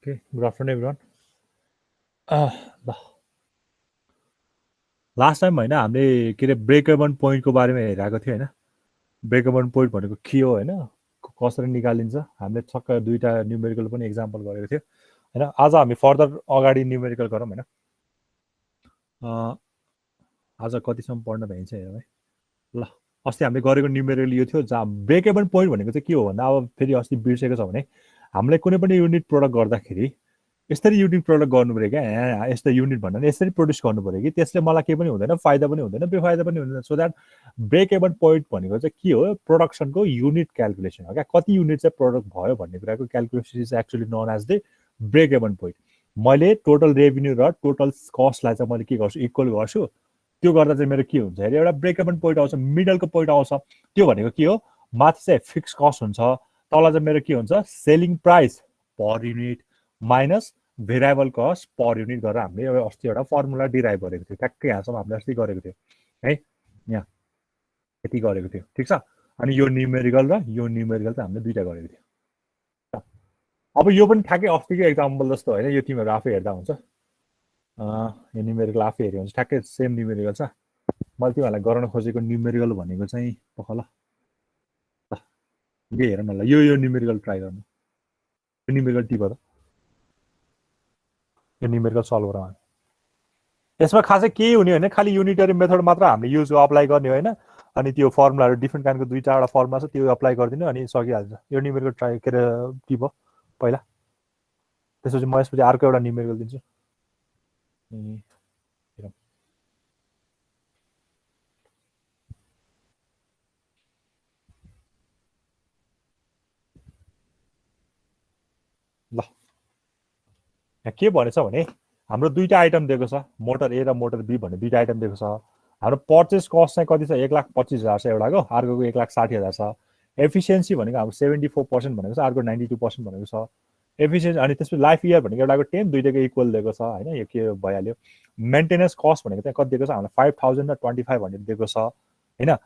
Okay, good afternoon everyone. ल last time होइन हामीले के अरे ब्रेक इभन पोइन्टको बारेमा हेरेको थियो होइन. ब्रेक इभन पोइन्ट भनेको के हो होइन, कसरी निकालिन्छ. हामीले छक्क दुईवटा न्युमेरिकल पनि एक्जाम्पल गरेको थियो होइन. आज हामी फर्दर अगाडि न्युमेरिकल गरौँ होइन. आज कतिसम्म पढ्न भ्याइन्छ हेरौँ है. ल अस्ति हामीले गरेको न्युमेरिकल यो थियो जहाँ ब्रेक इभन पोइन्ट भनेको चाहिँ के हो भन्दा अब फेरि अस्ति बिर्सेको छ भने हामीले कुनै पनि युनिट प्रोडक्ट गर्दाखेरि यसरी युनिट प्रोडक्ट गर्नु पऱ्यो क्या. यस्तो युनिट भन्दा पनि यसरी प्रड्युस गर्नु पऱ्यो कि त्यसले मलाई केही पनि हुँदैन, फाइदा पनि हुँदैन, बेफाइदा पनि हुँदैन. So that break even point भनेको चाहिँ के हो, प्रोडक्सनको युनिट क्यालकुलेसन हो क्या. कति युनिट चाहिँ प्रोडक्ट भयो भन्ने कुराको calculation is actually known as the break even point. मैले टोटल रेभिन्यू र टोटल कस्टलाई चाहिँ मैले के गर्छु, इक्वल गर्छु. त्यो गर्दा चाहिँ मेरो के हुन्छ अरे, एउटा ब्रेक इभन पोइन्ट आउँछ, मिडलको पोइन्ट आउँछ. त्यो भनेको के हो, माथि चाहिँ फिक्स कस्ट हुन्छ, तल चाहिँ मेरो के हुन्छ, selling price per unit minus variable cost per unit गरेर हामीले अस्ति एउटा फर्मुला डिराइभ गरेको थियो. ट्याक्कै यहाँसम्म हामीले अस्ति गरेको थियो है. यहाँ यति गरेको थियो, ठिक छ. अनि यो न्युमेरिकल र यो न्युमेरिकल चाहिँ हामीले दुईवटा गरेको थियो. अब यो पनि ठ्याक्कै अस्तिकै एक्जाम्पल जस्तो होइन, यो तिमीहरू आफै हेर्दा हुन्छ. यो न्युमेरिकल आफै हेऱ्यो भने ठ्याक्कै सेम न्युमेरिकल छ. मैले तिमीहरूलाई गराउन खोजेको न्युमेरिकल भनेको चाहिँ पख ल यो हेर न ल, यो न्युमेरिकल ट्राई गर्नु. यो न्युमेरिकल टिप त यो न्युमेरिकल सल्भ गरौँ. यसमा खासै केही हुने होइन, खालि युनिटरी मेथड मात्र हामीले युज अप्लाई गर्ने होइन. अनि त्यो फर्मुलाहरू डिफ्रेन्ट काइन्डको दुई चारवटा फर्मुला छ, त्यो अप्लाई गरिदिनु अनि सकिहाल्छ. यो न्युमेरिकल ट्राई के अरे टिप हो पहिला, त्यसपछि म यसपछि अर्को एउटा न्युमेरिकल दिन्छु. ल यहाँ के भनेछ भने हाम्रो दुईवटा आइटम दिएको छ, मोटर ए र मोटर बी भन्ने दुईवटा आइटम दिएको छ. हाम्रो पर्चेस कस्ट चाहिँ कति छ, 1,25,000 छ एउटाको, अर्कोको 1,60,000 छ. एफिसियन्सी भनेको हाम्रो 74% भनेको छ, अर्को 92% भनेको छ. एफिसियन्सी अनि त्यसपछि लाइफ इयर भनेको एउटाको 10, दुइटाको इक्वल दिएको छ होइन. यो के भइहाल्यो. मेन्टेनेन्स कस्ट भनेको चाहिँ कति दिएको छ, हामीलाई 5,000 र 2500 दिएको छ होइन.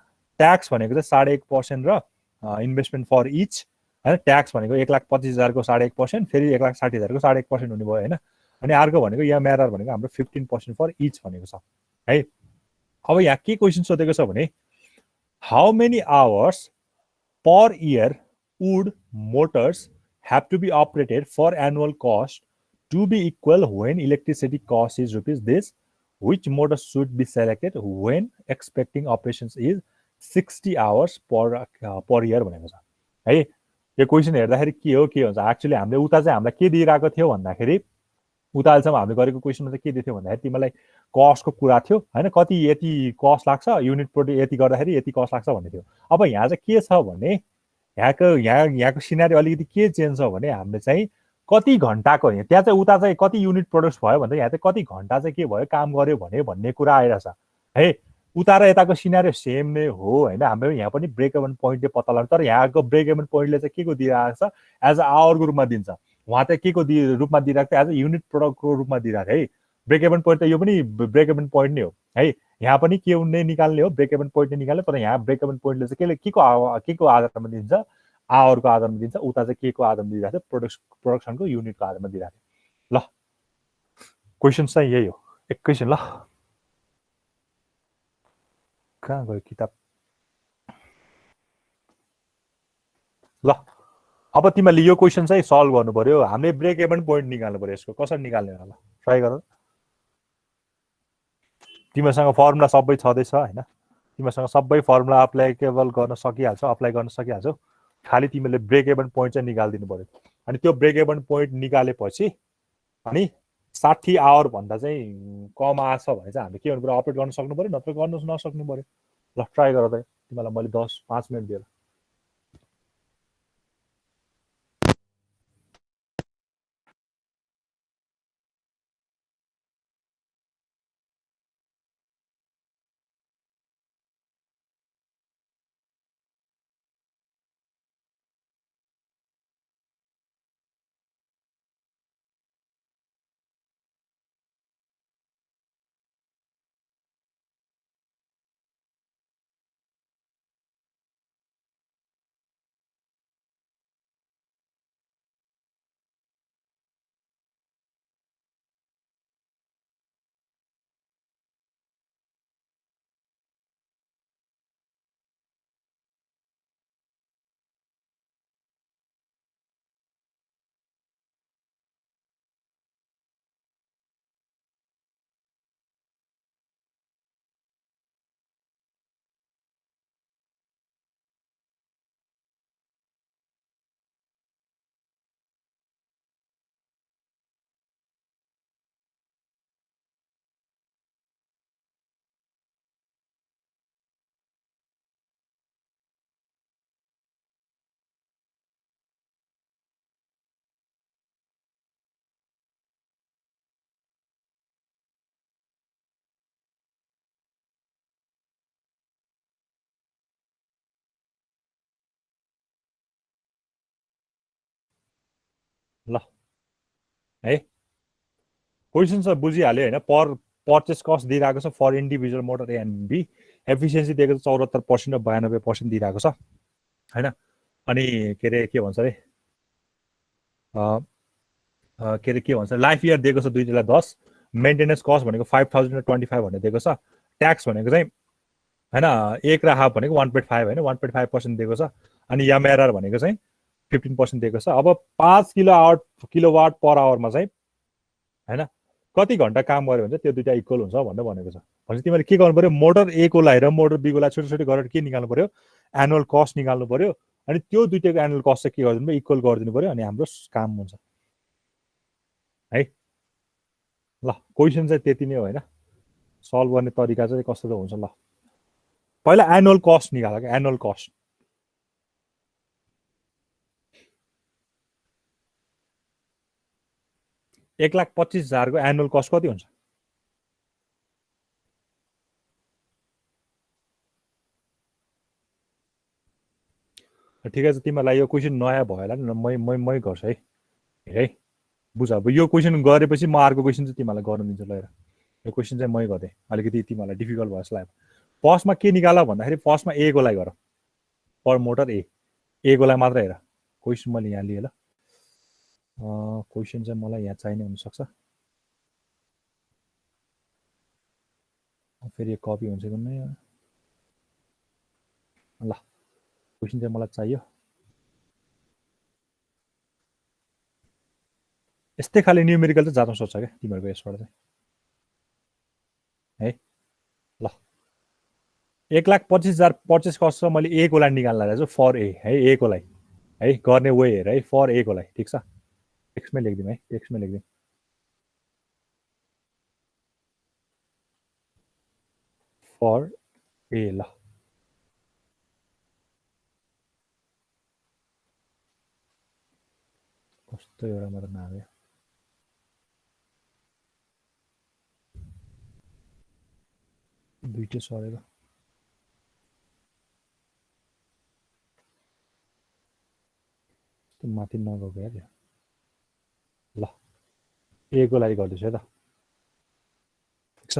ट्याक्स भनेको चाहिँ 1.5% र इन्भेस्टमेन्ट फर इच होइन. ट्याक्स भनेको 1,25,000को 1.5%, फेरि 1,60,000को 1.5% हुने भयो होइन. अनि अर्को भनेको एमआरआर भनेको हाम्रो 15% फर इच भनेको छ है. अब यहाँ के क्वेसन सोधेको छ भने how many hours per year would Motors have to be operated for annual cost to be equal when electricity cost is rupees this, which motor should be selected when expecting operations is 60 hours per year भनेको छ है. यो question हेर्दाखेरि के हो के हुन्छ, actually हामीले उता चाहिँ हामीलाई के दिइरहेको थियो भन्दाखेरि उता अहिलेसम्म हामीले गरेको क्वेसनमा चाहिँ के दिएको थियो भन्दाखेरि तिमीलाई कस्टको कुरा थियो होइन, कति यति कस्ट लाग्छ युनिट प्रति यति गर्दाखेरि यति कस्ट लाग्छ भन्ने थियो. अब यहाँ चाहिँ के छ भने यहाँको सिनारी अलिकति के चेन्ज छ भने हामीले चाहिँ कति घन्टाको, त्यहाँ चाहिँ उता चाहिँ कति युनिट प्रड्युस भयो भन्दा यहाँ चाहिँ कति घन्टा चाहिँ के भयो काम गर्यो भने भन्ने कुरा आइरहेछ है. उता र यताको सिनारी सेम नै हो होइन. हाम्रो यहाँ पनि ब्रेक इभन पोइन्टले पत्ता लाग्छ, तर यहाँको ब्रेक इभन पोइन्टले चाहिँ के को दिइरहेको छ, एज अ आवरको रूपमा दिन्छ. उहाँ चाहिँ के को रूपमा दिइरहेको छ, एज अ युनिट प्रोडक्टको रूपमा दिइरहेको है. ब्रेक इभन पोइन्ट त यो पनि ब्रेक इभन पोइन्ट नै हो है. यहाँ पनि के हुने निकाल्ने हो, ब्रेक इभन पोइन्ट नै निकाल्ने. तर यहाँ ब्रेक इभन पोइन्टले चाहिँ के को आधारमा दिन्छ, आवरको आधारमा दिन्छ. उता चाहिँ के को आधारमा दिइरहेको छ, प्रोडक्सनको युनिटको आधारमा दिइरहेको छ. ल क्वेसन चाहिँ यही हो. एकैछिन ल, कहाँ गयो किताब. ल अब तिमीहरूले यो क्वेसन चाहिँ सल्भ गर्नु पर्यो. हामीले ब्रेक इभन पोइन्ट निकाल्नु पर्यो. यसको कसरी निकाल्ने होला ट्राई गर. तिमीसँग फर्मुला सबै छँदैछ होइन, तिमीसँग सबै फर्मुला अप्लाइकेबल गर्न सकिहाल्छ, अप्लाई गर्न सकिहाल्छौ. खालि तिमीले ब्रेक इभन पोइन्ट चाहिँ निकालिदिनु पर्यो. अनि त्यो ब्रेक इभन पोइन्ट निकालेपछि अनि 60 आवर भन्दा चाहिँ कम आएछ भने चाहिँ हामीले के गर्नु पर्यो, अपरेट गर्न सक्नु पर्यो, नत्र गर्न नसक्नु पर्यो. ल ट्राई गर त. तिमीलाई मैले 5 मिनट दिएर ल है क्वेसन चाहिँ बुझिहाल्यो होइन पर्चेस कस्ट दिइरहेको छ for individual motor A and B efficiency दिएको छ 74% र 92% दिइरहेको छ होइन अनि के अरे के भन्छ अरे के भन्छ लाइफ इयर दिएको छ दुईलाई 10 मेन्टेनेन्स कस्ट भनेको 5025 भनेर दिएको छ ट्याक्स भनेको चाहिँ होइन 1.5 भनेको 1.5 होइन 1.5% दिएको छ अनि एमआरआर भनेको चाहिँ 15% दिएको छ अब 5 किलोवाट पर आवरमा चाहिँ होइन कति घन्टा काम गर्यो भने त्यो दुईटा इक्वल हुन्छ भनेर भनेको छ भनेपछि तिमीले के गर्नु पर्यो मोटर ए को लागि र मोटर बी को लागि छोटो छोटो गरेर के निकाल्नु पर्यो एनुअल कस्ट निकाल्नु पर्यो अनि त्यो दुईटाको एनुअल कस्ट चाहिँ के गरिदिनु पर्यो इक्वल गरिदिनु पर्यो अनि हाम्रो काम हुन्छ है ल क्वेसन चाहिँ त्यति नै हो होइन सल्भ गर्ने तरिका चाहिँ कस्तो त हुन्छ ल पहिला एनुअल कस्ट निकाल क्या एनुअल कस्ट $1,25,000 को एनुअल कस्ट कति हुन्छ ठिकै छ तिमीलाई यो क्वेसन नयाँ भयो होला नि मै गर्छु है बुझ अब यो क्वेसन गरेपछि म अर्को क्वेसन चाहिँ तिमीलाई गर्न दिन्छु ल यो क्वेसन चाहिँ मै गर्दै अलिकति तिमीलाई डिफिकल्ट भयो जस्तो लाग्यो फर्स्टमा के निकाल भन्दाखेरि फर्स्टमा ए को लागि गर पर मोटर ए को लागि मात्र हेर क्वेसन मैले यहाँ लिएँ ल क्वेसन चाहिँ मलाई यहाँ चाहिने हुनसक्छ फेरि कपी हुन्छ कि नै ल क्वेसन चाहिँ मलाई चाहियो यस्तै खाले न्युमेरिकल चाहिँ जाँदा सोच्छ क्या तिमीहरूको यसबाट चाहिँ है ल 1,25,000 पर्चेस कस्ट मैले ए को लागि निकाल्न लागेको छु फर ए है ए को लागि है गर्ने वे हेर है फर ए को लागि ठिक छ टेक्स्टमै लेखिदिउँ है टेक्स्टमै लेखिदिउँ फर ए ल कस्तो एउटा मात्र नआयो दुईटै सरेर माथि नगएको क्या ल ए को लागि गर्दैछु है त ठिक छ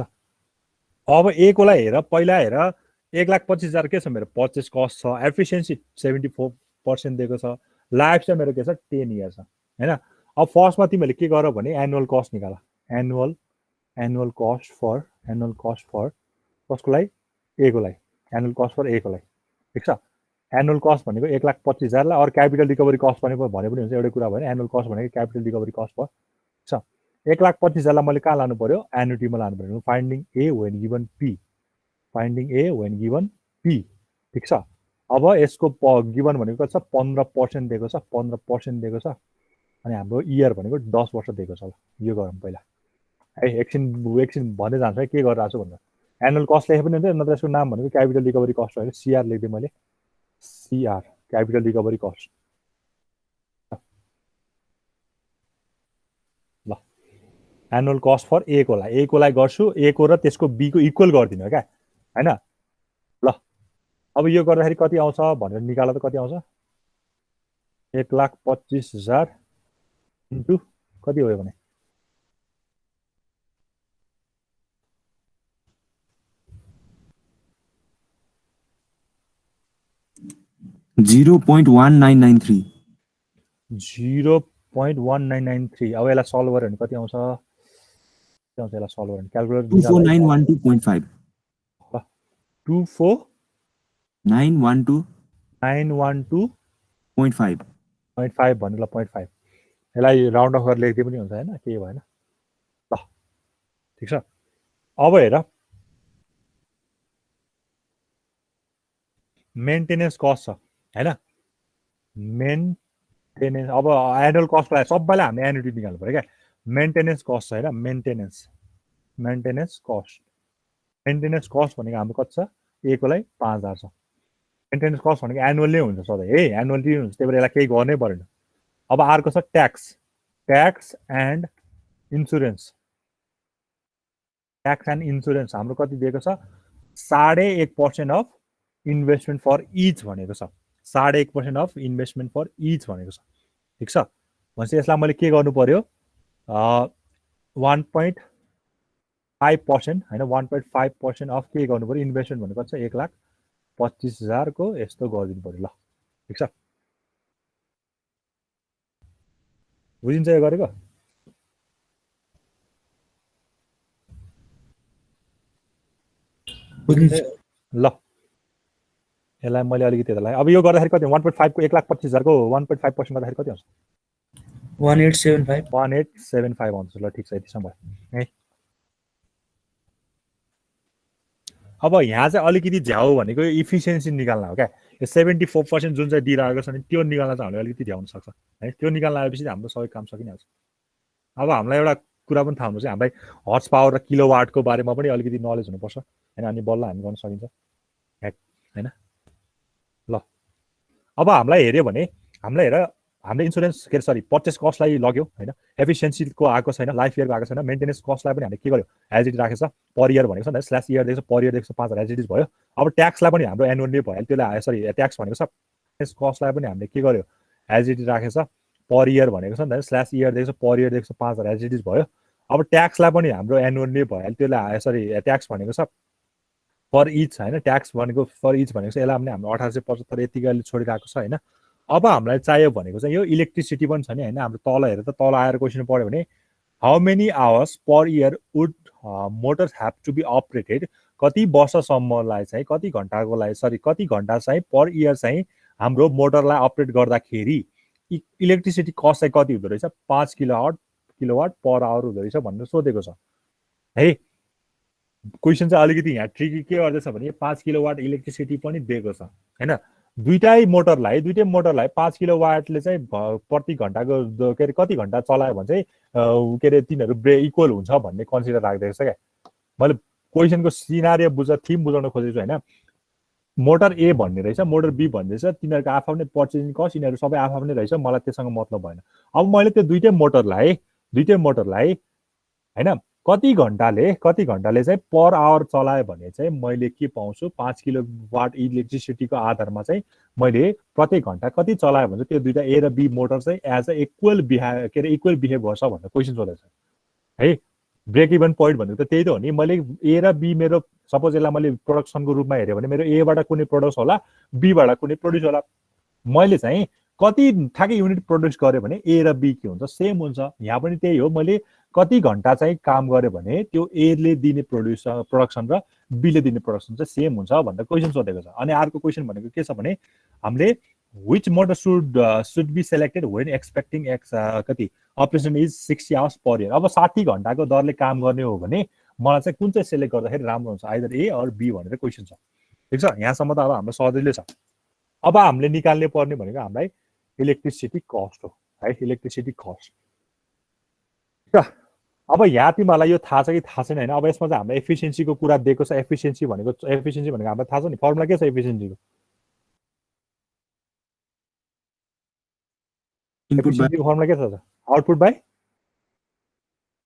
अब ए को लागि हेर पहिला हेर 1,25,000 के छ मेरो पर्चेस कस्ट छ एफिसियन्सी 74% दिएको छ लाइफ चाहिँ मेरो के छ 10 इयर छ होइन अब फर्स्टमा तिमीहरूले के गर भने एनुअल कस्ट निकाल एनुअल कस्ट फर कसको लागि ए को लागि एनुअल कस्ट फर ए को लागि ठिक छ एनुअल कस्ट भनेको 1,25,000 लाई अरू क्यापिटल रिकभरी कस्ट भने पनि हुन्छ एउटै कुरा भयो एनुअल कस्ट भनेको क्यापिटल रिकभरी कस्ट भयो ठिक छ 1,25,000 लाई मैले कहाँ लानु पर्यो एन्युटीमा लानु पर्यो finding A when given P ठिक छ अब यसको गिभन भनेको कति छ 15% दिएको छ 15% दिएको छ अनि हाम्रो इयर भनेको 10 वर्ष दिएको छ ल यो गरौँ पहिला है एकछिन भन्दै जान्छ है के गरिरहेको छु भन्दा एनुअल कस्ट लेखे पनि हुन्छ नत्र यसको नाम भनेको क्यापिटल रिकभरी कस्ट होइन सिआर लेखिदिएँ मैले सिआर क्यापिटल रिकभरी कस्ट ल एनुअल कस्ट फर ए को लागि गर्छु ए को र त्यसको बी को इक्वल गरिदिनु क्या होइन ल अब यो गर्दाखेरि कति आउँछ भनेर निकाल्दा त कति आउँछ 1,25,000 इन्टु कति हो भने 0.1993 0.1993 अब यसलाई सल्भ गर्यो भने कति आउँछ यसलाई सल्भ गर्यो भने क्याल्कुलेटर 24912.5 24912.5 भन्नु ल 0.5 यसलाई राउन्ड अफ गरेर लेख्दै पनि हुन्छ होइन केही भएन ल ठिक छ अब हेर मेन्टेनेन्स कस्ट छ होइन मेन्टेनेन्स अब एनुअल कस्टलाई सबैलाई हामीले एन्युटी निकाल्नु पऱ्यो क्या मेन्टेनेन्स कस्ट छ होइन मेन्टेनेन्स कस्ट भनेको हाम्रो कति छ ए को लागि 5,000 छ मेन्टेनेन्स कस्ट भनेको एनुअल नै हुन्छ सधैँ है एनुअली हुन्छ त्यही भएर यसलाई केही गर्नै परेन अब अर्को छ ट्याक्स एन्ड इन्सुरेन्स हाम्रो कति दिएको छ 1.5% अफ इन्भेस्टमेन्ट फर इच भनेको छ 1.5% अफ इन्भेस्टमेन्ट फर इच भनेको छ ठिक छ भनेपछि यसलाई मैले के गर्नु पर्यो 1.5% होइन 1.5% अफ के गर्नु पर्यो इन्भेस्टमेन्ट भनेको चाहिँ 1,25,000 को यस्तो गरिदिनु पर्यो ल ठिक छ बुझिन्छ यो गरेको ल यसलाई मैले अलिकति त्यसलाई अब यो गर्दाखेरि कति 1.5 को 1,25,000 को 1.5% गर्दाखेरि कति हुन्छ 1875 आउँछ ल ठिक छ यतिसम्म भयो है अब यहाँ चाहिँ अलिकति झ्याउ भनेको इफिसियन्सी निकाल्न हो क्या यो 74% जुन चाहिँ दिइरहेको छ नि त्यो निकाल्न चाहिँ हामीले अलिकति झ्याउन सक्छ है त्यो निकाल्न आएपछि हाम्रो सबै काम सकिहाल्छ अब हामीलाई एउटा कुरा पनि थाहा हुनु चाहिँ हामीलाई हर्स पावर र किलोवाटको बारेमा पनि अलिकति नलेज हुनुपर्छ होइन अनि बल्ल हामी गर्न सकिन्छ होइन ल अब हामीलाई हेऱ्यो भने हामीलाई हेर हामीले इन्सुरेन्स के अरे सरी पर्चेस कस्टलाई लग्यो होइन एफिसियन्सीको आएको छैन लाइफ इयरको आएको छैन मेन्टेनेन्स कस्टलाई पनि हामीले के गर्यो एज इट राखेको छ पर इयर भनेको छ नि स्ल्यास इयर दिएको छ पर इयर दिएको छ 5,000 एज इट इज भयो अब ट्याक्सलाई पनि हाम्रो एनुअली भयो त्यसलाई सरी ट्याक्स भनेको छ कस्टलाई पनि हामीले के गर्यो एज इट इज राखेको छ पर इयर भनेको छ नि स्ल्यास इयर दिएको छ पर इयर दिएको छ 5,000 एज इट इज भयो अब ट्याक्सलाई पनि हाम्रो एनुअली भयो त्यसलाई सरी ट्याक्स भनेको छ पर इच होइन ट्याक्स भनेको पर इच भनेको चाहिँ यसलाई पनि हाम्रो 1875 यतिकै छोडिरहेको छ होइन अब हामीलाई चाहियो भनेको चाहिँ यो इलेक्ट्रिसिटी पनि छ नि होइन हाम्रो तल हेरेर त तल आएर क्वेसन पढ्यो भने how many hours per year would motors have to be operated कति वर्षसम्मलाई चाहिँ कति घन्टाको लागि सरी कति घन्टा चाहिँ पर इयर चाहिँ हाम्रो मोटरलाई अपरेट गर्दाखेरि इलेक्ट्रिसिटी कस्ट चाहिँ कति हुँदो रहेछ 5 किलोवाट पर आवर हुँदो रहेछ भनेर सोधेको छ है क्वेसन चाहिँ अलिकति यहाँ ट्रिकी के गर्दैछ भने 5 किलोवाट इलेक्ट्रिसिटी पनि दिएको छ होइन दुईटै मोटरलाई 5 किलोवाटले चाहिँ प्रति घन्टाको के अरे कति घन्टा चलायो भने चाहिँ के अरे तिनीहरू इक्वल हुन्छ भन्ने कन्सिडर राखिदिएको छ क्या मैले क्वेसनको सिनारियो थिम बुझाउन खोजेको छु होइन मोटर ए भन्ने रहेछ मोटर बी भन्ने रहेछ तिनीहरूको आफ्नै पर्चेसिङ कस्ट यिनीहरू सबै आफ्नै रहेछ मलाई त्योसँग मतलब भएन अब मैले त्यो दुईटै मोटरलाई होइन कति घन्टाले चाहिँ पर आवर चलायो भने चाहिँ मैले के पाउँछु 5 किलोवाट इलेक्ट्रिसिटीको आधारमा चाहिँ मैले प्रत्येक घन्टा कति चलायो भने त्यो दुईटा ए र बी मोटर चाहिँ एज अ इक्वल बिहेभ गर्छ भनेर क्वेसन सोधेको छ है ब्रेक इभन पोइन्ट भनेको त त्यही त हो नि मैले ए र बी मेरो सपोज यसलाई मैले प्रोडक्सनको रूपमा हेऱ्यो भने मेरो एबाट कुनै प्रोडक्ट होला बीबाट कुनै प्रोड्युस होला मैले चाहिँ कति ठ्याक्कै युनिट प्रोड्युस गरेँ भने ए र बी के हुन्छ सेम हुन्छ यहाँ पनि त्यही हो मैले कति घन्टा चाहिँ काम गरेँ भने त्यो एले दिने प्रोडक्सन र बीले दिने प्रोडक्सन चाहिँ सेम हुन्छ भनेर क्वेसन सोधेको छ अनि अर्को क्वेसन भनेको के छ भने हामीले which motor should be selected when expecting कति operation is 60 hours per year अब 60 घन्टाको दरले काम गर्ने हो भने मलाई चाहिँ कुन चाहिँ सेलेक्ट गर्दाखेरि राम्रो हुन्छ आइदर ए अर बी भनेर क्वेसन छ ठिक छ यहाँसम्म त अब हाम्रो सजिलै छ अब हामीले निकाल्ने पर्ने भनेको हामीलाई इलेक्ट्रिसिटी कस्ट हो है इलेक्ट्रिसिटी कस्ट ठिक छ अब यहाँ तिमीहरूलाई यो थाहा छ कि थाहा छैन होइन अब यसमा चाहिँ हाम्रो एफिसियन्सीको कुरा दिएको छ एफिसियन्सी भनेको हामीलाई थाहा छ नि फर्मुला के छ एफिसियन्सीको एफिसियन्सीको फर्मुला के छ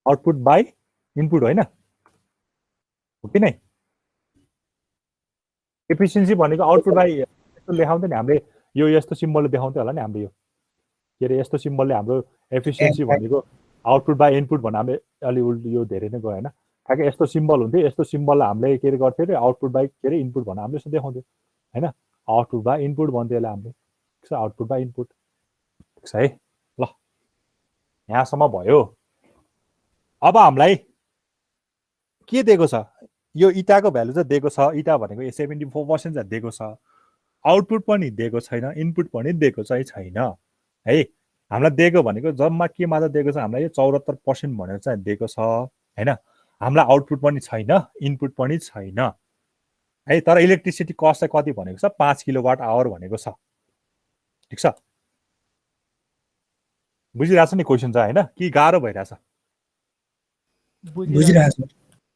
आउटपुट बाई इनपुट होइन हो कि नै एफिसियन्सी भनेको आउटपुट बाई यस्तो लेखाउँथ्यो नि हामीले यो यस्तो सिम्बलले देखाउँथ्यो होला नि हामीले यो के अरे यस्तो सिम्बलले हाम्रो एफिसियन्सी भनेको आउटपुट बाई इनपुट भन्दा हामीले अलि उल्टो यो धेरै नै गयो होइन ठ्याक्कै यस्तो सिम्बल हुन्थ्यो यस्तो सिम्बललाई हामीले के अरे गर्थ्यो अरे आउटपुट बाई के अरे इनपुट भन्दा हामीले यस्तो देखाउँथ्यो होइन आउटपुट बाई इनपुट भन्थ्यो यसलाई हामीले ठिक छ आउटपुट बाई इनपुट ठिक छ है ल यहाँसम्म भयो अब हामीलाई के दिएको छ यो इटाको भ्यालु चाहिँ दिएको छ इटा भनेको 74% चाहिँ दिएको छ आउटपुट पनि दिएको छैन इनपुट पनि दिएको चाहिँ छैन है हामीलाई दिएको भनेको जम्मा के मात्र दिएको छ हामीलाई यो 74% भनेर चाहिँ दिएको छ होइन हामीलाई आउटपुट पनि छैन इनपुट पनि छैन है तर इलेक्ट्रिसिटी कस्ट चाहिँ कति भनेको छ 5 किलोवाट आवर भनेको छ ठिक छ बुझिरहेछ नि क्वेसन चाहिँ होइन कि गाह्रो भइरहेछ बुझिरहेको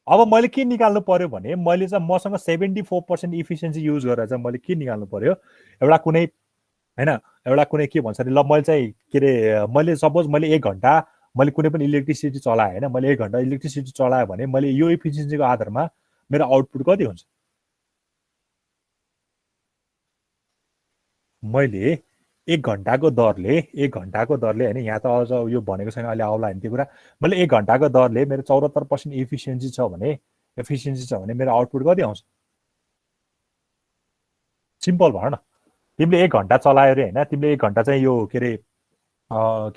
अब मैले के निकाल्नु पर्यो भने मैले चाहिँ मसँग 74% इफिसियन्सी युज गरेर चाहिँ मैले के निकाल्नु पर्यो एउटा कुनै के भन्छ अरे ल मैले चाहिँ के अरे मैले सपोज मैले 1 घन्टा मैले कुनै पनि इलेक्ट्रिसिटी चलाएँ होइन मैले 1 घन्टा इलेक्ट्रिसिटी चलाएँ भने मैले यो इफिसियन्सीको आधारमा मेरो आउटपुट कति हुन्छ मैले 1 घण्टाको दरले हैन, यहाँ त अझ यो भनेको छैन, अहिले आउला हैन त्यो कुरा। मैले 1 घण्टाको दरले मेरो 74% एफिसिएन्सी छ भने मेरो आउटपुट कति आउँछ? सिम्पल भन न। तिमीले 1 घण्टा चलायो रे हैन, तिमीले 1 घण्टा चाहिँ यो के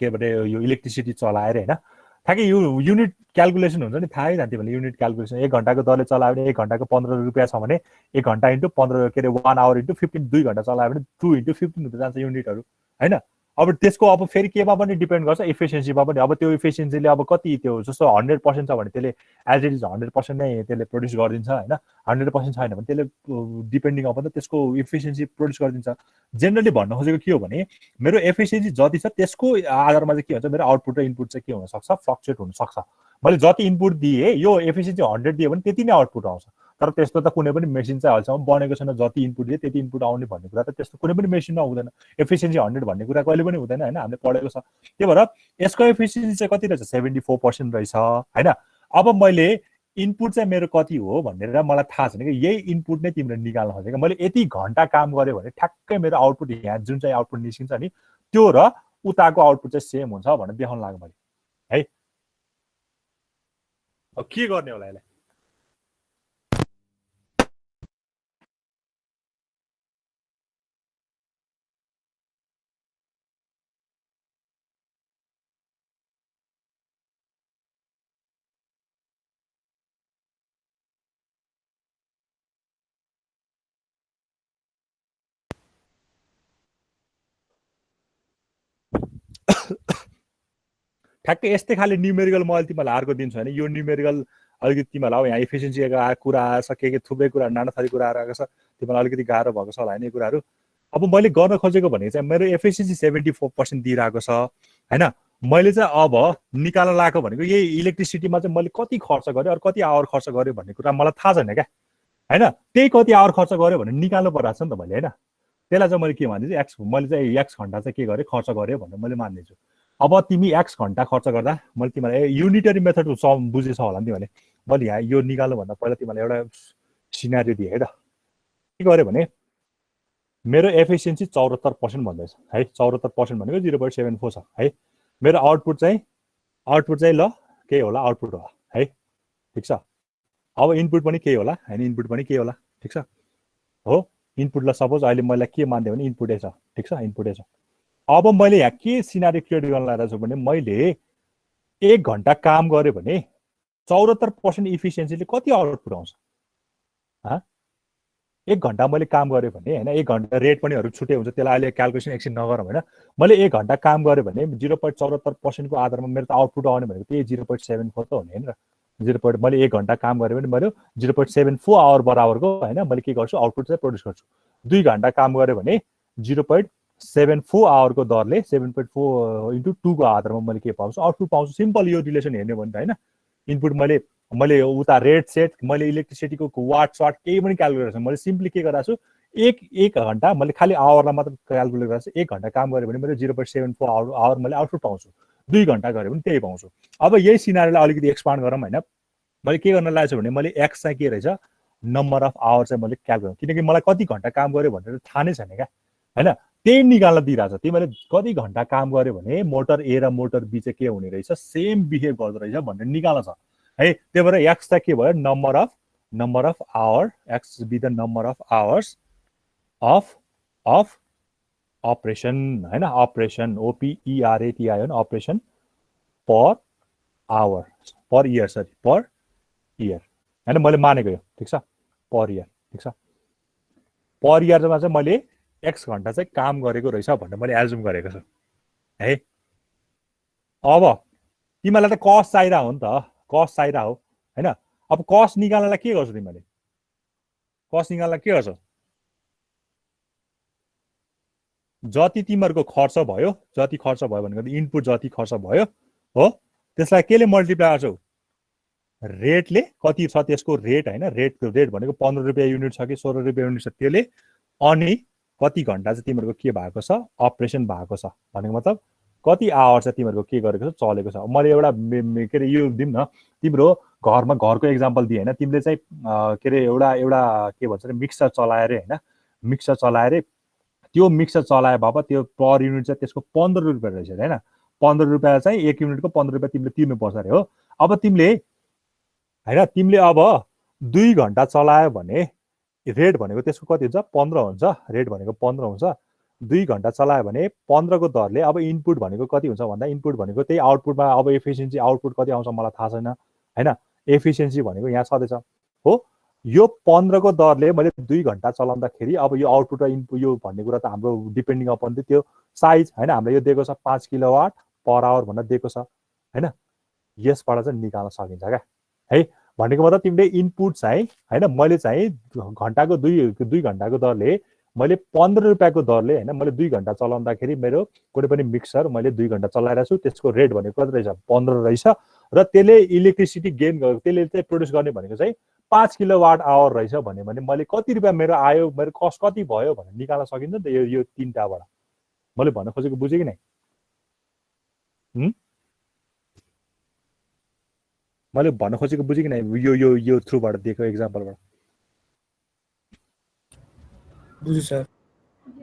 अरे यो इलेक्ट्रिसिटी चलायो रे हैन, ठ्याक्कै यो युनिट क्यालकुलेसन हुन्छ नि, थाहै जान्थ्यो भने युनिट क्यालकुलेसन 1 घण्टाको दरले चलायो भने 1 घण्टाको 15 रुपियाँ छ भने 1 घण्टा इन्टु 15 के अरे 1 आवर इन्टु 15 2 घण्टा चलायो भने 2 इन्टु 15 हुँदै जान्छ युनिटहरू हैन। अब त्यसको अब फेरि केमा पनि डिपेन्ड गर्छ, इफिसियन्सीमा पनि। अब त्यो इफिसियन्सीले अब कति त्यो जस्तो 100% छ भने त्यसले एज इट इज 100% नै त्यसले प्रड्युस गरिदिन्छ हैन। 100% छैन भने त्यसले डिपेन्डिङ अपन त्यसको इफिसियन्सी प्रड्युस गरिदिन्छ। जेनरली भन्न खोजेको के हो भने मेरो एफिसियन्सी जति छ त्यसको आधारमा चाहिँ के हुन्छ, मेरो आउटपुट र इनपुट चाहिँ के हुन सक्छ, फ्लक्चुएट हुन सक्छ। मैले जति इनपुट दिएँ यो एफिसियन्सी 100 दिएँ भने त्यति नै आउटपुट आउँछ। तर त्यस्तो त कुनै पनि मेसिन चाहिँ अहिलेसम्म बनेको छैन, जति इनपुट दिए त्यति इनपुट आउने भन्ने कुरा त त्यस्तो कुनै पनि मेसिनमा हुँदैन। एफिसियन्सी 100 भन्ने कुरा कहिले पनि हुँदैन हैन, हामीले पढेको छ। त्यही भएर यसको एफिसियन्सी चाहिँ कति रहेछ, 74% रहेछ हैन। अब मैले इनपुट चाहिँ मेरो कति हो भनेर मलाई थाहा छैन कि, यही इनपुट नै तिमीले निकाल्न खोजेको। मैले यति घण्टा काम गरेँ भने ठ्याक्कै मेरो आउटपुट यहाँ जुन चाहिँ आउटपुट निस्किन्छ नि त्यो र उताको आउटपुट चाहिँ सेम हुन्छ भनेर देखाउन लाग्यो मैले है। अब के गर्ने होला यसलाई? ठ्याक्कै यस्तै खाले न्युमेरिकल मैले तिमीलाई अर्को दिन्छु होइन। यो न्युमेरिकल अलिकति तिमीलाई अब यहाँ इफिसियन्सीको कुरा आएछ, के थुप्रै कुरा नाना थरी कुराहरू आएको छ, तिमीलाई अलिकति गाह्रो भएको छ होला होइन यो कुराहरू। अब मैले गर्न खोजेको भने चाहिँ मेरो एफिसियन्सी 74% दिइरहेको छ होइन। मैले चाहिँ अब निकाल्न लगाएको भनेको यही इलेक्ट्रिसिटीमा चाहिँ मैले कति खर्च गरेँ अरू कति आवर खर्च गरेँ भन्ने कुरा मलाई थाहा छैन क्या होइन। त्यही कति आवर खर्च गरेँ भने निकाल्नु परिरहेको छ नि त मैले होइन। त्यसलाई चाहिँ मैले के मान्दिन्छु, एक्स मैले चाहिँ एक्स घन्टा चाहिँ के गरेँ खर्च गरेँ भनेर मैले मानिदिन्छु। अब तिमी एक्स घन्टा खर्च गर्दा मैले तिमीलाई युनिटरी मेथड बुझेछ होला नि तिमीले। मैले यहाँ यो निकाल्नुभन्दा पहिला तिमीलाई एउटा सिनारियो दिएँ है त। के गरेँ भने मेरो एफिसियन्सी 74% भन्दैछ है। 74% भनेको 0.74 छ है। मेरो आउटपुट चाहिँ ल के होला, आउटपुट होला है, ठिक छ। अब इनपुट पनि के होला होइन, इनपुट पनि के होला, ठिक छ हो। इनपुटलाई सपोज अहिले मैले के मान्दिएँ भने इनपुटै छ, ठिक छ, इनपुटै छ। अब मैले यहाँ के सिनारियो क्रिएट गर्न लागेको छु भने मैले 1 घण्टा काम गरेँ भने 74% इफिसियन्सीले कति आउटपुट आउँछ। 1 घण्टा मैले काम गरेँ भने होइन, 1 घण्टा रेट पनि छुट्टै हुन्छ, त्यसलाई अहिले क्यालकुलेसन एकछिन नगरौँ होइन। मैले 1 घण्टा काम गरेँ भने 0.74% को आधारमा मेरो त आउटपुट आउने भनेको त्यही 0.74 त हो नि होइन। मैले 1 घण्टा काम गरेँ भने मैले 0.74 आवर बराबरको होइन मैले के गर्छु, आउटपुट चाहिँ प्रड्युस गर्छु। 2 घण्टा काम गरेँ भने 0.74 आवरको दरले 7.4 इन्टु 2 को आधारमा मैले के पाउँछु, आउटपुट पाउँछु। सिम्पल यो रिलेसन हेर्ने भने त होइन। इनपुट मैले उता रेट सेट मैले इलेक्ट्रिसिटीको वाट स्वाट केही पनि क्यालकुलेट मैले सिम्पली के गराएको छु, एक घण्टा मैले खालि आवरलाई मात्र क्यालकुलेट गरेको छु। 1 घण्टा काम गरेँ भने मैले 0.74 आवर मैले आउटपुट पाउँछु। 2 घण्टा गरेँ भने त्यही पाउँछु। अब यही सिनारीलाई अलिकति एक्सपान्ड गरौँ होइन। मैले के गर्न लागेको छु भने मैले एक्स चाहिँ के रहेछ, नम्बर अफ आवर चाहिँ मैले क्यालकुलेट, किनकि मलाई कति घण्टा काम गरेँ भनेर थाहा नै छैन क्या होइन। त्यही निकाल्न दिइरहेछ। तिमीले कति घण्टा काम गर्यो भने मोटर ए र मोटर बी चाहिँ के हुने रहेछ, सेम बिहेभ गर्दो रहेछ भनेर निकाल्न छ है। त्यही भएर एक्स चाहिँ के भयो, number of hour, X be the number of hours of operation होइन, operation OPERATION operation per hour, per year, sorry per year होइन। मैले मानेको यो, ठिक छ, पर इयर, ठिक छ। पर इयरमा चाहिँ मैले एक्स घण्टा चाहिँ काम गरेको रहेछ भनेर मैले एजुम गरेको छु है। अब तिमीलाई त कस्ट चाहिरहेको हो नि त, कस्ट चाहिरहेको हो होइन। अब कस्ट निकाल्नलाई के गर्छौ तिमीले, कस्ट निकाल्नलाई के गर्छौ, जति तिमीहरूको खर्च भयो, जति खर्च भयो भनेको इनपुट जति खर्च भयो हो त्यसलाई केले मल्टिप्लाई गर्छौ, रेटले कति छ त्यसको रेट होइन। रेट भनेको 15 रुपियाँ युनिट छ कि 16 रुपियाँ युनिट छ त्यसले, अनि कति घण्टा चाहिँ तिमीहरूको के भएको छ, अपरेसन भएको छ भनेको मतलब कति आवर चाहिँ तिमीहरूको के गरेको छ, चलेको छ। मैले एउटा के अरे यो दिउँ न, तिम्रो घरमा घरको एक्जाम्पल दिएँ होइन। तिमीले चाहिँ के अरे एउटा के भन्छ अरे मिक्सर चलाएर होइन, मिक्सर चलाएर त्यो मिक्सर चलाए बाबा त्यो पर युनिट चाहिँ त्यसको 15 रुपियाँ रहेछ हैन 15 रुपियाँ चाहिँ एक युनिटको 15 रुपियाँ तिमीले तिर्नुपर्छ अरे हो अब तिमीले हैन तिमीले अब 2 घण्टा चलायो भने रेट भनेको त्यसको कति हुन्छ 15 हुन्छ रेट भनेको 15 हुन्छ 2 घण्टा चलायो भने 15 को दरले अब इनपुट भनेको कति हुन्छ भन्दा इनपुट भनेको त्यही आउटपुटमा अब एफिसिएन्सी आउटपुट कति आउँछ मलाई थाहा छैन हैन एफिसिएन्सी भनेको यहाँ छँदैछ हो यो 15 को दरले मैले 2 घण्टा चलाउँदाखेरि अब यो आउटपुट र इनपुट यो भन्ने कुरा त हाम्रो डिपेन्डिङ अपन त्यो साइज हैन हामीले यो दिएको छ 5 किलोवाट पर आवर भनेर दिएको छ हैन यसबाट चाहिँ निकाल्न सकिन्छ क्या है भनेको मतलब तिमीले इनपुट चाहिँ हैन मैले चाहिँ घण्टाको 2 घण्टाको दरले मैले 15 रुपियाँको दरले हैन मैले 2 घण्टा चलाउँदाखेरि मेरो कुनै पनि मिक्सर मैले 2 घण्टा चलाइरहेको छु त्यसको रेट भनेको कति रहेछ 15 रहेछ र त्यसले इलेक्ट्रिसिटी गेन त्यसले चाहिँ प्रोड्युस गर्ने भनेको चाहिँ 5 किलोवाट आवर रहेछ भने मैले कति रुपियाँ मेरो आयो मेरो कस्ट कति भयो भनेर निकाल्न सकिन्छ नि त यो तीनटाबाट मैले भन्न खोजेको बुझे कि नै मैले भन्न खोजेको बुझे कि नै यो थ्रुबाट दिएको एक्जाम्पलबाट बुझ्यो सर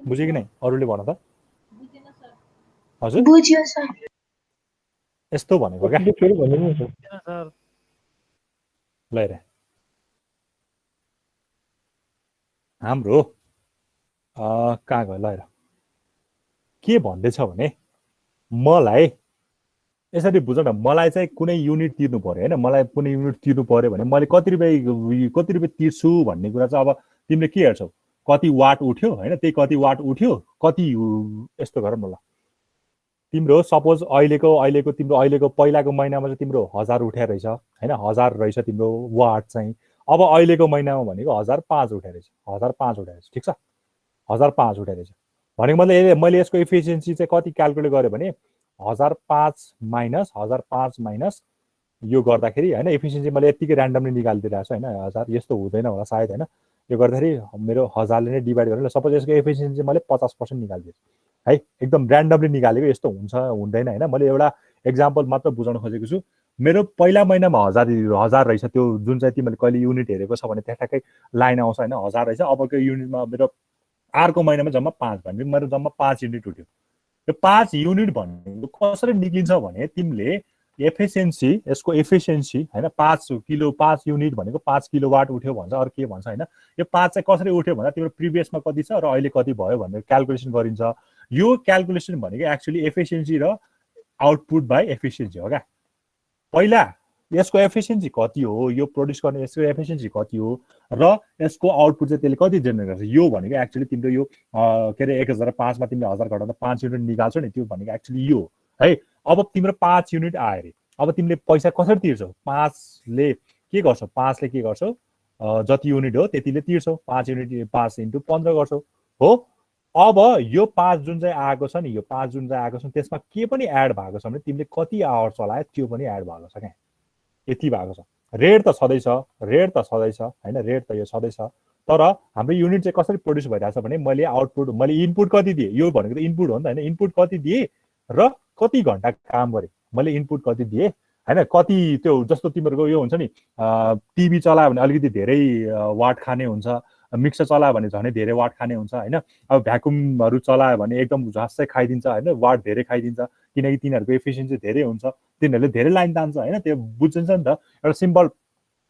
बुझे कि नै अरूले भन त हजुर बुझ्यो सर यस्तो भनेको क्या फेरि भन्नु सर ल हेर हाम्रो कहाँ गयो ल हेर के भन्दैछ भने मलाई यसरी बुझ न मलाई चाहिँ कुनै युनिट तिर्नु पर्यो हैन मलाई कुनै युनिट तिर्नु पर्यो भने मैले कति रुपियाँ तिर्छु भन्ने कुरा चाहिँ अब तिमीले के हेर्छौ कति वाट उठ्यो हैन त्यही कति वाट उठ्यो कति यस्तो गरौँ न ल तिम्रो सपोज अहिलेको तिम्रो अहिलेको पहिलाको महिनामा चाहिँ तिम्रो 1000 उठ्या रहेछ हैन 1000 रहेछ तिम्रो वाट चाहिँ अब अहिलेको महिनामा भनेको 1005 उठ्या रहेछ 1005 उठ्या रहेछ ठीक छ 1005 उठ्या रहेछ भनेको मतलब मैले यसको एफिसिएन्सी चाहिँ कति क्याल्कुलेट गरेँ भने 1005 माइनस यो गर्दाखेरि हैन एफिसिएन्सी मैले यतिकै र्यान्डमली निकालिदिरहेको छु हैन 1000 यस्तो हुँदैन होला सायद हैन यो गर्दाखेरि मेरो 1000 ले नै डिभाइड गरेर सपोज यसको एफिसिएन्सी मैले 50% निकालिदिएँ है एकदम र्यान्डमली निकालेको यस्तो हुन्छ हुँदैन हैन मैले एउटा एक्जाम्पल मात्र बुझाउन खोजेको छु मेरो पहिला महिनामा 1000 रहेछ त्यो जुन चाहिँ तिमीले कहिले युनिट हेरेको छ भने ठ्याक्कै लाइन आउँछ हैन 1000 रहेछ अबको युनिटमा मेरो अर्को महिनामा जम्मा 5 भने मेरो जम्मा 5 युनिट उठ्यो यो 5 युनिट भनेको कसरी निक्लिन्छ भने तिमीले एफिसिएन्सी यसको एफिसिएन्सी हैन 5 युनिट भनेको 5 किलोवाट उठ्यो भन्छ अरु के भन्छ हैन यो 5 चाहिँ कसरी उठ्यो भन्दा तिम्रो प्रिभियसमा कति छ र अहिले कति भयो भनेर क्याल्कुलेसन गरिन्छ यो क्याल्कुलेसन भनेको एक्चुअली एफिसिएन्सी र आउटपुट बाइ एफिसिएन्सी हो क्या पहिला यसको एफिसिएन्सी कति हो यो प्रोड्युस गर्ने यसको एफिसिएन्सी कति हो र यसको आउटपुट चाहिँ त्यसले कति जेनेरेट गर्छ यो भनेको एक्चुअली तिम्रो यो के रे 1005 मा तिमीले 1000 घटाउँदा 5 युनिट निकाल्छौ नि त्यो भनेको एक्चुअली यो है अब तिम्रो 5 युनिट आयो रे अब तिमीले पैसा कसरी तिर्छौ 5 ले के गर्छौ 5 ले के गर्छौ जति युनिट हो त्यतिले तिर्छौ 5 युनिट 5 * 15 गर्छौ हो अब यो 5 जुन चाहिँ आएको छ नि यो 5 जुन चाहिँ आएको छ त्यसमा के पनि एड भएको छ भने तिमीले कति आवर चलायो त्यो पनि एड भएको छ क्या यति भएको छ रेट त छँदैछ हैन रेट त यो छँदैछ तर हाम्रो युनिट चाहिँ कसरी प्रोड्युस भइरहेछ भने मैले आउटपुट मैले इनपुट कति दिए यो भनेको त इनपुट हो नि त हैन इनपुट कति दिए र कति घण्टा काम गरे मैले इनपुट कति दिए हैन कति त्यो जस्तो तिमीहरुको यो हुन्छ नि टिभी चलायो भने अलिकति धेरै वाट खाने हुन्छ मिक्सर चलायो भने झनै धेरै वाट खाने हुन्छ हैन अब भ्याकुमहरु चलायो भने एकदम झस्सै खाइदिन्छ हैन वाट धेरै खाइदिन्छ किनकि तिनीहरुको एफिसिएन्सी धेरै हुन्छ तिनीहरुले धेरै लाइन तान्छ हैन त्यो बुझ्छ नि त एउटा सिम्पल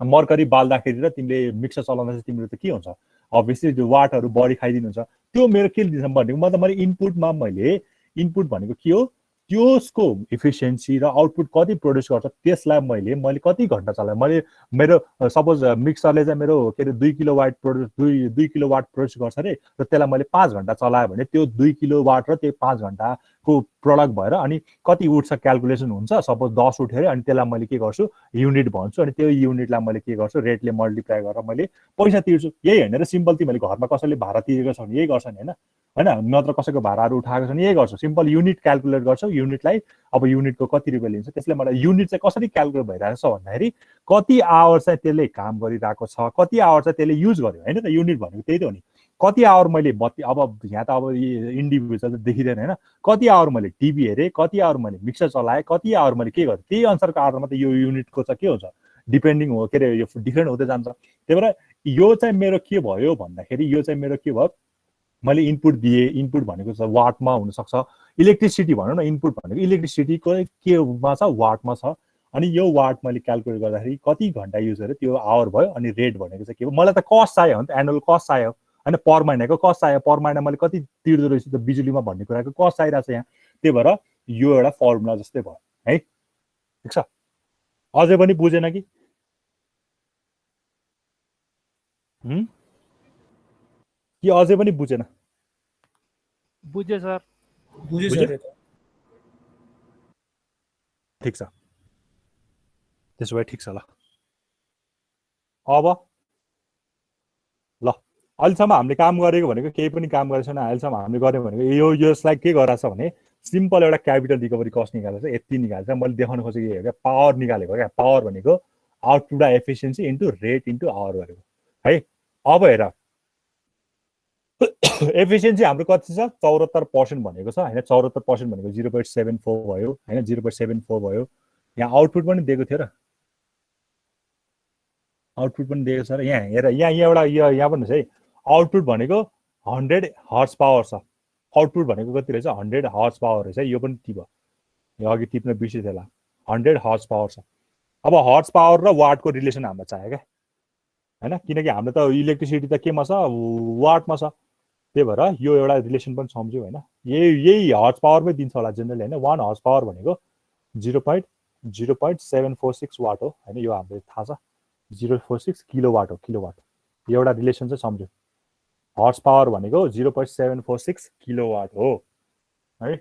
मर्करी बाल्दाखेरि र तिमीले मिक्सर चलाउँदा चाहिँ तिम्रो त के हुन्छ अभियसली त्यो वाटहरु बढी खाइदिनुहुन्छ त्यो मेरो के दिन्छ भनेको मतलब मैले इनपुटमा मैले इनपुट भनेको के हो त्यसको एफिसिएन्सी र आउटपुट कति प्रोड्युस गर्छ त्यसलाई मैले कति घण्टा चलाए मैले मेरो सपोज मिक्सरले चाहिँ मेरो के रे 2 किलोवाट प्रोड्युस 2 किलोवाट प्रोड्युस गर्छ रे र त्यसलाई मैले 5 घण्टा चलाए भने त्यो 2 किलोवाट र त्यो 5 घण्टाको प्रोडक्ट भएर अनि कति उठ्छ क्याल्कुलेसन हुन्छ सपोज 10 उठ्यो रे अनि त्यसलाई मैले के गर्छु युनिट भन्छु अनि त्यो युनिटलाई मैले के गर्छु रेटले मल्टिप्लाई गरेर मैले पैसा तिर्छु यही हैन र सिम्पल तिमीले घरमा कसैले भाडा तिरेको छ भने यही गर्छ नि हैन नत्र कसैको भाडाहरु उठाएको छ भने यही गर्छ सिम्पल युनिट क्याल्कुलेट गर्छौ युनिटलाई अब युनिटको कति रुपैयाँ लिन्छ त्यसले मलाई युनिट चाहिँ कसरी क्याल्कुलेट भइरहेको छ भन्दाखेरि कति आवर चाहिँ त्यसले काम गरिरहेको छ कति आवर चाहिँ त्यसले युज गर्यो हैन त युनिट भनेको त्यही त हो नि कति आवर मैले बत्ती अब यहाँ त अब इन्डिभिजुअल देखिदैन हैन कति आवर मैले टिभी हेरे कति आवर मैले मिक्सर चलाए कति आवर मैले के गरेँ त्यही अनुसारको आधारमा त यो युनिटको चाहिँ के हुन्छ डिपेन्डिङ हो के रे यो डिफरेन्ट हुँदै जान्छ त्यही भएर यो चाहिँ मेरो के भयो भन्दाखेरि यो चाहिँ मेरो के भयो मैले इनपुट दिएँ, इनपुट भनेको छ वाटमा हुनसक्छ, इलेक्ट्रिसिटी भनौँ न, इनपुट भनेको इलेक्ट्रिसिटीको केमा छ, वाटमा छ। अनि यो वाट मैले क्यालकुलेट गर्दाखेरि कति घन्टा युज गरेँ त्यो आवर भयो। अनि रेट भनेको चाहिँ के हो, मलाई त कस्ट चाहियो हो नि त, एनुअल कस्ट चाहियो होइन, पर महिनाको कस्ट चाहियो, पर महिना मैले कति तिर्दो रहेछु त बिजुलीमा भन्ने कुराको कस्ट चाहिरहेको छ यहाँ। त्यही भएर यो एउटा फर्मुला जस्तै भयो है। ठिक छ, अझै पनि बुझेन कि? कि अझै पनि बुझेन? बुझे सर। बुझ्यो बुझ्यो? सर यो त। ठिक छ, त्यसो भए ठिक छ। ल अब ल अहिलेसम्म हामीले काम गरेको भनेको केही पनि काम गरेको छैन। अहिलेसम्म हामीले गर्यो भनेको यसलाई के गराएको छ भने सिम्पल एउटा क्यापिटल रिकभरी कस्ट निकालेको छ, यति निकालेको छ। मैले देखाउन खोजेको के हो क्या, पावर निकालेको क्या। पावर भनेको output efficiency into rate into hour गरेको है। अब हेर एफिसिएन्सी हाम्रो कति छ, 74% भनेको छ होइन। 74% भनेको 0.74 भयो होइन, 0.74 भयो। यहाँ आउटपुट पनि दिएको थियो र, आउटपुट पनि दिएको छ र। यहाँ हेर, यहाँ एउटा यहाँ भन्नुहोस् है, आउटपुट भनेको 100 हर्स पावर छ। आउटपुट भनेको कति रहेछ, 100 हर्स पावर रहेछ। यो पनि टिप, यो अघि टिप्न बिर्सेँ त्यसलाई, 100 हर्स पावर छ। अब हर्स पावर र वाटको रिलेसन हामीलाई चाहियो क्या होइन, किनकि हाम्रो त इलेक्ट्रिसिटी त केमा छ, वाटमा छ। त्यही भएर यो एउटा रिलेसन पनि सम्झ्यौँ होइन। यही हर्स पावरमै दिन्छ होला जेनरली होइन। 1 हर्स पावर भनेको 0.746 वाट हो होइन, यो हाम्रो थाहा छ। 046 किलोवाट हो, किलोवाट। यो एउटा रिलेसन चाहिँ सम्झ्यौँ। हर्स पावर भनेको 0.746 किलोवाट हो है।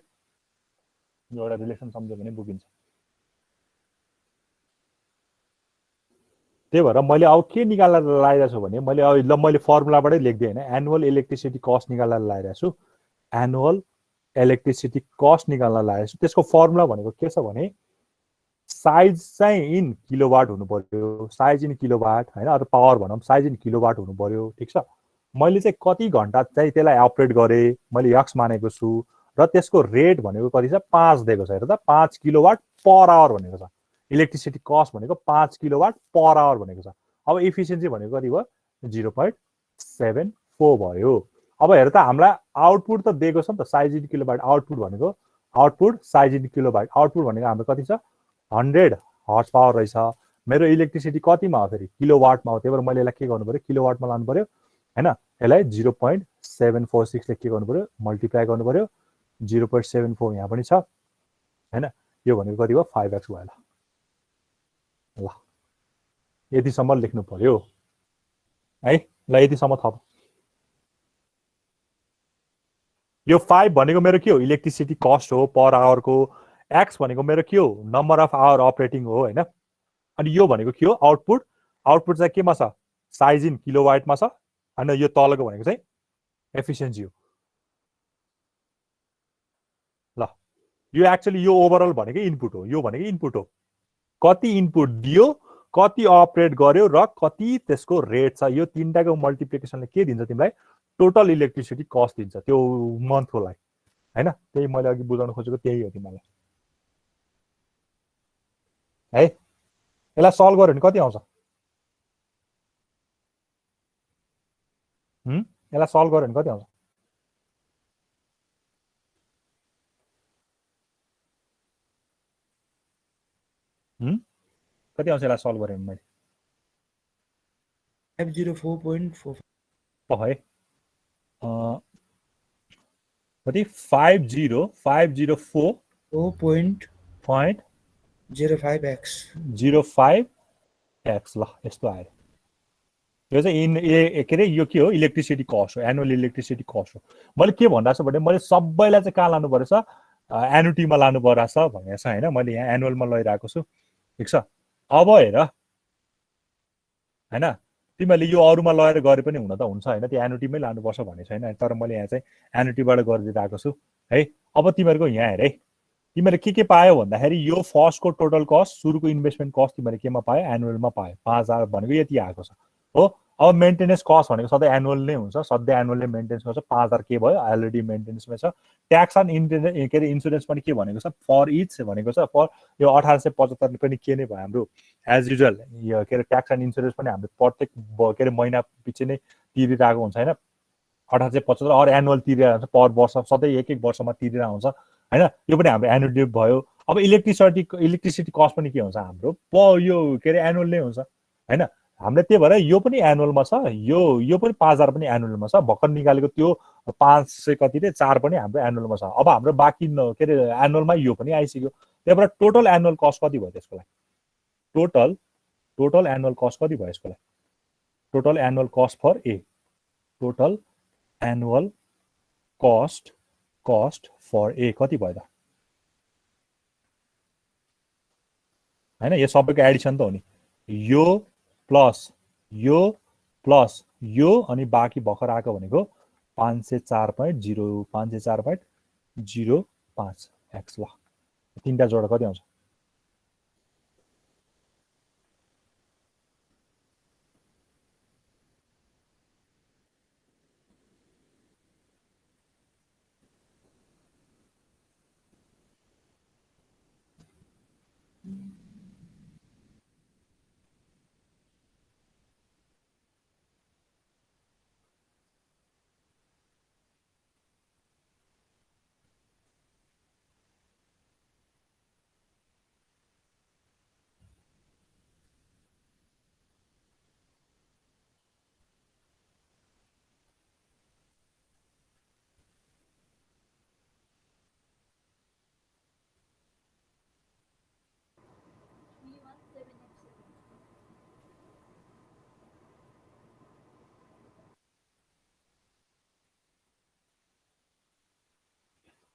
यो एउटा रिलेसन सम्झ्यो भने बुझिन्छ। त्यही भएर मैले अब के निकालेर लगाइरहेको छु भने मैले फर्मुलाबाटै लेख्दै होइन, एनुअल इलेक्ट्रिसिटी कस्ट निकालेर लगाइरहेको छु। एनुअल इलेक्ट्रिसिटी कस्ट निकाल्न लगाइरहेको छु। त्यसको फर्मुला भनेको के छ भने साइज चाहिँ इन किलोवाट हुनु पर्यो, साइज इन किलोवाट होइन, अरू पावर भनौँ, साइज इन किलोवाट हुनु पर्यो। ठिक छ, मैले चाहिँ कति घन्टा चाहिँ त्यसलाई अपरेट गरेँ मैले यक्स मानेको छु, र त्यसको रेट भनेको कति छ, 5 दिएको छ। हेर त, 5 किलोवाट पर आवर भनेको छ। इलेक्ट्रिसिटी कस्ट भनेको 5 किलोवाट पर आवर भनेको छ। अब इफिसियन्सी भनेको कति भयो, 0.74 भयो। अब हेर त, हामीलाई आउटपुट त दिएको छ नि त, साइज इन किलोवाट। आउटपुट भनेको output size in kilowatt. Output भनेको हाम्रो कति छ, 100 हर्स पावर रहेछ। मेरो इलेक्ट्रिसिटी कतिमा हो फेरि, किलोवाटमा हो। त्यही भएर मैले यसलाई के गर्नु पर्यो, किलोवाटमा लानु पर्यो होइन। यसलाई 0.746 ले के गर्नु पर्यो, मल्टिप्लाई गर्नु पर्यो। 0.74 यहाँ पनि छ होइन। यो भनेको कति भयो, 5x भयो। ल यतिसम्म लेख्नु पर्यो है। ल यतिसम्म थप। यो 5 भनेको मेरो के हो, इलेक्ट्रिसिटी कस्ट हो पर आवरको। एक्स भनेको मेरो के हो, नम्बर अफ आवर अपरेटिङ हो होइन। अनि यो भनेको के हो, आउटपुट। आउटपुट चाहिँ केमा छ, साइज इन किलोवाटमा छ होइन। यो तलको भनेको चाहिँ एफिसियन्सी हो। ल यो एक्चुअली यो ओभरअल भनेको इनपुट हो, यो भनेको इनपुट हो। कति इनपुट दियो, कति अपरेट गर्यो र कति त्यसको रेट छ, यो तीनटाको मल्टिप्लिकेसनले के दिन्छ तिमीलाई, टोटल इलेक्ट्रिसिटी कस्ट दिन्छ त्यो मन्थको लागि होइन। त्यही मैले अघि बुझाउन खोजेको त्यही हो तिमीलाई है। यसलाई सल्भ गर्यो भने कति आउँछ, यसलाई सल्भ गर्यो भने कति आउँछ, कति आउँछ यसलाई सल्भ गरेँ मैले, 504.4 है कति 5004.05x 05x। ल यस्तो आयो। यो चाहिँ के अरे, यो के हो, इलेक्ट्रिसिटी कस्ट हो, एनुअल इलेक्ट्रिसिटी कस्ट हो। मैले के भनिरहेको छु भने मैले सबैलाई चाहिँ कहाँ लानु परेछ, एनुटीमा लानु परेछ भनेको छ होइन। मैले यहाँ एनुअलमा लैरहेको छु। ठिक छ, अब हेर होइन, तिमीहरूले यो अरूमा लगेर गरे पनि हुन त हुन्छ होइन, त्यो एनुटीमै लानुपर्छ भन्ने छैन। तर मैले यहाँ चाहिँ एनुटीबाट गरिदिइरहेको छु है। अब तिमीहरूको यहाँ हेर है, तिमीहरूले के पायो भन्दाखेरि यो फर्स्टको टोटल कस्ट, सुरुको इन्भेस्टमेन्ट कस्ट तिमीहरूले केमा पायो, एनुअलमा पायो। 5000 भनेको यति आएको छ हो। अब मेन्टेनेन्स कस्ट भनेको सधैँ एनुअल नै हुन्छ, सधैँ एनुअलले मेन्टेनेन्स गर्छ। 5000 के भयो, अलरेडी मेन्टेनेन्समा छ। ट्याक्स एन्ड के अरे इन्सुरेन्स पनि के भनेको छ, फर इच भनेको छ। फर यो 1875 पनि के नै भयो हाम्रो एज युजल। यो के अरे ट्याक्स एन्ड इन्सुरेन्स पनि हाम्रो प्रत्येक के अरे महिना पछि नै तिरिरहेको हुन्छ होइन। 1875 अरू एनुअल तिरेर हुन्छ पर वर्ष, सधैँ एक एक वर्षमा तिरेर आउँछ होइन। यो पनि हाम्रो एनुअल ड्यू भयो। अब इलेक्ट्रिसिटी कस्ट पनि के हुन्छ हाम्रो यो के अरे एनुअल नै हुन्छ होइन। हामीले त्यही भएर यो पनि एनुअलमा छ, यो पनि 5000 पनि एनुअलमा छ। भर्खर निकालेको त्यो 500 कति रे 4 पनि हाम्रो एनुअलमा छ। अब हाम्रो बाँकी के अरे एनुअलमा यो पनि आइसक्यो। त्यही भएर टोटल एनुअल कस्ट कति भयो त्यसको लागि? टोटल एनुअल कस्ट कति भयो यसको लागि? Total annual cost for A, total annual cost for A कति भयो त होइन? यो सबैको एडिसन त हो नि, यो प्लस यो अनि बाँकी भर्खर आएको भनेको 504.0 504.05 एक्स। ल तीनटा जोडा कति आउँछ?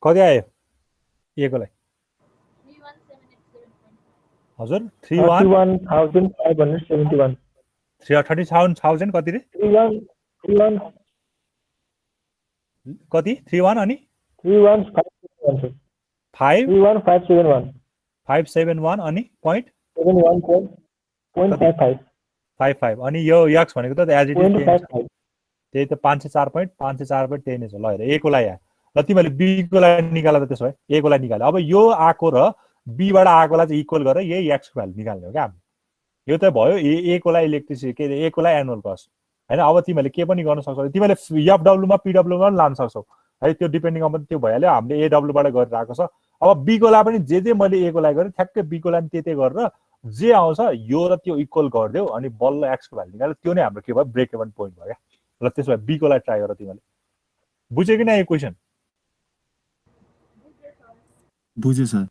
कति आयो एको लागि? हजुर 31,571 30,000 कति रे? 31 कति 31 अनि 31,571 5 31,571 571 अनि .55 अनि यो यक्स भनेको त एज इट इज त्यही त 504.10 नै छ। ल हेर ए को लागि ल तिमीले बी को लागि निकाल त। त्यसो भए ए को लागि निकाल्यो। अब यो आएको र बी बाट आएकोलाई चाहिँ इक्वल गरेर यही एक्स को भ्यालु निकाल्ने हो क्या हामी। यो त भयो ए को लागि इलेक्ट्रिसिटी के अरे ए को लागि एनुअल कस्ट होइन। अब तिमीले के पनि गर्न सक्छौ, तिमीले एफडब्ल्यूमा पिडब्ल्यूमा पनि लान सक्छौ है, त्यो डिपेन्डिङ अन त्यो भइहाल्यो। हामीले एडब्ल्यूबाट गरेर आएको छ। अब बी को लागि पनि जे मैले ए को लागि गरेँ ठ्याक्कै बी को लागि त्यही गरेर जे आउँछ यो र त्यो इक्वल गरिदेऊ अनि बल्ल एक्स को भ्यालु निकाल्यो। त्यो नै हाम्रो के भयो ब्रेक इभन पोइन्ट भयो क्या। ल त्यसो भए बी को लागि ट्राई गर तिमीले। बुझ्यो कि न यो क्वेसन? बुझ्यो सर।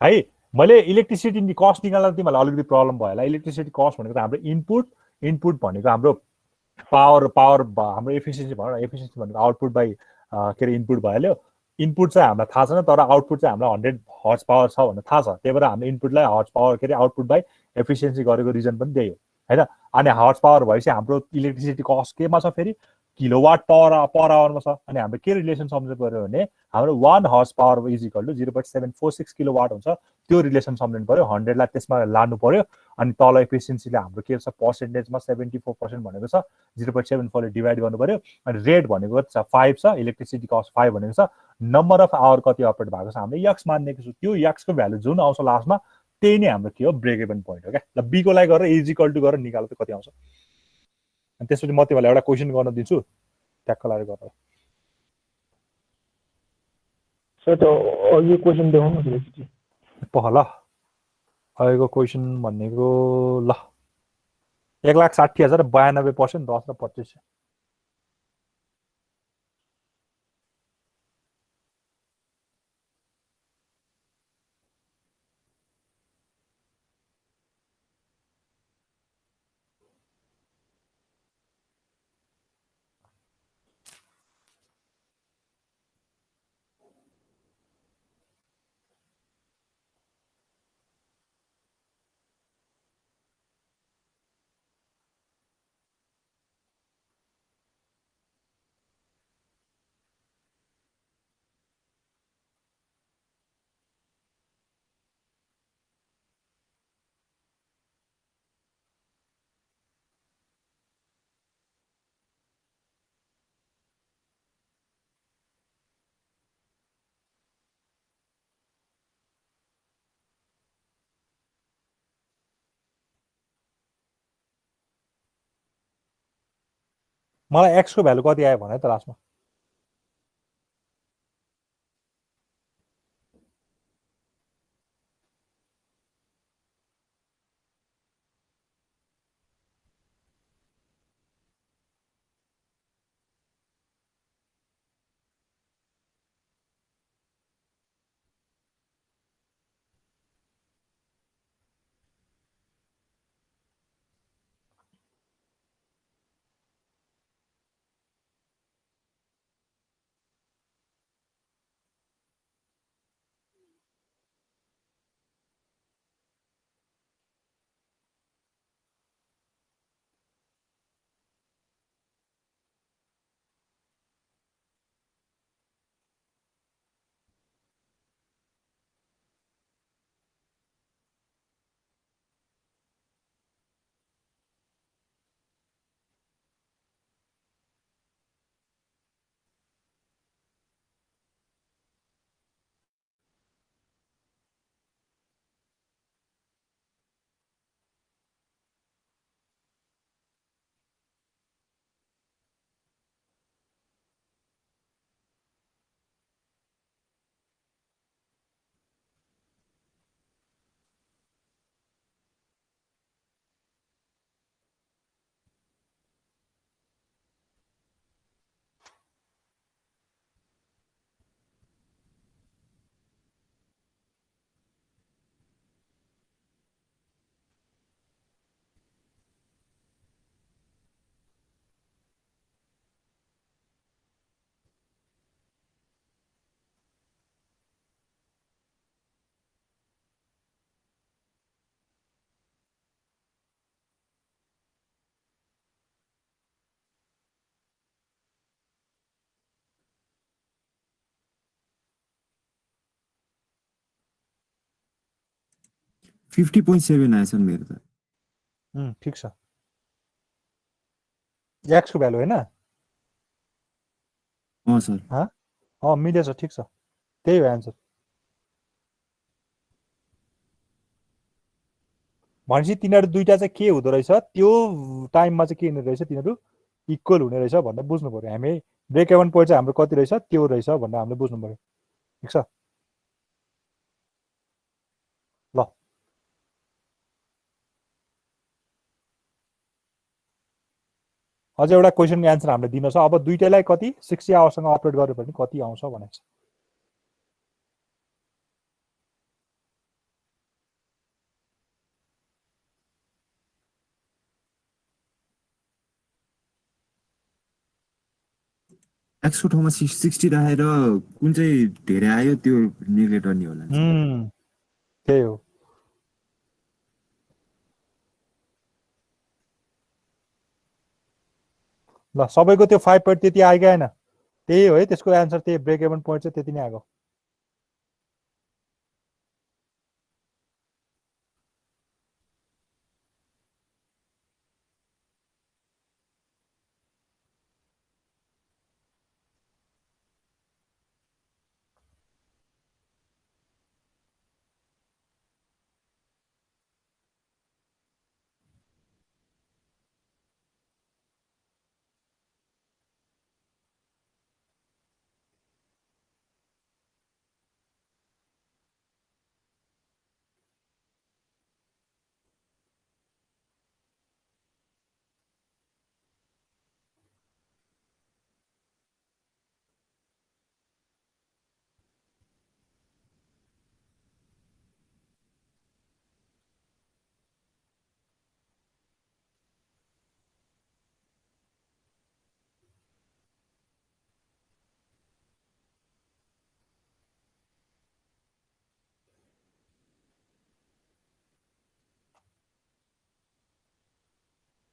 है मैले इलेक्ट्रिसिटी कस्ट निकाल्दा तिमीहरूलाई अलिकति प्रब्लम भयो होला। इलेक्ट्रिसिटी कस्ट भनेको त हाम्रो इनपुट भनेको हाम्रो पावर हाम्रो एफिसियन्सी भनौँ न। एफिसियन्सी भनेको आउटपुट बाई के अरे इनपुट भइहाल्यो। इनपुट चाहिँ हामीलाई थाहा छैन, तर आउटपुट चाहिँ हामीलाई 100 हर्स पावर छ भनेर थाहा छ। त्यही भएर हामीले इनपुटलाई हर्स पावर के अरे आउटपुट बाई एफिसियन्सी गरेको रिजन पनि त्यही हो होइन। अनि हर्स पावर भएपछि हाम्रो इलेक्ट्रिसिटी कस्ट केमा छ फेरि? किलोवाट पर आवरमा छ। अनि हाम्रो के रिलेसन सम्झनु पर्यो भने हाम्रो 1 horse power is equal to 0.746 kilowatt हुन्छ। त्यो रिलेसन सम्झनु पर्यो। 100लाई त्यसमा लानु पर्यो अनि तल एफिसियन्सीले हाम्रो के छ पर्सेन्टेजमा 74% भनेको छ। 0.74 ले डिभाइड गर्नु पर्यो। अनि रेट भनेको 5 छ, इलेक्ट्रिसिटी कस्ट 5 भनेको छ। नम्बर अफ आवर कति अपरेट भएको छ हामीले यक्स मानेको छु। त्यो यक्सको भ्यालु जुन आउँछ लास्टमा त्यही नै हाम्रो के हो ब्रेक इभन पोइन्ट हो क्या। ल बी को लागि गरेर इज इक्वल टु गरेर निकाल्दा कति आउँछ? अनि त्यसपछि म तिमीलाई एउटा क्वेसन गर्न दिन्छु ट्याक्क लागेर गर। सर तो यो क्वेसन देखाउनु न एकचोटि। ल अहिलेको क्वेसन भनेको ल 1,60,000 92% 10 र 25। मलाई x को भ्यालु कति आयो भने त लास्टमा $50.7 आएछ नि मेरो त। ठिक छ x को भ्यालु हैन सर। मिलेछ ठिक छ त्यही हो एन्सर भनेपछि तिनीहरू दुईटा चाहिँ के हुँदो रहेछ त्यो टाइममा चाहिँ के हुने रहेछ तिनीहरू इक्वल हुने रहेछ भनेर बुझ्नु पर्यो हामी ब्रेक इभन पोइन्ट चाहिँ हाम्रो कति रहेछ त्यो रहेछ भनेर हामीले बुझ्नु पर्यो ठिक छ ल अझ एउटा क्वेसनको एन्सर हामीले दिन छ अब दुईटैलाई कति 60 आवरसँग अपरेट गर्यो भने कति आउँछ भनेको छ एक्सको ठाउँमा 60 राखेर कुन चाहिँ धेरै आयो त्यो नेग्लेक्ट गर्ने होला नि सर। त्यही हो ल सबैको त्यो 5 पोइन्ट त्यति आयो कि आएन त्यही हो है त्यसको एन्सर त्यही ब्रेक इभन पोइन्ट चाहिँ त्यति नै आएको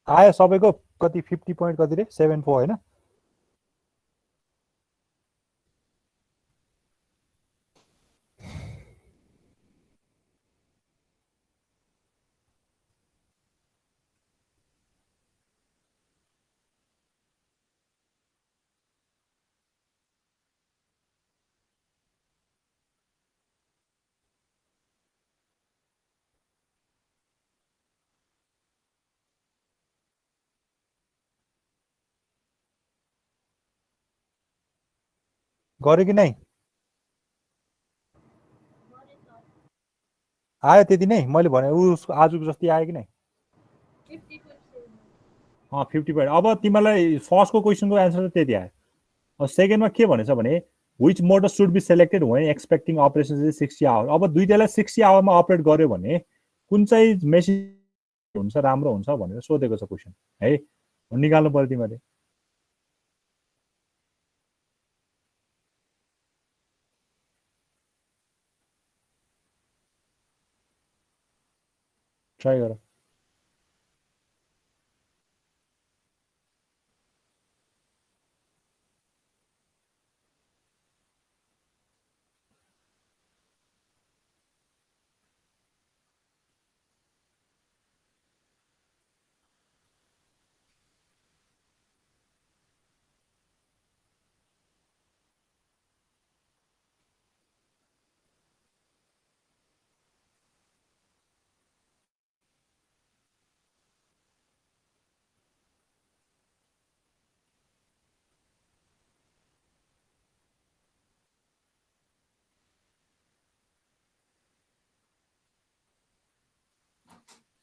आयो सबैको कति 50 पोइन्ट कति रे 74 हैन गर्यो कि नै आयो त्यति नै मैले भने आजको जस्तै आयो कि नै 50 अब तिमीलाई फर्स्टको क्वेसनको एन्सर त्यति आयो सेकेन्डमा के भनेछ भने which motor should be selected when expecting operations is 60 hours अब दुईटैलाई 60 आवरमा अपरेट गर्यो भने कुन चाहिँ मेसिन हुन्छ राम्रो हुन्छ भनेर सोधेको छ क्वेसन है निकाल्नु पर्यो तिमीले ट्राई गर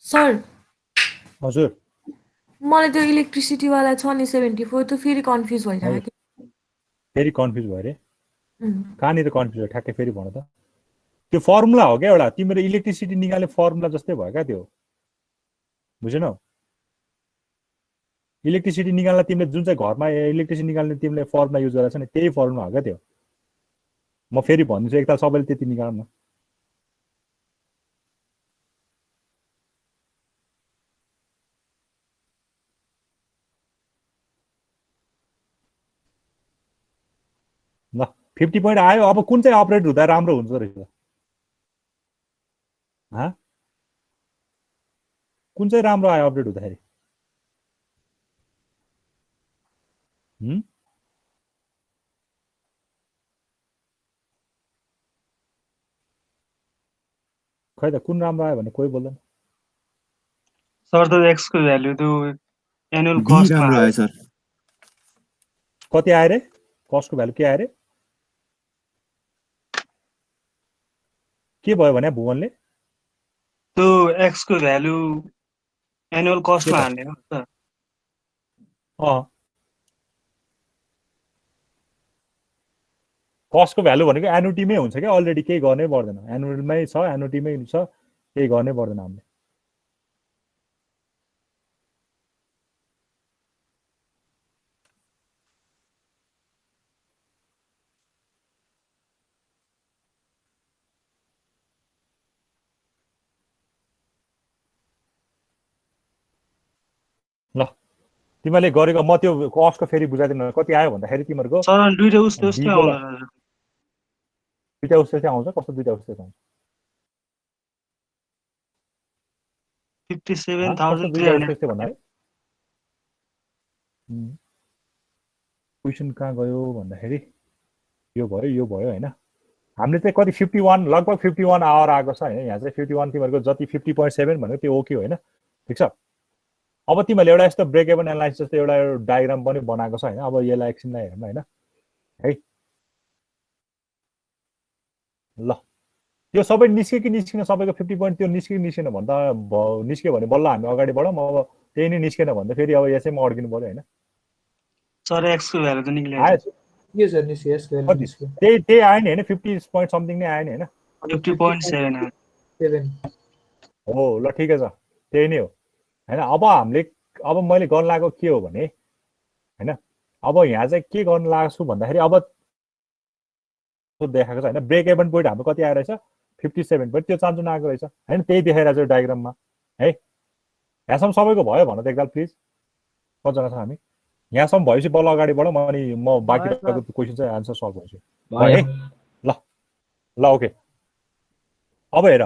सर हजुर मलाई त्यो इलेक्ट्रिसिटी वाला छ नि 74 त्यो फेरि कन्फ्युज भइरहेको फेरि कन्फ्युज भयो रे थियो कहाँनिर कन्फ्युज भयो ठ्याक्कै फेरि भन त त्यो फर्मुला हो क्या एउटा तिम्रो इलेक्ट्रिसिटी निकाल्ने फर्मुला जस्तै भयो क्या त्यो बुझेनौ इलेक्ट्रिसिटी निकाल्न तिमीले जुन चाहिँ घरमा इलेक्ट्रिसिटी निकाल्ने तिमीले फर्मुला युज गरेछ नि त्यही फर्मुला हो क्या त्यो म फेरि भन्छु एकताल सबैले त्यति निकाल्नु न ल 50 पोइन्ट आयो अब कुन चाहिँ अपरेट हुँदा राम्रो हुन्छ रहेछ कुन चाहिँ राम्रो आयो अपडेट हुँदाखेरि खै त कुन राम्रो आयो भने कोही बोल्दैन सर तो एक्स को भ्यालु तो एनुअल बी कस्ट राम्रो आयो सर कति आयो रे कस्टको भ्यालु के आयो रे के भयो भने भुवनले तो एक्स को भ्यालु एनुअल कस्टमा हाल्ने हो सर कस्टको भ्यालु भनेको एनुटीमै हुन्छ क्या अलरेडी केही गर्नै पर्दैन एनुअलमै छ एनुटीमै छ केही गर्नै पर्दैन हामीले ल तिमीले गरेको म त्यो कस्टको फेरि बुझाइदिनु कति आयो भन्दाखेरि तिमीहरूको सर दुईटा उस्तै उस्तै आउला दुईटा उस्तै आउँछ कस्तो दुईटा उस्तै आउँछ 57,300 क्वेसन कहाँ गयो भन्दाखेरि यो भयो होइन हामीले चाहिँ कति 51 लगभग 51 आवर आएको छ होइन यहाँ चाहिँ 51 तिमीहरूको जति 50.7 भनेको त्यो ओके होइन ठिक छ अब तिमीहरूले एउटा यस्तो ब्रेक इभन एनालाइसिस जस्तो एउटा डायग्राम पनि बनाएको छ होइन अब यसलाई एकछिनलाई हेर्नु होइन है ल त्यो सबै निस्क्यो कि निस्किन सबैको 50 पोइन्ट त्यो निस्क्यो निस्केन भन्दा निस्क्यो भने बल्ल हामी अगाडि बढौँ अब त्यही नै निस्केन भन्दा फेरि अब यसैमा अड्किनु पर्यो होइन सर एक्स को भ्यालु त निक्ल्यो यो सर निस्क्यो यसको भ्यालु निस्क्यो त्यही आयो नि होइन 50 पोइन्ट समथिङ नै आयो नि होइन 50.7 7 हो ल ठिकै छ त्यही नै हो होइन अब हामीले अब मैले गर्न लागेको के हो भने होइन अब यहाँ चाहिँ के गर्न लाग्छु भन्दाखेरि अब देखाएको छ होइन ब्रेक इभन पोइन्ट हाम्रो कति आएर रहेछ 57 पोइन्ट त्यो चान्चुन आएको रहेछ होइन त्यही देखाइरहेको छ डायग्राममा है यहाँसम्म सबैको भयो भन त एकताल प्लिज कतिजना छ हामी यहाँसम्म भएपछि बल्ल अगाडि बढौँ अनि म बाँकी क्वेसन चाहिँ आन्सर सल्भ गर्छु है ल ल ओके अब हेर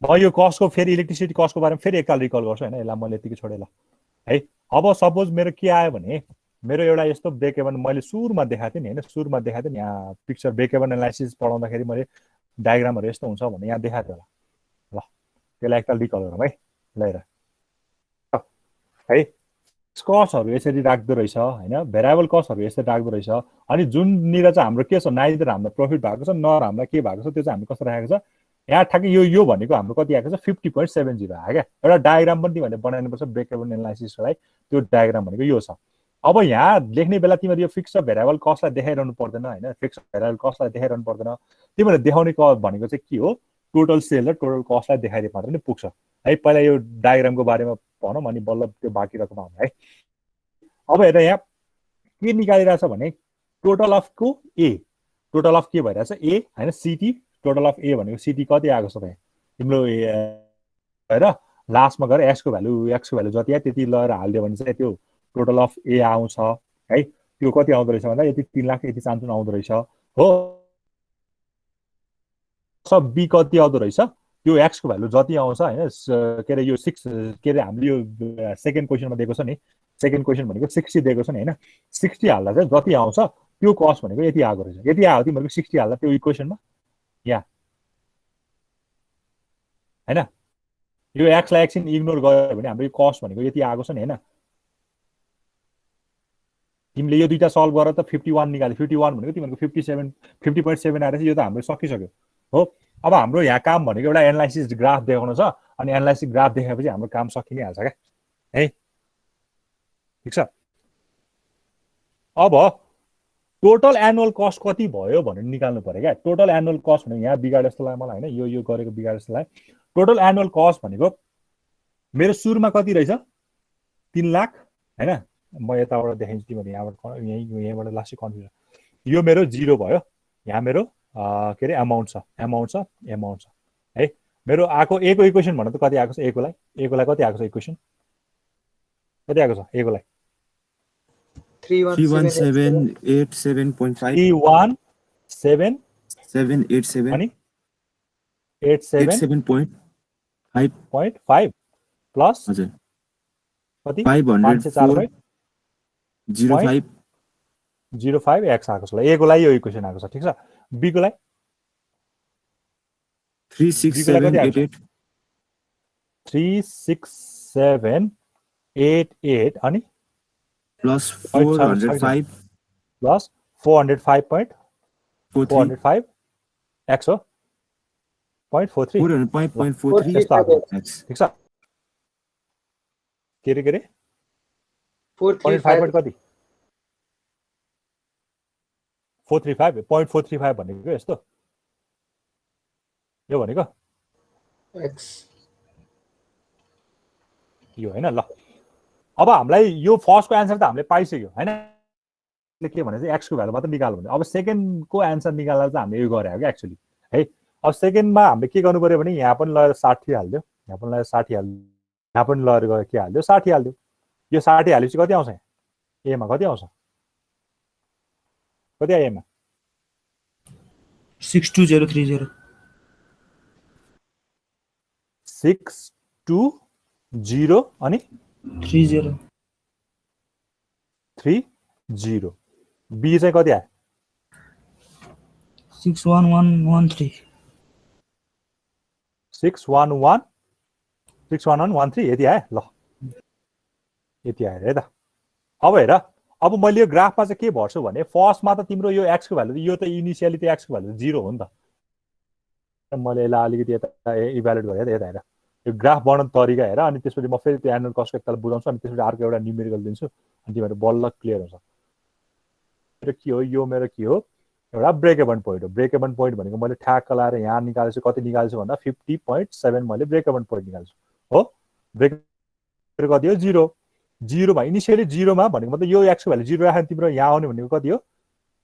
म यो कस्टको फेरि इलेक्ट्रिसिटी कस्टको बारेमा फेरि एकताल रिकल गर्छु होइन यसलाई मैले यतिकै छोडेँ ल है अब सपोज मेरो के आयो भने मेरो एउटा यस्तो ब्रेक इभन मैले सुरुमा देखाएको थिएँ नि होइन सुरुमा देखाएको थिएँ नि यहाँ पिक्चर ब्रेक इभन एनालाइसिस पढाउँदाखेरि मैले डायग्रामहरू यस्तो हुन्छ भने यहाँ देखाएको थिएँ होला ल त्यसलाई एकताल रिकल गरौँ है ल हेर है कस्टहरू यसरी राख्दो रहेछ होइन, भेरिएबल कस्टहरू यसरी राख्दो रहेछ। अनि जुननिर चाहिँ हाम्रो के छ, नाइदर हामीलाई प्रफिट भएको छ न हामीलाई के भएको छ, त्यो चाहिँ हामीले कस्तो राखेको छ यहाँ ठ्याक्कै यो भनेको हाम्रो कति आएको छ 50.70 आयो क्या। एउटा डायग्राम पनि तिमीहरूले बनाउनुपर्छ ब्रेक इभन एनालाइसिसलाई, त्यो डायग्राम भनेको यो छ। अब यहाँ लेख्ने बेला तिमीहरू यो फिक्स भेरिएबल कस्टलाई देखाइरहनु पर्दैन होइन, फिक्स भेरिएबल कस्टलाई देखाइरहनु पर्दैन। तिमीहरूले देखाउने भनेको चाहिँ के हो, टोटल सेल र टोटल कस्टलाई देखाइदिए मात्र नि पुग्छ है। पहिला यो डायग्रामको बारेमा भनौँ अनि बल्ल त्यो बाँकी रकम आउने है। अब हेर यहाँ के निकालिरहेछ भने टोटल अफ को ए, टोटल अफ के भइरहेछ ए होइन, सिटी टोटल अफ ए भनेको सिटी कति आएको छ त तिम्रो हेर लास्टमा गएर एक्सको भ्यालु जति आयो त्यति लगेर हालिदियो भने चाहिँ त्यो टोटल अफ ए आउँछ है। त्यो कति आउँदो रहेछ भन्दा यति 3 लाख यति चान्चुन आउँदो रहेछ हो। सब बी कति आउँदो रहेछ, त्यो एक्सको भ्यालु जति आउँछ होइन, के अरे यो 6 के अरे हामीले यो सेकेन्ड क्वेसनमा दिएको छ नि, सेकेन्ड क्वेसन भनेको 60 दिएको छ नि होइन, 60 हाल्दा चाहिँ जति आउँछ त्यो कस्ट भनेको यति आएको रहेछ। यति आयो तिमीहरूको 60 हाल्दा त्यो इक्वेसनमा यहाँ होइन। यो एक्सलाई एकछिन इग्नोर गर्यो भने हाम्रो यो कस्ट भनेको यति आएको छ नि होइन। तिमीले यो दुईटा सल्भ गरेर त 51 निकाल्यो, 51 भनेको तिमीहरूको 50.7 आएर यो त हाम्रो सकिसक्यो हो। अब हाम्रो यहाँ काम भनेको एउटा एनालाइसिस ग्राफ देखाउनु छ, अनि एनालाइसिस ग्राफ देखाएपछि हाम्रो काम सकि नै हाल्छ क्या है, ठिक छ। अब टोटल एनुअल कस्ट कति भयो भनेर निकाल्नु पर्यो क्या। टोटल एनुअल कस्ट भनेको यहाँ बिगाड जस्तो लाग्यो मलाई होइन, यो गरेको बिगाड जस्तो लाग्यो। टोटल एनुअल कस्ट भनेको मेरो सुरुमा कति रहेछ 3 लाख होइन, म यताबाट देखाइदिन्छु तिमीले यहाँबाट लास्टै कन्फ्युजन। यो मेरो 0 भयो, यहाँ मेरो के अरे एमाउन्ट छ है। मेरो आएको ए को इक्वेसन भन्नु त कति आएको छ, ए कोलाई कति आएको छ इक्वेसन कति आएको छ ए कोलाई 31787.5 31787 अनि 87.5 प्लस हजुर कति 504.05 एक्स आएको छ ल। ए को लागि यो इक्वेसन आएको छ ठिक छ। बी को लागि 36788 अनि प्लस 405 प्लस 405.405 एक्स हो 0.43 यस्तो आएको ठिक छ। के अरे 435 कति 435 भनेको यस्तो यो भनेको यो होइन ल। अब हामीलाई यो फर्स्टको एन्सर त हामीले पाइसक्यो होइन, के भने चाहिँ एक्सको भ्यालु मात्र निकाल्नु भने। अब सेकेन्डको एन्सर निकाल्दा चाहिँ हामीले यो गरे हो क्या एक्चुअली है। अब सेकेन्डमा हामीले के गर्नु पर्यो भने यहाँ पनि लगेर 60 हालिदियो, यहाँ पनि लगेर 60 हालिदियो, यहाँ पनि लगेर गएर के हालिदियो 60 हालिदियो। यो 60 हालेपछि कति आउँछ एमा कति आउँछ, कति आयो एमा 62030 620 अनि 30 बी चाहिँ कति आयो 61113 61113 यति आयो ल, यति आयो है त। अब हेर अब मैले यो ग्राफमा चाहिँ के भर्छु भने फर्स्टमा त तिम्रो यो एक्सको भ्यालु यो त इनिसियली त एक्सको भ्यालु 0 हो नि त। मैले यसलाई अलिकति यता इभ्यालुएट गरेँ त, यता हेर यो ग्राफ बनाउने तरिका हेर। अनि त्यसपछि म फेरि त्यो एनुअल कस्टको एकताल बुझाउँछु, अनि त्यसपछि अर्को एउटा न्युमेरिकल दिन्छु, अनि तिमीहरू बल्ल क्लियर हुन्छ। मेरो के हो यो मेरो के हो एउटा ब्रेक इभन पोइन्ट हो। ब्रेक इभन पोइन्ट भनेको मैले ठ्याक्क लाएर यहाँ निकाल्छु, कति निकाल्छु भन्दा 50.7 मैले ब्रेक इभन पोइन्ट निकाल्छु हो। ब्रेक कति हो 0 मा इनिसियली 0 मा भनेको मतलब यो एक्सको भ्यालु 0 राख्यो तिम्रो यहाँ आउने भनेको कति हो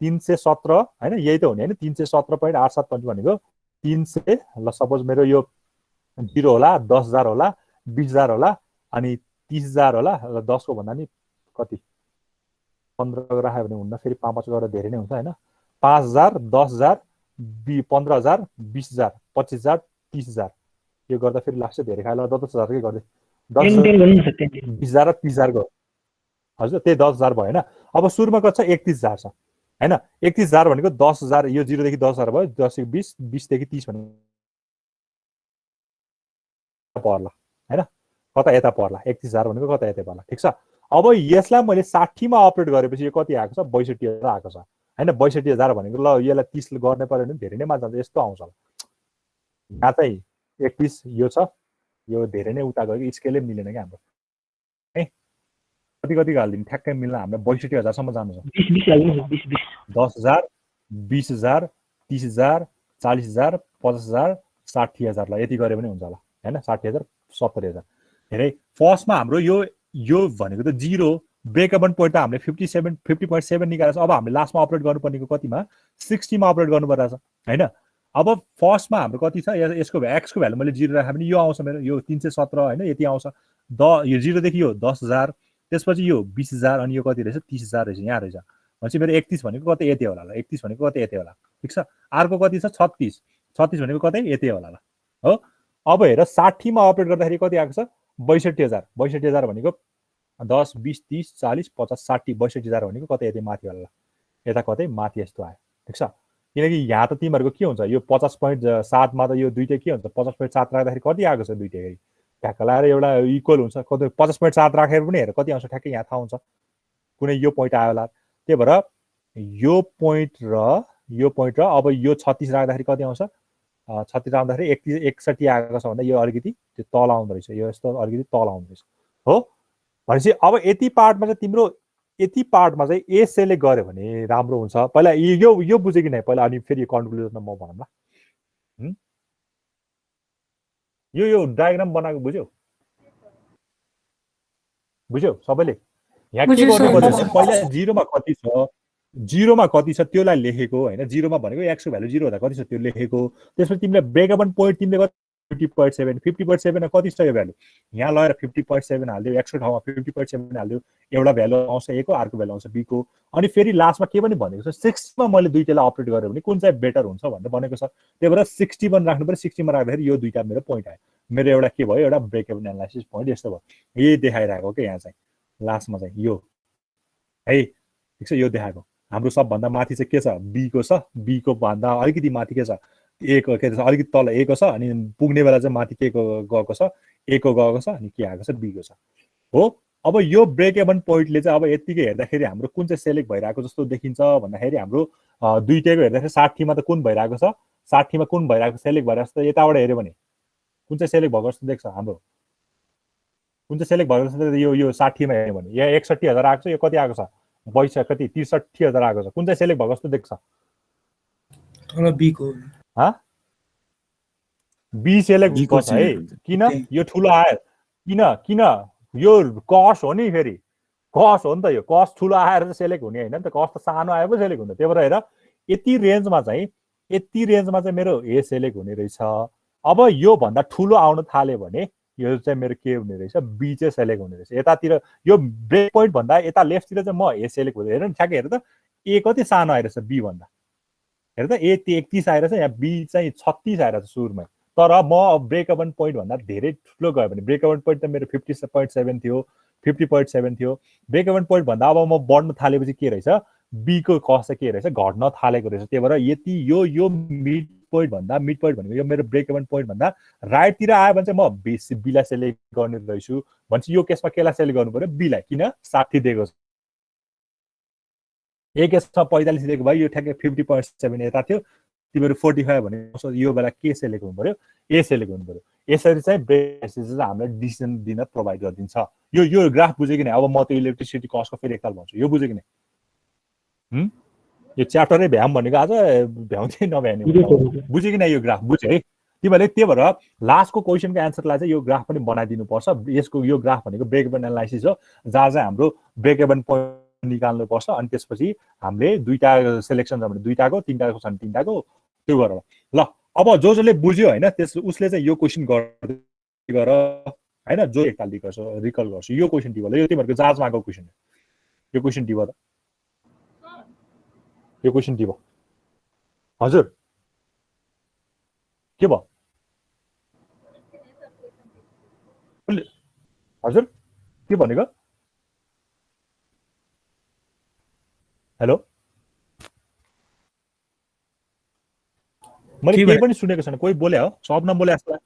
317 हैन, यही त हो नि हैन। 317.87 भनेको 300 ल सपोज मेरो यो 0 होला, 10,000 होला, 20,000 होला, अनि 30,000 होला। ल 10 को भन्दा नि कति 15 राख्यो भने हुन्न, फेरि 5 गरेर धेरै नै हुन्छ हैन। 5,000 10,000 15,000 20,000 25,000 30,000 यो गर्दा फेरि लास्ट चाहिँ धेरै खायो। ल 10,000 के गर्दै 20,000 र 30,000 को हजुर त्यही 10,000 भयो हैन। अब सुरुमा कति छ 31,000 छ हैन। 31,000 भनेको 10,000 यो 0 देखि 10,000 भयो, 10 देखि 20 20 देखि 30 भने पर्ला हैन, कता यता पर्ला। 31,000 भनेको कता यता पर्ला, ठीक छ। अब यसलाई मैले 60 मा अपरेट गरेपछि यो कति आएको छ 62,000 आएको छ हैन 62,000 भनेको ल यसलाई 30 गर्ने पर्यो भने धेरै नै मान्छे जान्छ यस्तो आउँछ यहाँ चाहिँ 31 यो छ यो धेरै नै उता गयो स्केलै मिलेन क्या हाम्रो है कति कति हाल्दिनु ठ्याक्कै मिल्न हाम्रो 62,000 सम्म जानु छ 20 हाल्दिनुहोस् 20 10,000 20,000 30,000 40,000 50,000 60,000 ला यति गरे पनि हुन्छ होला हैन 60,000 70,000 धेरै फर्स्टमा हाम्रो यो भनेको त जिरो ब्रेक इभन पोइन्ट त हामीले 50.7 निकालेको छ अब हामीले लास्टमा अपरेट गर्नुपर्नेको कतिमा 60 मा अपरेट गर्नु पर्छ हैन अब फर्स्टमा हाम्रो कति छ यसको x को भ्यालु मैले 0 राखे भने यो आउँछ मेरो यो 317 हैन यति आउँछ यो 0 देखि यो 10,000 त्यसपछि यो 20,000 अनि यो कति रहेछ 30,000 रहेछ यहाँ रहेछ भनेपछि मेरो 31 भनेको कतै यति होला ल 31 भनेको कतै यति होला ठीक छ अर्को कति छ 36 भनेको कतै यति होला ल हो अब हेर 60 मा अपरेट गर्दाखेरि कति आएको छ 62,000 भनेको 10 20 30 40 50 60 62,000 भनेको कतै यति माथि होला यता कतै माथि यस्तो आयो ठीक छ किनकि यहाँ त तिमीहरूको के हुन्छ यो 50.7 मा त यो दुईटै के हुन्छ 50.7 राख्दाखेरि कति आएको छ दुईटै ठ्याक्क लगाएर एउटा इक्वल हुन्छ कतै 50.7 राखेर पनि हेर कति आउँछ ठ्याक्कै यहाँ थाहा हुन्छ कुनै यो पोइन्ट आयो होला त्यही भएर यो पोइन्ट र अब यो 36 राख्दाखेरि कति आउँछ 36 राख्दाखेरि 61 आएको छ भन्दा यो अलिकति त्यो तल आउँदो रहेछ यो यस्तो अलिकति तल आउँदो रहेछ हो भनेपछि अब यति पार्टमा चाहिँ तिम्रो यति पार्टमा चाहिँ ए सेलेक्ट गर्यो भने राम्रो हुन्छ पहिला यो बुझ्यो कि नै पहिला अनि फेरि कन्क्लुजनमा म भनौँ ल यो डायग्राम बनाएको बुझ्यौ सबैले यहाँ के गर्नुपर्छ भने पहिला जिरोमा कति छ त्यसलाई लेखेको हैन जिरोमा भनेको x को भ्यालु 0 हुँदा कति छ त्यो लेखेको त्यसपछि तिमीले ब्रेक इभन पोइन्ट तिमीले 50.7 कति छ यो भ्यालु यहाँ लगेर 50.7 हाल्दियो x को ठाउँमा 50.7 हाल्दियो एउटा भ्यालु आउँछ a को अर्को भ्यालु आउँछ b को अनि फेरि लास्टमा के पनि भनेको छ 6 मा मैले दुईटैलाई अपडेट गरे भने कुन चाहिँ बेटर हुन्छ भनेर भनेको छ त्यही भएर 61 राख्नु पर्यो 60 मा राख्दाखेरि यो दुईटा मेरो पोइन्ट आयो मेरो एउटा के भयो एउटा ब्रेक इभन एनालाइसिस पोइन्ट यस्तो भयो यही देखाइरहेको के यहाँ चाहिँ लास्टमा चाहिँ यो है ठीक छ यो देखाएको हाम्रो सबभन्दा माथि चाहिँ के छ बी को छ बी को भन्दा अलिकति माथि के छ ए को के छ अलिकति तल ए को छ अनि पुग्ने बेला चाहिँ माथि के को गएको छ ए को गएको छ अनि के आएको छ बी को छ हो अब यो ब्रेक इभन पोइन्टले चाहिँ अब यतिकै हेर्दाखेरि हाम्रो कुन चाहिँ सेलेक्ट भइरहेको जस्तो देखिन्छ भन्दाखेरि हाम्रो दुईटैको हेर्दाखेरि 60 मा त कुन भइरहेको छ 60 मा कुन भइरहेको सेलेक्ट भइरहेको छ यताबाट हेर्यो भने कुन चाहिँ सेलेक्ट भएको जस्तो देख्छ हाम्रो कुन चाहिँ सेलेक्ट भएको जस्तो यो 60 मा हेर्यो भने यहाँ 61,000 आएको छ यो कति आएको छ 62 कति 63,000 आएको छ कुन चाहिँ सेलेक्ट भएको जस्तो देख्छ तल बी को बी सेलेक्ट गर्छ है किन यो ठुलो आयो किन यो कस्ट हो नि फेरि कस्ट हो नि त यो कस्ट ठुलो आएर चाहिँ सेलेक्ट हुने हैन नि त कस्ट त सानो आए पो सेलेक्ट हुन्छ त्यही भएर हेर यति रेन्जमा चाहिँ मेरो ए सेलेक्ट हुने रहेछ अब यो भन्दा ठुलो आउन थाल्यो भने यो चाहिँ मेरो के हुने रहेछ बी चाहिँ सेलेक्ट हुने रहेछ यतातिर यो ब्रेक पोइन्ट भन्दा यता लेफ्टतिर चाहिँ म ए सेलेक्ट हुँदै हेर न ठ्याक्कै हेर त ए कति सानो आइरहेछ बी भन्दा हेर त ए 31 आइरहेछ यहाँ बी चाहिँ 36 आइरहेछ सुरुमै तर म ब्रेक इभन पोइन्ट भन्दा धेरै ठुलो गयो भने ब्रेक इभन पोइन्ट त मेरो 50.7 थियो 50.7 थियो ब्रेक इभन पोइन्ट भन्दा अब म बढ्न थालेपछि के रहेछ बी को कस्ट चाहिँ के रहेछ घट्न थालेको रहेछ त्यही भएर यति यो मिड पोइन्ट भनेको यो मेरो ब्रेक इभन पोइन्ट भन्दा राइटतिर आयो भने चाहिँ म बीलाई सेलेक्ट गर्ने रहेछु भनेपछि यो केसमा केलाई सेलेक्ट गर्नु पर्यो बीलाई किन 60 दिएको छ एक केसमा 45 दिएको भए यो ठ्याक्कै 50.7 यता थियो तिमीहरू 45 भने यो बेला के सेलेक्ट हुनु पर्यो ए सेलेक्ट हुनु पर्यो यसरी चाहिँ ब्रेक एनालाइसिस हामीलाई डिसिजन दिन प्रोभाइड गरिदिन्छ यो ग्राफ बुझ्यो कि नै अब म त्यो इलेक्ट्रिसिटी कस्टको फेरि एकताल भन्छु यो बुझ्यो कि नै यो च्याप्टरै भ्याम भनेको आज भ्याउँदै नभ्याउने बुझ्यो कि नै यो ग्राफ बुझ्यो है तिमीहरूले त्यही भएर लास्टको क्वेसनको एन्सरलाई चाहिँ यो ग्राफ पनि बनाइदिनु पर्छ यसको यो ग्राफ भनेको ब्रेक इभन एनालाइसिस हो जहाँ चाहिँ हाम्रो ब्रेक इभन पोइन्ट निकाल्नु पर्छ अनि त्यसपछि हामीले दुईटा सेलेक्सन छ भने दुईटाको तीनटाको छ भने तीनटाको त्यो गरेर ल अब जसले बुझ्यो हैन त्यस उसले चाहिँ यो क्वेसन गर हैन जो एकताल रिकल गर्छ यो क्वेसन टी भयो यो तिमीहरुको जाँचमा आएको क्वेसन यो क्वेसन टी भयो यो क्वेसन टी भयो हजुर के भयो हजुर के भनेको हेलो मैले केही पनि सुनेको छैन कोही बोले हो सब बोले जस्तो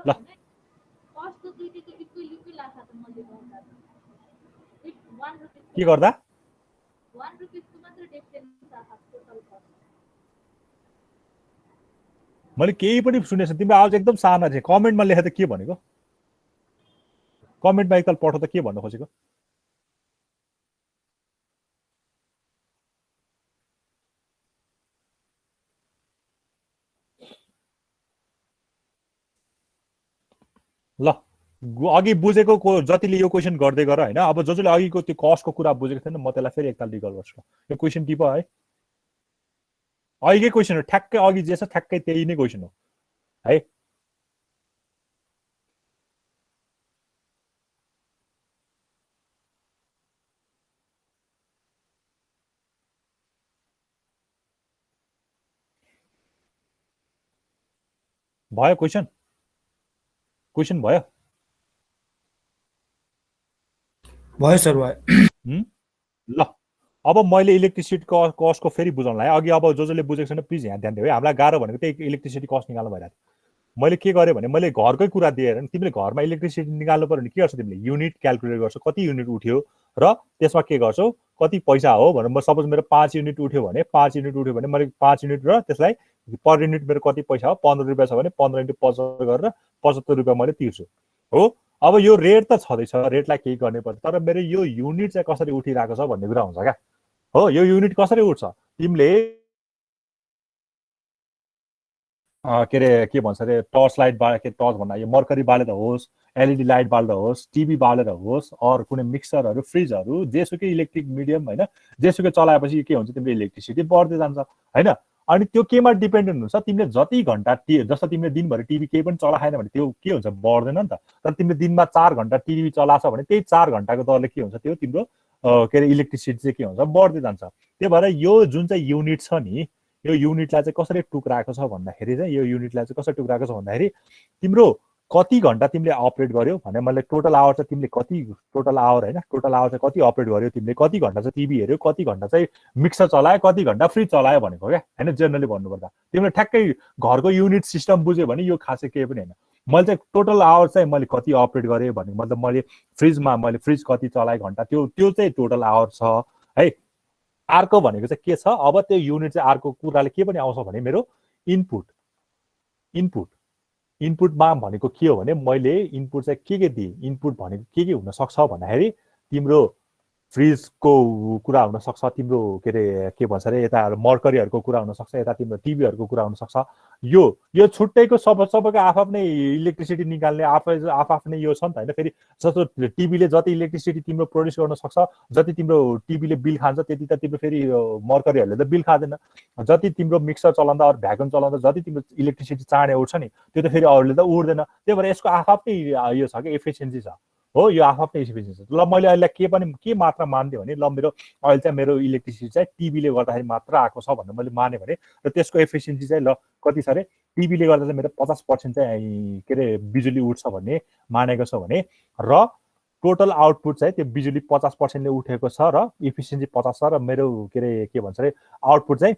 ल के गर्दा मैले केही पनि सुनेको छैन तिम्रो आवाज एकदम सानो छ कमेन्टमा लेखे त के भनेको कमेन्टमा एकताल पठाउ त के भन्न खोजेको ल अघि बुझेको जतिले यो क्वेसन गर्दै गर हैन अब जसले अघिको त्यो कस्टको कुरा बुझेको थिएन म त्यसलाई फेरि एकताल रिकल गर्छु यो क्वेसन टिप है अघिकै क्वेसन हो ठ्याक्कै अघि जे छ ठ्याक्कै त्यही नै क्वेसन हो है भयो क्वेसन भयो भयो सर भयो ल अब मैले इलेक्ट्रिसिटी कस्टको फेरि बुझाउनलाई अघि अब जसले बुझेको छैन प्लिज यहाँ ध्यान दियो है हामीलाई गाह्रो भनेको त्यही इलेक्ट्रिसिटी कस्ट निकाल्नु भइरहेको थियो मैले के गरेँ भने मैले घरकै कुरा दिएर तिमीले घरमा इलेक्ट्रिसिटी निकाल्नु पर्यो भने के गर्छौ तिमीले युनिट क्यालकुलेट गर्छौ कति युनिट उठ्यो र त्यसमा के गर्छौ कति पैसा हो भनेर म सपोज मेरो 5 युनिट उठ्यो भने 5 युनिट उठ्यो भने मैले 5 युनिट र त्यसलाई पर युनिट मेरो कति पैसा हो 15 रुपियाँ छ भने 15 × 75 गरेर 75 रुपियाँ मैले तिर्छु हो अब यो रेट त छँदैछ रेटलाई केही गर्ने पर्छ तर मेरो यो युनिट चाहिँ कसरी उठिरहेको छ भन्ने कुरा हुन्छ क्या हो यो युनिट कसरी उठ्छ तिमीले के अरे के भन्छ अरे टर्च लाइट के टर्च भन्दा यो मर्करी बालेर होस् एलइडी लाइट बालेर होस् टिभी बालेर होस् अरू कुनै मिक्सरहरू फ्रिजहरू जेसुकै इलेक्ट्रिक मिडियम होइन जेसुकै चलाएपछि के हुन्छ तिम्रो इलेक्ट्रिसिटी बढ्दै जान्छ होइन अनि त्यो केमा डिपेन्डेन्ट हुन्छ तिमीले जति घन्टा जस्तो तिमीले दिनभरि टिभी केही पनि चलाएन भने त्यो के हुन्छ बढ्दैन नि त तर तिमीले दिनमा 4 घन्टा टिभी चलाछ भने त्यही 4 घन्टाको दरले के हुन्छ त्यो तिम्रो के अरे इलेक्ट्रिसिटी चाहिँ के हुन्छ बढ्दै जान्छ त्यही भएर यो जुन चाहिँ युनिट छ नि यो युनिटलाई चाहिँ कसरी टुक्राएको छ भन्दाखेरि चाहिँ यो युनिटलाई चाहिँ कसरी टुक्राएको छ भन्दाखेरि तिम्रो कति घन्टा तिमीले अपरेट गर्यो भने मैले टोटल आवर चाहिँ तिमीले कति टोटल आवर होइन टोटल आवर चाहिँ कति अपरेट गर्यो तिमीले कति घन्टा चाहिँ टिभी हेऱ्यो कति घन्टा चाहिँ मिक्सर चलायो कति घन्टा फ्रिज चलायो भनेको क्या होइन जेनरली भन्नुपर्दा तिमीले ठ्याक्कै घरको युनिट सिस्टम बुझ्यो भने यो खासै केही पनि होइन मैले चाहिँ टोटल आवर चाहिँ मैले कति अपरेट गरेँ भने मतलब मैले मैले फ्रिज कति चलाएँ घन्टा त्यो चाहिँ टोटल आवर छ है अर्को भनेको चाहिँ के छ अब त्यो युनिट चाहिँ अर्को कुराले के पनि आउँछ भने मेरो इनपुटमा भनेको के हो भने मैले इनपुट चाहिँ के दिएँ इनपुट भनेको के हुन सक्छ भन्दाखेरि तिम्रो फ्रिजको कुरा हुन सक्छ तिम्रो के अरे के भन्छ अरे यता मर्करीहरूको कुरा हुन सक्छ यता तिम्रो टिभीहरूको कुरा हुन सक्छ यो छुट्टैको सबैको आफ्नै इलेक्ट्रिसिटी निकाल्ने आफ्नै यो छ नि त होइन फेरि जस्तो टिभीले जति इलेक्ट्रिसिटी तिम्रो प्रड्युस गर्न सक्छ जति तिम्रो टिभीले बिल खान्छ त्यति त तिम्रो फेरि मर्करीहरूले त बिल खाँदैन जति तिम्रो मिक्सर चलाउँदा अरू भ्याकुम चलाउँदा जति तिम्रो इलेक्ट्रिसिटी चाँडै उठ्छ नि त्यो त फेरि अरूले त उठ्दैन त्यही भएर यसको आफ्नै यो छ कि एफिसियन्सी छ हो यो आफ्नै एफिसियन्सी छ ल मैले अहिले के मात्रा मान्दिएँ भने ल मेरो अहिले चाहिँ मेरो इलेक्ट्रिसिटी चाहिँ टिभीले गर्दाखेरि मात्र आएको छ भनेर मैले माने भने र त्यसको एफिसियन्सी चाहिँ ल कति छ अरे टिभीले गर्दा चाहिँ मेरो 50% चाहिँ के अरे बिजुली उठ्छ भन्ने मानेको छ भने र टोटल आउटपुट चाहिँ त्यो बिजुली 50% ले उठेको छ र एफिसियन्सी 50 छ र मेरो के अरे के भन्छ अरे आउटपुट चाहिँ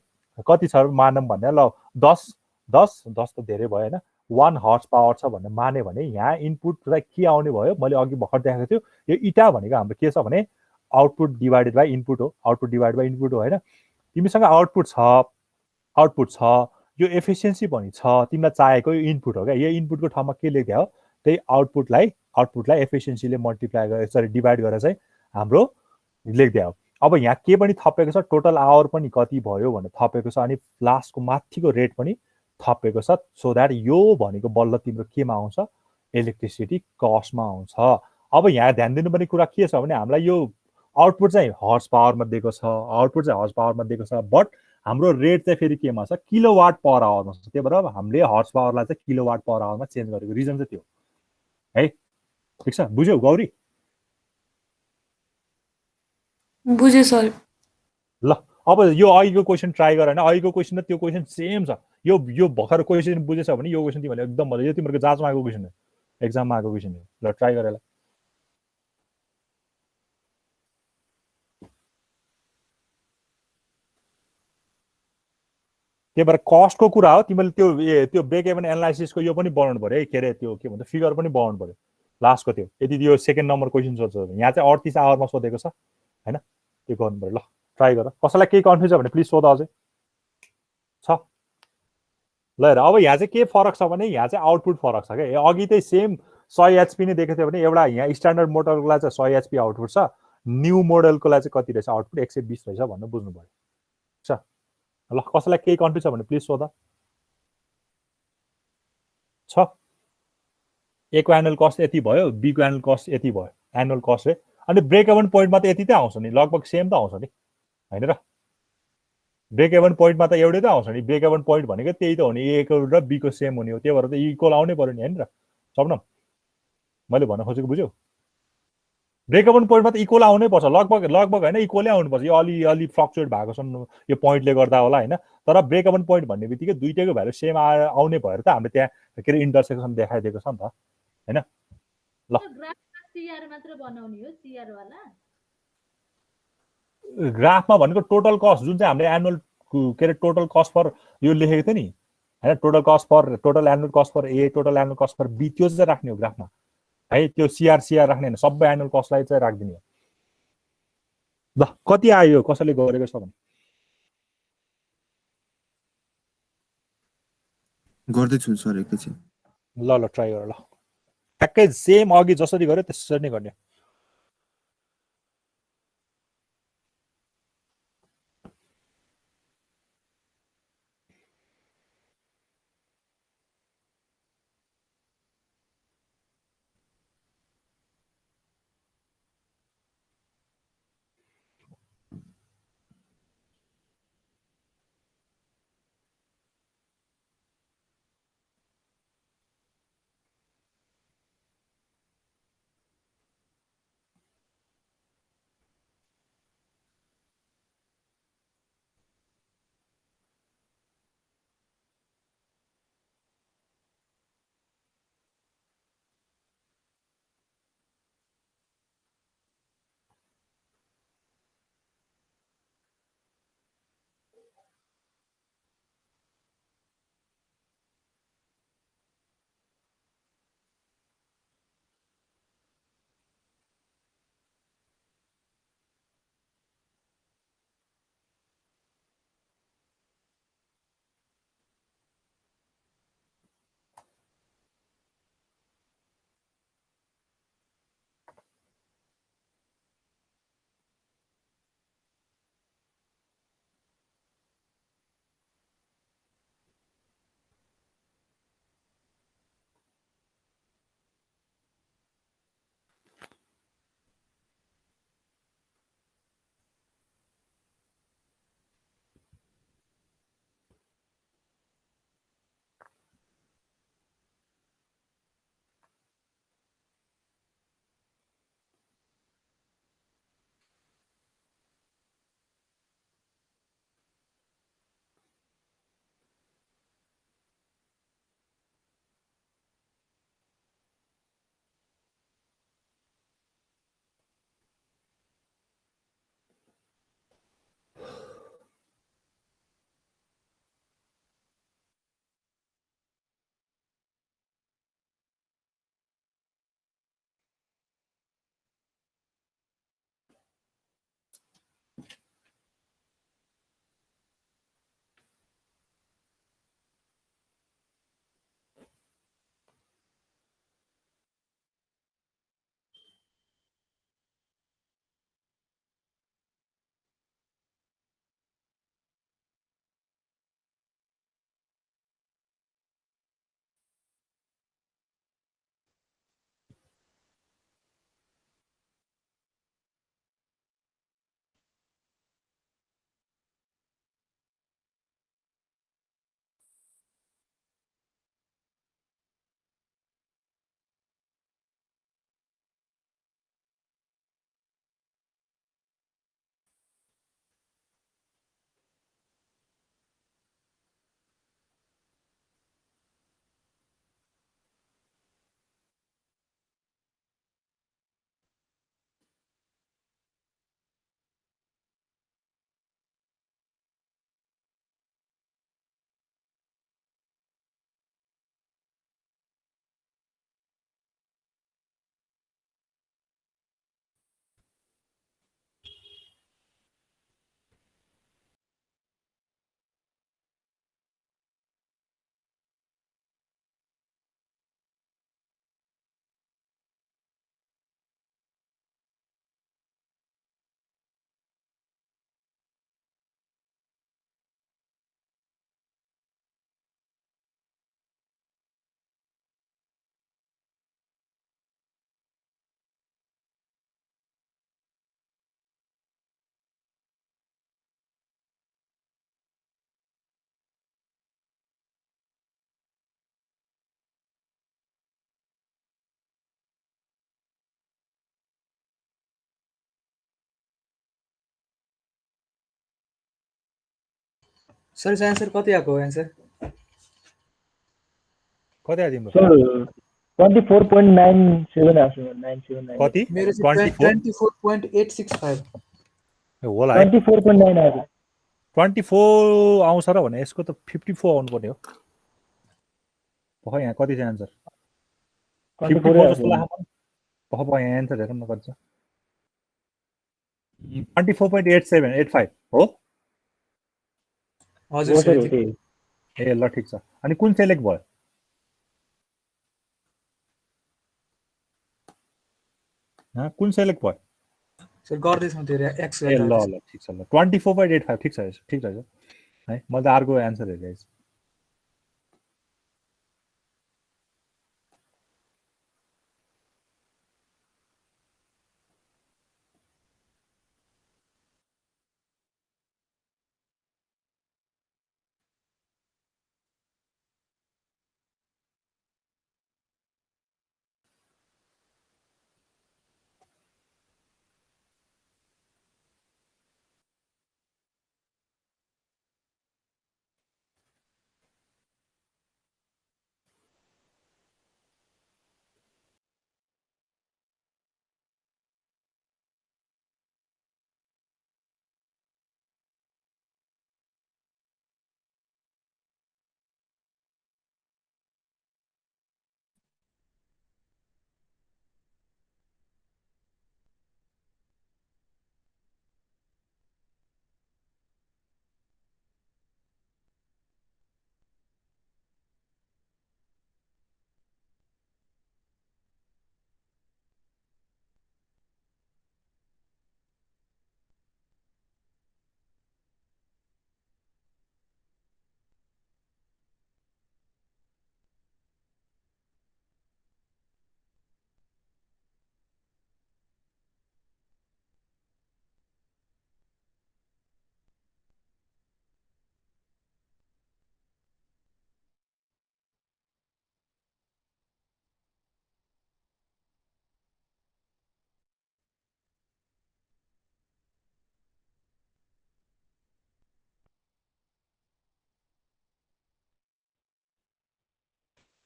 कति छ मानौँ भने ल 10 त धेरै भयो होइन 1 हर्स पावर छ भन्ने माने भने यहाँ इनपुट चाहिँ के आउने भयो मैले अघि भर्खर देखाएको थियो यो इटा भनेको हाम्रो के छ भने आउटपुट डिभाइडेड बाई इनपुट हो आउटपुट डिभाइड बाई इनपुट हो होइन तिमीसँग आउटपुट छ यो एफिसियन्सी पनि छ तिमीलाई चाहेको यो इनपुट हो क्या यो इनपुटको ठाउँमा के लेख्दै हो त्यही आउटपुटलाई एफिसियन्सीले मल्टिप्लाई गरेर डिभाइड गरेर चाहिँ हाम्रो लेख्दै हो अब यहाँ के पनि थपेको छ टोटल आवर पनि कति भयो भनेर थपेको छ अनि लास्टको माथिको रेट पनि थपेको छ सो द्याट यो भनेको बल्ल तिम्रो केमा आउँछ इलेक्ट्रिसिटी कस्टमा आउँछ अब यहाँ ध्यान दिनुपर्ने कुरा के छ भने हामीलाई यो आउटपुट चाहिँ हर्स पावरमा दिएको छ बट हाम्रो रेट चाहिँ फेरि केमा छ किलोवाट पर आवरमा छ त्यही भएर हामीले हर्स पावरलाई चाहिँ किलोवाट पर आवरमा चेन्ज गरेको रिजन चाहिँ त्यो है ठिक छ बुझ्यौ गौरी बुझे सर ल अब यो अघिको क्वेसन ट्राई गर होइन अघिको क्वेसन र त्यो क्वेसन सेम छ यो भर्खर क्वेसन बुझेछ भने यो क्वेसन तिमीहरूले एकदम मजा यो तिमीहरूको जाँचमा आएको क्वेसन हो एक्जाममा आएको क्वेसन हो ल ट्राई गरेर त्यही भएर कस्टको कुरा हो तिमीले त्यो ब्रेक इभन एनालाइसिसको यो पनि बनाउनु पर्यो है के अरे त्यो के भन्छ फिगर पनि बनाउनु पर्यो लास्टको त्यो यदि यो सेकेन्ड नम्बर क्वेसन सोध्छ भने यहाँ चाहिँ 38 आवरमा सोधेको छ हैन त्यो गर्नु पर्यो ल ट्राई गर कसैलाई केही कन्फ्युज छ भने प्लिज सोध अझै छ ल हेर अब यहाँ चाहिँ के फरक छ भने यहाँ चाहिँ आउटपुट फरक छ क्या अघि चाहिँ सेम 100 एचपी नै दिएको थियो भने एउटा यहाँ स्ट्यान्डर्ड मोडलको लागि चाहिँ 100 एचपी आउटपुट छ न्यू मोडलको लागि चाहिँ कति रहेछ आउटपुट 120 रहेछ भन्नु बुझ्नु पर्यो ल कसैलाई केही कन्फ्युज छ भने प्लिज सोध छ ए को एनुअल कस्ट यति भयो बी को एनुअल कस्ट यति भयो एनुअल कस्ट रे अनि ब्रेक इभन पोइन्टमा त यति त आउँछ नि लगभग सेम त आउँछ नि हैन र ब्रेक इभन पोइन्टमा त एउटै त आउँछ नि ब्रेक इभन पोइन्ट भनेको त्यही त हो नि ए को र बी को सेम हुने हो त्यही भएर त इक्वल आउनै पर्यो नि हैन र सबनम मैले भन्न खोजेको बुझ्यौ ब्रेक इभन पोइन्टमा त इक्वल आउनै पर्छ लगभग लगभग हैन इक्वलै आउनुपर्छ यो अलि फ्लक्चुएट भएको छन् यो पोइन्टले गर्दा होला हैन तर ब्रेक इभन पोइन्ट भन्ने बित्तिकै दुईटैको भ्यालु सेम आउने भएर त हामीले त्यहाँ के अरे इन्टरसेक्सन देखाइदिएको छ नि त हैन ल सीआर मात्र बनाउने हो सीआर वाला ग्राफमा भनेको टोटल कस्ट जुन चाहिँ हामीले एनुअल के अरे टोटल कस्ट फर यो लेखेको थियो नि हैन total cost for total annual cost for A total annual cost for B त्यो चाहिँ राख्ने हो ग्राफमा है त्यो सीआर राख्ने हैन सबै एनुअल कस्टलाई चाहिँ राख्दिने हो ल कति आयो कसैले गरेको छ भने गर्दैछु सर एकैछिन ल ट्राई गर ल ठ्याक्कै सेम अघि जसरी गर्यो त्यसरी नै गर्ने सर यसको एन्सर कति आएको हो एन्सर? कति आयो तिम्रो? सर 24.97 आएको छ 979 कति? मेरो चाहिँ 24.865 होला है। 24.9 आएको 24 आउँछ र भने यसको त 54 आउनु पर्ने हो। यहाँ कति छ एन्सर? 54 जस्तो लाग्छ। यहाँ एन्सर हेरौँ न कति छ। 24.8785 हो। हजुर सर यति। ए ल ठिक छ। अनि कुन सेलेक्ट भयो? कुन सेलेक्ट भयो? सर गर्दैछौँ त्यो एक्स ए ल ल ठिक छ ल 24.85 ठिक छ ठिक रहेछ है। मैले त अर्को एन्सर हेरेको छु।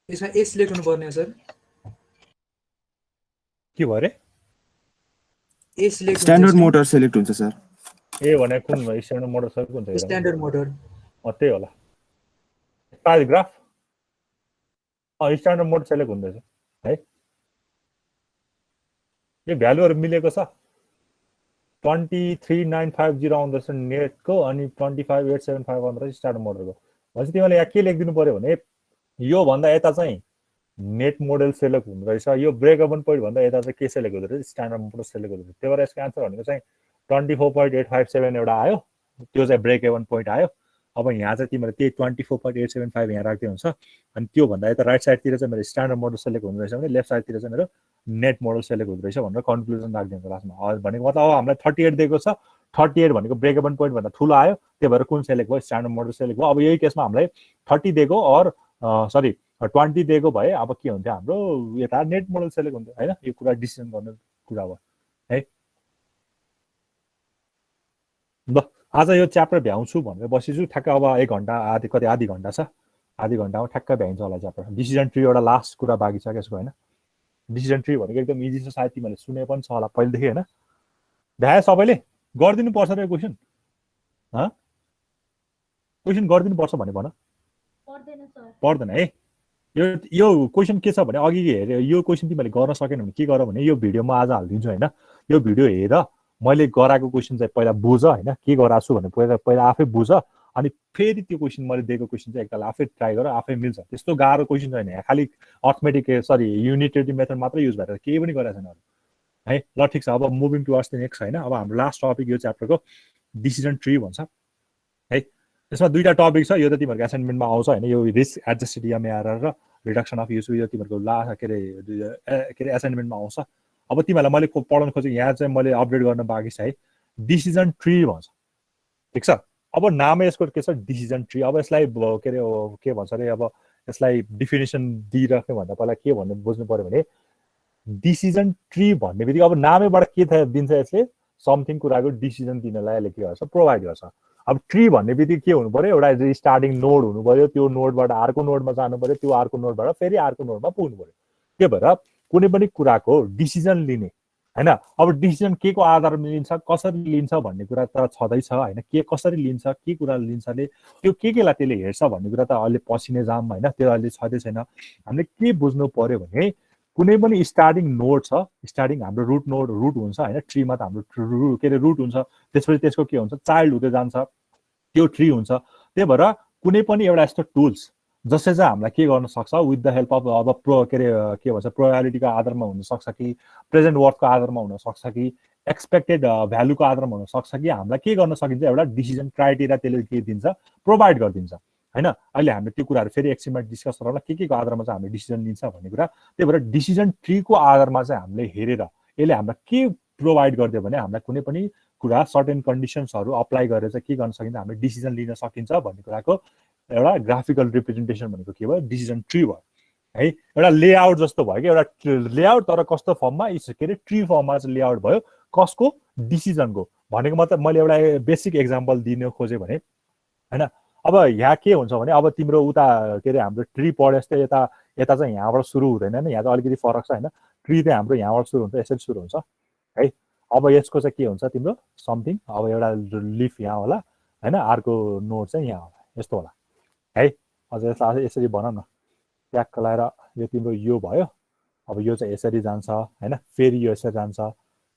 यसमा ए सिलेक्ट हुनुपर्ने हो सर। के भयो रे? ए सिलेक्ट स्ट्यान्डर्ड मोटर सेलेक्ट हुन्छ सर। ए भने कुन भयो? स्ट्यान्डर्ड मोटर सर कुन छ? स्ट्यान्डर्ड मोटर त्यही होला। ग्राफ स्ट्यान्डर्ड मोटर सेलेक्ट हुँदैछ है। यो भ्यालुहरू मिलेको छ। 23950 आउँदैछ नेटको अनि 25875 आउँदैछ स्ट्यान्डर्ड मोटरको। भनेपछि तिमीले यहाँ के लेखिदिनु पर्यो भने योभन्दा यता चाहिँ नेट मोडल सेलेक्ट हुँदो रहेछ, यो ब्रेक इभन पोइन्ट भन्दा यता चाहिँ के सेलेक्ट हुँदो रहेछ? स्ट्यान्डर्ड मोटर सेलेक्ट हुँदो रहेछ। त्यही भएर यसको एन्सर भनेको चाहिँ 24.857 एउटा आयो, त्यो चाहिँ ब्रेक इभन पोइन्ट आयो। अब यहाँ चाहिँ तिमीले त्यही 24.875 यहाँ राख्दै हुन्छ। अनि त्योभन्दा यता राइट साइडतिर चाहिँ मेरो स्ट्यान्डर्ड मोडल सेलेक्ट हुँदो रहेछ भने लेफ्ट साइडतिर चाहिँ मेरो नेट मोडल सेलेक्ट हुँदो रहेछ भनेर कन्क्लुजन राखिदिन्छ लास्टमा। भनेको मतलब अब हामीलाई 38 दिएको छ, 38 भनेको ब्रेक इभन पोइन्ट भन्दा ठुलो आयो, त्यही भएर कुन सेलेक्ट भयो? स्ट्यान्डर्ड मोडल सेलेक्ट भयो। अब यही केसमा हामीलाई 30 दिएको और 20 दिएको भए अब के हुन्थ्यो? हाम्रो यता नेट मोडल सेलेक्ट हुन्थ्यो होइन। यो कुरा डिसिजन गर्ने कुरा भयो है। ल आज यो च्याप्टर भ्याउँछु भनेर बसेछु ठ्याक्क। अब 1 घन्टा आधी घन्टा छ, आधी घन्टामा ठ्याक्क भ्याइन्छ होला च्याप्टर। डिसिजन ट्री एउटा लास्ट कुरा बाँकी छ यसको होइन। डिसिजन ट्री भनेको एकदम इजी छ, सायद तिमीहरूले सुने पनि छ होला पहिलेदेखि होइन। भ्याए सबैले गरिदिनु पर्छ र यो क्वेसन गरिदिनु पर्छ भने भन। पर्दैन सर। पर्दैन है। यो क्वेसन के छ भने अघि हेरे यो क्वेसन तिमीले गर्न सकेन भने के गर भने यो भिडियो म आज हालिदिन्छु होइन। यो भिडियो हेर, मैले गराएको क्वेसन चाहिँ पहिला बुझ होइन, के गराएको छु भने पहिला आफै बुझ। अनि फेरि त्यो क्वेसन मैले दिएको क्वेसन चाहिँ एकताल आफै ट्राई गर, आफै मिल्छ। त्यस्तो गाह्रो क्वेसन छैन यहाँ, खालि अर्थमेटिक युनिटेटिभ मेथड मात्रै युज भएर केही पनि गरेको छैन है। ल ठिक छ, अब मुभिङ टुवर्ड्स द नेक्स्ट होइन। अब हाम्रो लास्ट टपिक यो च्याप्टरको डिसिजन ट्री भन्छ है। यसमा 2टा टपिक छ, यो त तिमीहरूको एसाइनमेन्टमा आउँछ होइन। यो रिस्क एडजस्टेड इएमआइआर र रिडक्सन अफ युज, यो तिमीहरूको के अरे एसाइनमेन्टमा आउँछ। अब तिमीहरूलाई मैले पढाउन खोजेको यहाँ चाहिँ मैले अपडेट गर्न बाँकी छ है। डिसिजन ट्री भन्छ, ठिक छ। अब नाम यसको के छ? Decision tree. अब यसलाई के भन्छ अरे, अब यसलाई डिफिनेसन दिइराख्ने भन्दा पहिला के भन्ने बुझ्नु पर्यो भने डिसिजन ट्री भन्ने बित्तिकै अब नामैबाट के दिन्छ यसले? समथिङ कुराको डिसिजन दिनलाई यसले के गर्छ? प्रोभाइड गर्छ। अब ट्री भन्ने बित्तिकै के हुनु पर्यो, एउटा स्टार्टिङ नोड हुनु पर्यो, त्यो नोडबाट अर्को नोडमा जानु पर्यो, त्यो अर्को नोडबाट फेरि अर्को नोडमा पुग्नु पर्यो। त्यही भएर कुनै पनि कुराको डिसिजन लिने हैन, अब डिसिजन के को आधारमा लिन्छ, कसरी लिन्छ भन्ने कुरा त छँदैछ हैन, के कसरी लिन्छ, के कुरा लिन्छले त्यो केलाई त्यसले हेर्छ भन्ने कुरा त अहिले पछि नै जाम हैन, त्यो अहिले छँदै छैन। हामीले के बुझ्नु पर्यो भने कुनै पनि स्टार्टिङ नोड छ, स्टार्टिङ हाम्रो रुट हुन्छ हैन, ट्रीमा त हाम्रो के अरे रुट हुन्छ, त्यसपछि त्यसको के हुन्छ चाइल्ड हुँदै जान्छ, त्यो ट्री हुन्छ। त्यही भएर कुनै पनि एउटा यस्तो टुल्स जसले चाहिँ हामीलाई के गर्न सक्छ विथ द हेल्प अफ अब के भन्छ प्रोबेबिलिटीको आधारमा हुनसक्छ कि प्रेजेन्ट वर्थको आधारमा हुनसक्छ कि एक्सपेक्टेड भ्यालुको आधारमा हुनसक्छ कि हामीलाई के गर्न सकिन्छ एउटा डिसिजन क्राइटेरिया त्यसले के दिन्छ प्रोभाइड गरिदिन्छ हैन। अहिले हामीले त्यो कुराहरू फेरि एकछिनमा डिस्कस गरौँला के को आधारमा चाहिँ हामीले डिसिजन लिन्छ भन्ने कुरा। त्यही भएर डिसिजन ट्रीको आधारमा चाहिँ हामीले हेरेर यसले हामीलाई के प्रोभाइड गरिदियो भने हामीलाई कुनै पनि कुरा सर्टेन कन्डिसन्सहरू अप्लाई गरेर चाहिँ के गर्न सकिन्छ, हामीले डिसिजन लिन सकिन्छ भन्ने कुराको एउटा ग्राफिकल रिप्रेजेन्टेसन भनेको के भयो, डिसिजन ट्री भयो है। एउटा लेआउट जस्तो भयो कि एउटा लेआउट, तर कस्तो फर्ममा के अरे ट्री फर्ममा चाहिँ लेआउट भयो, कसको डिसिजनको। भनेको मतलब मैले एउटा बेसिक एक्जाम्पल दिन खोजेँ भने हैन, अब यहाँ के हुन्छ भने अब तिम्रो उता के अरे हाम्रो ट्री पढे जस्तै यता चाहिँ यहाँबाट सुरु हुँदैन नि, यहाँ चाहिँ अलिकति फरक छ हैन। ट्री चाहिँ हाम्रो यहाँबाट सुरु हुन्छ, यसरी सुरु हुन्छ है। अब यसको चाहिँ के हुन्छ तिम्रो समथिङ, अब एउटा लिफ यहाँ होला हैन, अर्को नोड चाहिँ यहाँ होला, यस्तो होला है। अझ यसलाई यसरी भनौँ न, ट्याक्क लगाएर यो तिम्रो यो भयो, अब यो चाहिँ यसरी जान्छ हैन, फेरि यो यसरी जान्छ,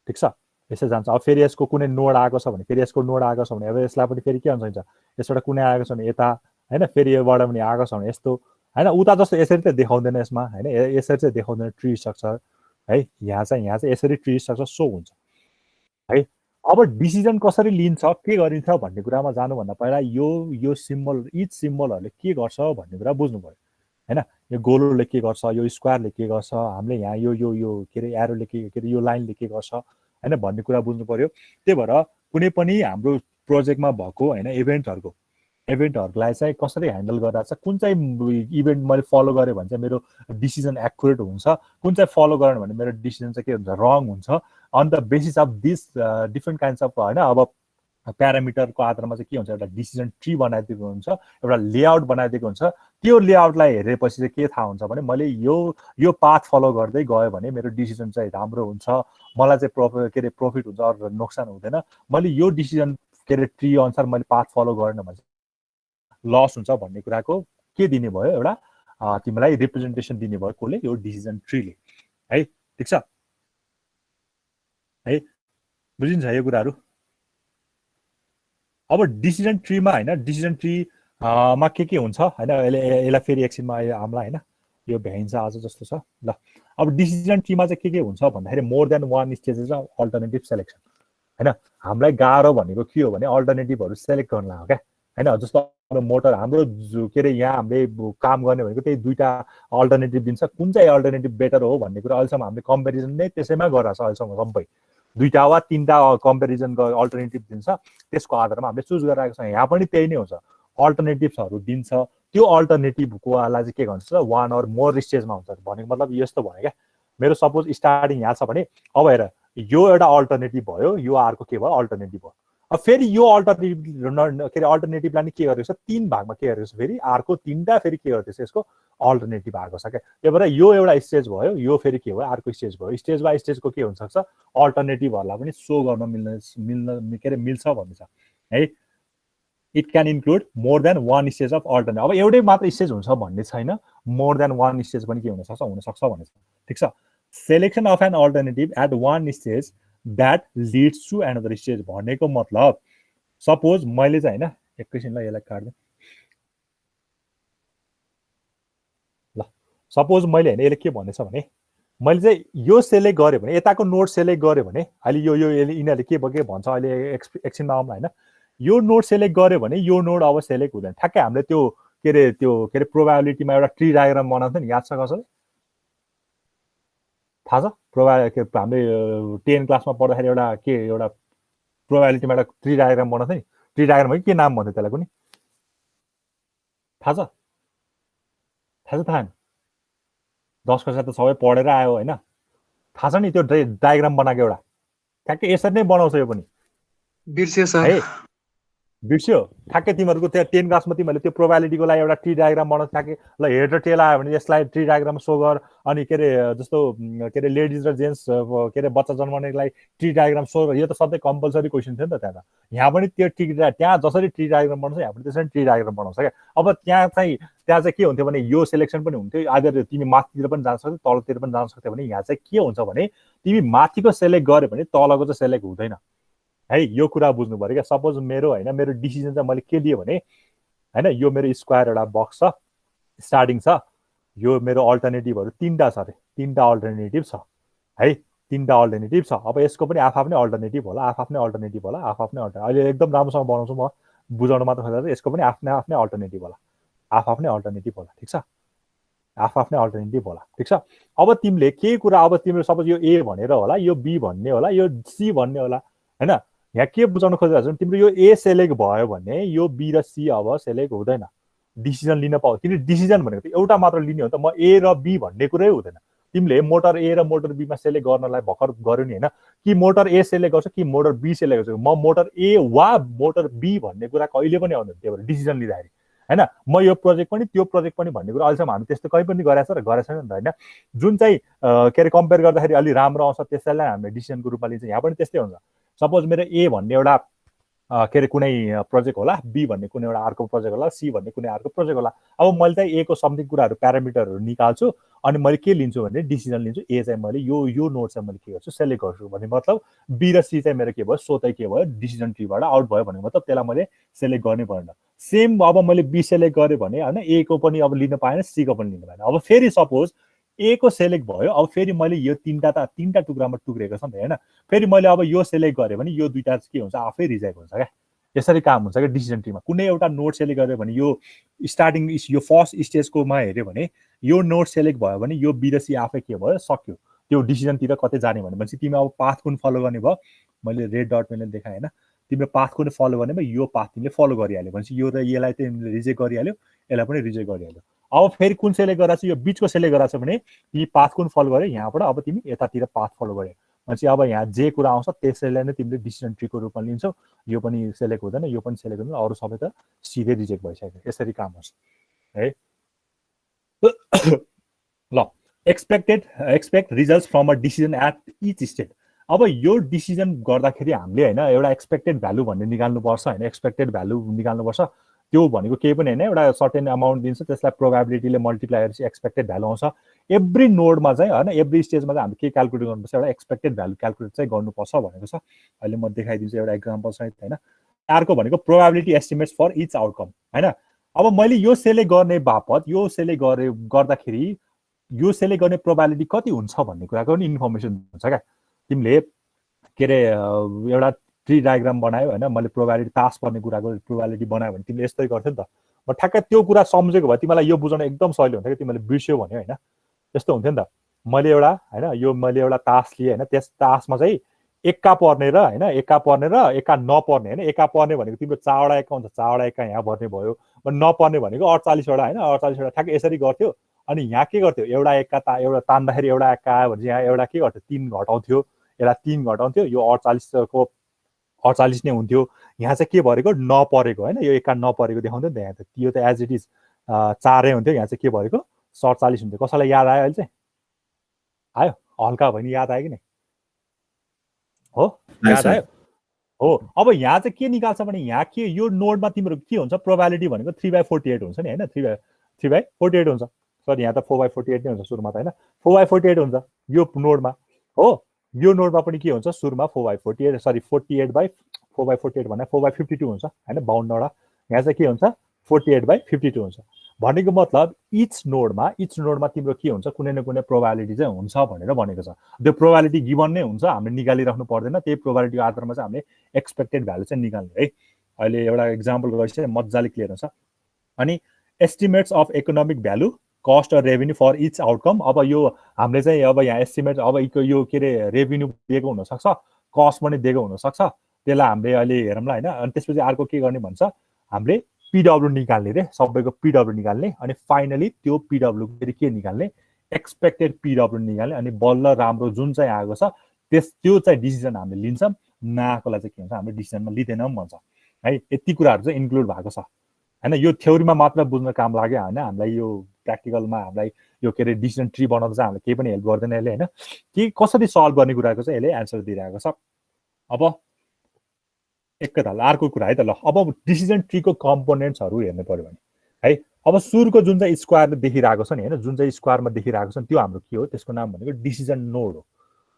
ठिक छ, यसरी जान्छ। अब फेरि यसको कुनै नोड आएको छ भने फेरि यसको नोड आएको छ भने अब यसलाई पनि फेरि के हुन्छ, यसबाट कुनै आएको छ भने यता हैन, फेरि योबाट पनि आएको छ भने यस्तो हैन, उता जस्तो यसरी त देखाउँदैन यसमा हैन, यसरी चाहिँ देखाउँदैन ट्री स्ट्रक्चर है। यहाँ चाहिँ यसरी ट्री स्ट्रक्चर सो हुन्छ है। अब डिसिजन कसरी लिन्छ, के गरिन्छ भन्ने कुरामा जानुभन्दा पहिला यो सिम्बल इच सिम्बलहरूले के गर्छ भन्ने कुरा बुझ्नु पर्यो हैन। यो गोलोले के गर्छ, यो स्क्वायरले के गर्छ, हामीले यहाँ यो के अरे एरोले के अरे यो लाइनले के गर्छ हैन भन्ने कुरा बुझ्नु पर्यो। त्यही भएर कुनै पनि हाम्रो प्रोजेक्टमा भएको हैन इभेन्टहरूलाई चाहिँ कसरी ह्यान्डल गरेर चाहिँ कुन चाहिँ इभेन्ट मैले फलो गरेँ भने चाहिँ मेरो डिसिजन एक्युरेट हुन्छ, कुन चाहिँ फलो गरेन भने मेरो डिसिजन चाहिँ के हुन्छ रङ हुन्छ। On the basis of this different kinds of हैन, अब प्यारामिटरको आधारमा चाहिँ के हुन्छ, एउटा डिसिजन ट्री बनाइदिएको हुन्छ, एउटा लेआउट बनाइदिएको हुन्छ। त्यो लेआउटलाई हेरेपछि चाहिँ के थाहा हुन्छ भने मैले यो पाथ फलो गर्दै गयो भने मेरो डिसिजन चाहिँ राम्रो हुन्छ, मलाई चाहिँ प्रफिट हुन्छ अरू नोक्सान हुँदैन। मैले यो डिसिजन के अरे ट्री अनुसार मैले पाथ फलो गरेन भने लस हुन्छ भन्ने कुराको के दिने भयो, एउटा तिमीलाई रिप्रेजेन्टेसन दिने भयो कसले, यो डिसिजन ट्रीले है। ठिक छ है, बुझिन्छ यो कुराहरू। अब डिसिजन ट्रीमा हैन, डिसिजन ट्री मा के हुन्छ हैन, यसलाई फेरि एकछिनमा हामीलाई हैन यो भ्याइन्छ आज जस्तो छ ल। अब डिसिजन ट्रीमा चाहिँ के हुन्छ भन्दाखेरि more than one stages of alternative selection हैन। हामीलाई गाह्रो भनेको के हो भने अल्टरनेटिभहरू सेलेक्ट गर्न लाग्यो क्या हैन। जस्तो मोटर हाम्रो के अरे यहाँ हामीले काम गर्ने भनेको त्यही दुईटा अल्टरनेटिभ दिन्छ, कुन चाहिँ अल्टरनेटिभ बेटर हो भन्ने कुरा अहिलेसम्म हामीले कम्पेरिजन नै त्यसैमा गरिरहेको छ अहिलेसम्म। सबै दुईटा वा तीनटा कम्पेरिजन अल्टरनेटिभ दिन्छ, त्यसको आधारमा हामीले चुज गरिरहेको छ। यहाँ पनि त्यही नै हुन्छ, अल्टरनेटिभ्सहरू दिन्छ, त्यो अल्टरनेटिभको वाला चाहिँ के भन्छ वान अर मोर स्टेजमा हुन्छ। भनेको मतलब यस्तो भयो क्या, मेरो सपोज स्टार्टिङ यहाँ छ भने अब हेर यो एउटा अल्टरनेटिभ भयो, यो अर्को के भयो अल्टरनेटिभ भयो। अब फेरि यो अल्टरनेटिभलाई नि के गरेको छ, तीन भागमा के गरेको छ, फेरि अर्को तीनटा फेरि के गर्दैछ यसको अल्टरनेटिभ आएको छ क्या। त्यही भएर यो एउटा स्टेज भयो, यो फेरि के भयो अर्को स्टेज भयो। स्टेज बाई स्टेजको के हुनसक्छ अल्टरनेटिभहरूलाई पनि सो गर्न मिल्छ भन्ने छ है। It can include more than one stage of alternative. अब एउटै मात्र स्टेज हुन्छ भन्ने छैन, मोर देन वान स्टेज पनि के हुनसक्छ भन्ने छ। ठिक छ, selection of an alternative at one stage that leads to another stage भनेको मतलब सपोज मैले चाहिँ होइन एकैछिनलाई यसलाई काट्दै ल। सपोज मैले होइन यसले के भनेछ भने मैले चाहिँ यो सेलेक्ट गरेँ भने यताको नोड सेलेक्ट गरेँ भने अहिले यो यिनीहरूले के भन्छ अहिले एकछिनमा आउँला होइन। यो नोड सेलेक्ट गर्यो भने यो नोड अब सेलेक्ट हुँदैन। ठ्याक्कै हामीले त्यो के अरे प्रोबेबिलिटीमा एउटा ट्री डायग्राम बनाउँथ्यो नि, याद छ कसैले थाहा छ? हामीले 10 क्लासमा पढ्दाखेरि एउटा प्रोबेबिलिटीमा एउटा ट्री डायग्राम बनाउँथ्यो नि। ट्री डायग्राम के नाम भन्थ्यो त्यसलाई कुनै थाहा छ? थाहा छैन? 10 कक्षा त सबै पढेर आयो होइन, थाहा छ नि त्यो डायग्राम बनाएको एउटा ठ्याक्कै यसरी नै बनाउँछ यो पनि बिर्सेछ है। बिर्स्यो ठ्याक्कै तिमीहरूको त्यहाँ 10 क्लासमा तिमीहरूले त्यो प्रोबाबिलिटीको लागि एउटा ट्री डायग्राम बनाउन ठ्याक्कै ल हेड र टेल आयो भने यसलाई ट्री डायग्राम सो गर अनि के अरे जस्तो के अरे लेडिज र जेन्ट्स के अरे बच्चा जन्माउनेको लागि ट्री डायग्राम सो गर यो त सधैँ कम्पलसरी क्वेसन थियो नि त त्यहाँ त यहाँ पनि त्यो त्यहाँ जसरी ट्री डायग्राम बनाउँछ यहाँ पनि त्यसरी ट्री डायग्राम बनाउँछ क्या अब त्यहाँ चाहिँ के हुन्थ्यो भने यो सेलेक्सन पनि हुन्थ्यो आइदर तिमी माथितिर पनि जान सक्थ्यौ तलतिर पनि जान सक्थ्यौ भने यहाँ चाहिँ के हुन्छ भने तिमी माथिको सेलेक्ट गर्यो भने तलको चाहिँ सेलेक्ट हुँदैन है यो कुरा बुझ्नु पर्यो क्या सपोज मेरो होइन मेरो डिसिजन चाहिँ मैले के लिएँ भने होइन यो मेरो स्क्वायर एउटा बक्स छ स्टार्टिङ छ यो मेरो अल्टरनेटिभहरू 3टा छ अरे 3टा अल्टरनेटिभ छ है 3टा अल्टरनेटिभ छ अब यसको पनि आफ्नै अल्टरनेटिभ होला आफ्नै अल्टरनेटिभ होला आफ्नै अहिले एकदम राम्रोसँग बनाउँछु म बुझाउन मात्र खोज्दा यसको पनि आफ्नै अल्टरनेटिभ होला आफ्नै अल्टरनेटिभ होला ठिक छ आफ्नै अल्टरनेटिभ होला ठिक छ अब तिमीले के कुरा अब तिम्रो सपोज यो ए भनेर होला यो बी भन्ने होला यो सी भन्ने होला होइन यहाँ के बुझाउन खोजिरहेको छ तिम्रो यो ए सेलेक्ट भयो भने यो बी र सी अब सेलेक्ट हुँदैन डिसिजन लिन पाऊ किन डिसिजन भनेको त एउटा मात्र लिने हो त म ए र बी भन्ने कुरै हुँदैन तिमीले मोटर ए र मोटर बीमा सेलेक्ट गर्नलाई भर्खर गर्यो नि होइन कि मोटर ए सेलेक्ट गर्छ कि मोटर बी सेलेक्ट गर्छ म मोटर ए वा मोटर बी भन्ने कुरा कहिले पनि आउँदैन त्यही भएर डिसिजन लिँदाखेरि होइन म यो प्रोजेक्ट पनि त्यो प्रोजेक्ट पनि भन्ने कुरा अहिलेसम्म हामी त्यस्तो कहीँ पनि गरेको छ र गरेको छैन नि त होइन जुन चाहिँ के अरे कम्पेयर गर्दाखेरि अलि राम्रो आउँछ त्यसैलाई हामीले डिसिजनको रूपमा लिन्छ यहाँ पनि त्यस्तै हुन्छ सपोज मेरो ए भन्ने एउटा के अरे कुनै प्रोजेक्ट होला बी भन्ने कुनै एउटा अर्को प्रोजेक्ट होला सी भन्ने कुनै अर्को प्रोजेक्ट होला अब मैले चाहिँ ए को समथिङ कुराहरू प्यारामिटरहरू निकाल्छु अनि मैले के लिन्छु भने डिसिजन लिन्छु ए चाहिँ मैले यो नोट चाहिँ मैले के गर्छु सेलेक्ट गर्छु भन्ने मतलब बी र सी चाहिँ मेरो के भयो सोतै के भयो डिसिजन ट्रीबाट आउट भयो भन्ने मतलब त्यसलाई मैले सेलेक्ट गर्नै परेन सेम अब मैले बी सेलेक्ट गरेँ भने होइन ए को पनि अब लिन पाएन सी को पनि लिन पाएन अब फेरि सपोज ए को सेलेक्ट भयो अब फेरि मैले यो तीनटा टुक्रामा टुक्रेको छ नि त होइन फेरि मैले अब यो सेलेक्ट गरेँ भने यो दुईटा के हुन्छ आफै रिजेक्ट हुन्छ क्या यसरी काम हुन्छ क्या डिसिजन ट्रीमा कुनै एउटा नोट सेलेक्ट गर्यो भने यो स्टार्टिङ यो फर्स्ट स्टेजकोमा हेऱ्यो भने यो नोट सेलेक्ट भयो भने यो बी र सी आफै के भयो सक्यो त्यो डिसिजनतिर कतै जाने भनेपछि तिमी अब पाथ कुन फलो गर्ने भयो मैले रेड डट मैले देखाएँ होइन तिमीले पाथ कुन फलो गर्ने भयो यो पाथ तिमीले फलो गरिहाल्यो भनेपछि यो र यसलाई तिमीले रिजेक्ट गरिहाल्यो यसलाई पनि रिजेक्ट गरिहाल्यो अब फेरि कुन सेलेक्ट गराएको छ यो बिचको सेलेक्ट गराएको छ भने तिमी पाथ कुन फलो गर्यो यहाँबाट अब तिमी यतातिर पाथ फलो गर्यो भनेपछि अब यहाँ जे कुरा आउँछ त्यसैलाई नै तिमीले डिसिजन ट्रीको रूपमा लिन्छौ यो पनि सेलेक्ट हुँदैन यो पनि सेलेक्ट हुँदैन अरू सबै त सिधै रिजेक्ट भइसक्यो यसरी काम हुन्छ है ल expect results from a decision at each state अब यो डिसिजन गर्दाखेरि हामीले होइन एउटा एक्सपेक्टेड भ्यालु भन्ने निकाल्नुपर्छ होइन एक्सपेक्टेड भ्यालु निकाल्नुपर्छ त्यो भनेको केही पनि होइन एउटा सर्टेन अमाउन्ट दिन्छ त्यसलाई प्रोबेबिलिटीले मल्टिप्लाई गरेपछि एक्सपेक्टेड भ्यालु आउँछ एभ्री नोडमा चाहिँ होइन एभ्री स्टेजमा चाहिँ हामीले के क्यालकुलेट गर्नुपर्छ एउटा एक्सपेक्टेड भ्यालु क्यालकुलेट चाहिँ गर्नुपर्छ भनेको छ अहिले म देखाइदिन्छु एउटा एक्जाम्पल सहित होइन अर्को भनेको probability estimates for each outcome होइन अब मैले यो सेलेक्ट गर्ने बापत यो सेलेक्ट गर्दाखेरि यो सेलेक्ट गर्ने प्रोबेबिलिटी कति हुन्छ भन्ने कुराको पनि इन्फर्मेसन हुन्छ क्या तिमीले के अरे एउटा ट्री डायग्राम बनायो होइन मैले प्रोबेबिलिटी पास गर्ने कुराको प्रोबेबिलिटी बनायो भने तिमीले यस्तै गर्थ्यौ नि त म ठ्याक्कै त्यो कुरा सम्झेको भए तिमीलाई यो बुझाउन एकदम सजिलो हुन्थ्यो कि तिमीले बिर्स्यौ भन्यो होइन त्यस्तो हुन्थ्यो नि त मैले एउटा तास लिएँ होइन त्यस तासमा चाहिँ एक्का पर्ने र होइन एक्का पर्ने र एक्का नपर्ने होइन एक्का पर्ने भनेको तिम्रो 4वटा एक्का हुन्छ 4वटा एक्का यहाँ पर्ने भयो नपर्ने भनेको 48वटा होइन 48वटा ठ्याक्कै यसरी गर्थ्यो अनि यहाँ के गर्थ्यो एउटा एक्का एउटा तान्दाखेरि एउटा एक्का आयो भने यहाँ एउटा के गर्थ्यो 3 घटाउँथ्यो यसलाई 3 घटाउँथ्यो यो 48 नै हुन्थ्यो यहाँ चाहिँ के भरेको नपरेको होइन यो एक्का नपरेको देखाउँथ्यो नि त यहाँ त त्यो त एज इट इज 4 हुन्थ्यो यहाँ चाहिँ के भरेको 47 हुन्थ्यो कसैलाई याद आयो अहिले चाहिँ आयो हल्का भयो नि याद आयो कि नै हो याद आयो हो अब यहाँ चाहिँ के निकाल्छ भने यहाँ के यो नोडमा तिम्रो के हुन्छ प्रोबेबिलिटी भनेको 3/48 हुन्छ नि होइन 3/48 हुन्छ सरी यहाँ त 4/48 नै हुन्छ सुरुमा त होइन 4/48 हुन्छ यो नोडमा हो यो नोडमा पनि के हुन्छ सुरुमा 4/48 सरी 48/4/48 भन्दा 4/52 हुन्छ होइन 52वटा यहाँ चाहिँ के हुन्छ 48/52 हुन्छ भनेको मतलब इच नोडमा तिम्रो के हुन्छ कुनै न कुनै प्रोबेबिलिटी चाहिँ हुन्छ भनेर भनेको छ त्यो प्रोबेबिलिटी गिभन नै हुन्छ हामीले निकालिराख्नु पर्दैन त्यही प्रोबेबिलिटीको आधारमा चाहिँ हामीले एक्सपेक्टेड भ्यालु चाहिँ निकाल्ने है अहिले एउटा एक्जाम्पल गरेपछि मजाले क्लियर हुन्छ अनि estimates of economic value cost र रेभेन्यू फर इच आउटकम अब यो हामीले चाहिँ अब यहाँ एस्टिमेट अब यो के अरे रेभेन्यू दिएको हुनसक्छ कस्ट पनि दिएको हुनसक्छ त्यसलाई हामीले अहिले हेरौँला होइन अनि त्यसपछि अर्को के गर्ने भन्छ हामीले पिडब्ल्यू निकाल्ने रे सबैको पिडब्ल्यू निकाल्ने अनि फाइनली त्यो पिडब्ल्यू फेरि के निकाल्ने एक्सपेक्टेड पिडब्ल्यू निकाल्ने अनि बल्ल राम्रो जुन चाहिँ आएको छ त्यो चाहिँ डिसिजन हामीले लिन्छौँ नआएकोलाई चाहिँ के हुन्छ हामीले डिसिजनमा लिँदैनौँ भन्छ है यति कुराहरू चाहिँ इन्क्लुड भएको छ हैन यो थ्योरीमा मात्र बुझ्न काम लाग्यो हैन हामीलाई यो प्र्याक्टिकलमा हामीलाई यो के अरे डिसिजन ट्री बनाउँदा चाहिँ हामीलाई केही पनि हेल्प गर्दैन यसले हैन कि कसरी सल्भ गर्ने कुराको चाहिँ यसले एन्सर दिइरहेको छ अब एकैताल अर्को कुरा है त ल अब डिसिजन ट्रीको कम्पोनेन्ट्सहरू हेर्नु पर्यो भने है अब सुरुको जुन चाहिँ स्क्वायरले देखिरहेको छ नि हैन जुन चाहिँ स्क्वायरमा देखिरहेको छ नि त्यो हाम्रो के हो त्यसको नाम भनेको डिसिजन नोड हो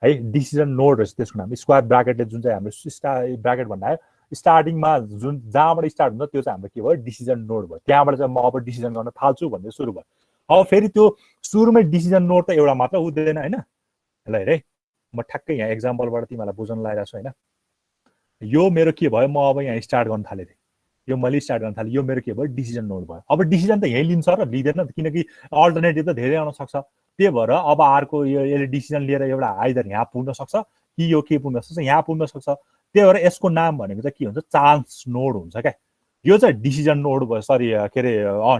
है डिसिजन नोड रहेछ त्यसको नाम स्क्वायर ब्राकेटले जुन चाहिँ हाम्रो ब्राकेट भन्दा स्टार्टिङमा जुन जहाँबाट स्टार्ट हुन्छ त्यो चाहिँ हाम्रो के भयो डिसिजन नोड भयो त्यहाँबाट चाहिँ म अब डिसिजन गर्न थाल्छु भन्ने सुरु भयो अब फेरि त्यो सुरुमै डिसिजन नोड त एउटा मात्र हुँदैन हैन ल हेर है म ठ्याक्कै यहाँ एक्जाम्पलबाट तिमीलाई बुझाउन लागिरहेको छु हैन यो मेरो के भयो म अब यहाँ स्टार्ट गर्न थालेँ यो मैले स्टार्ट गर्न थालेँ यो मेरो के भयो डिसिजन नोड भयो अब डिसिजन त यही लिन्छ र लिँदैन किनकि अल्टरनेटिभ त धेरै आउन सक्छ त्यही भएर अब अर्को यो यसले डिसिजन लिएर एउटा आइदर यहाँ पुग्न सक्छ कि यो के पुग्न सक्छ यहाँ पुग्न सक्छ त्यही भएर यसको नाम भनेको चाहिँ के हुन्छ चान्स नोड हुन्छ क्या यो चाहिँ डिसिजन नोड भयो सरी के अरे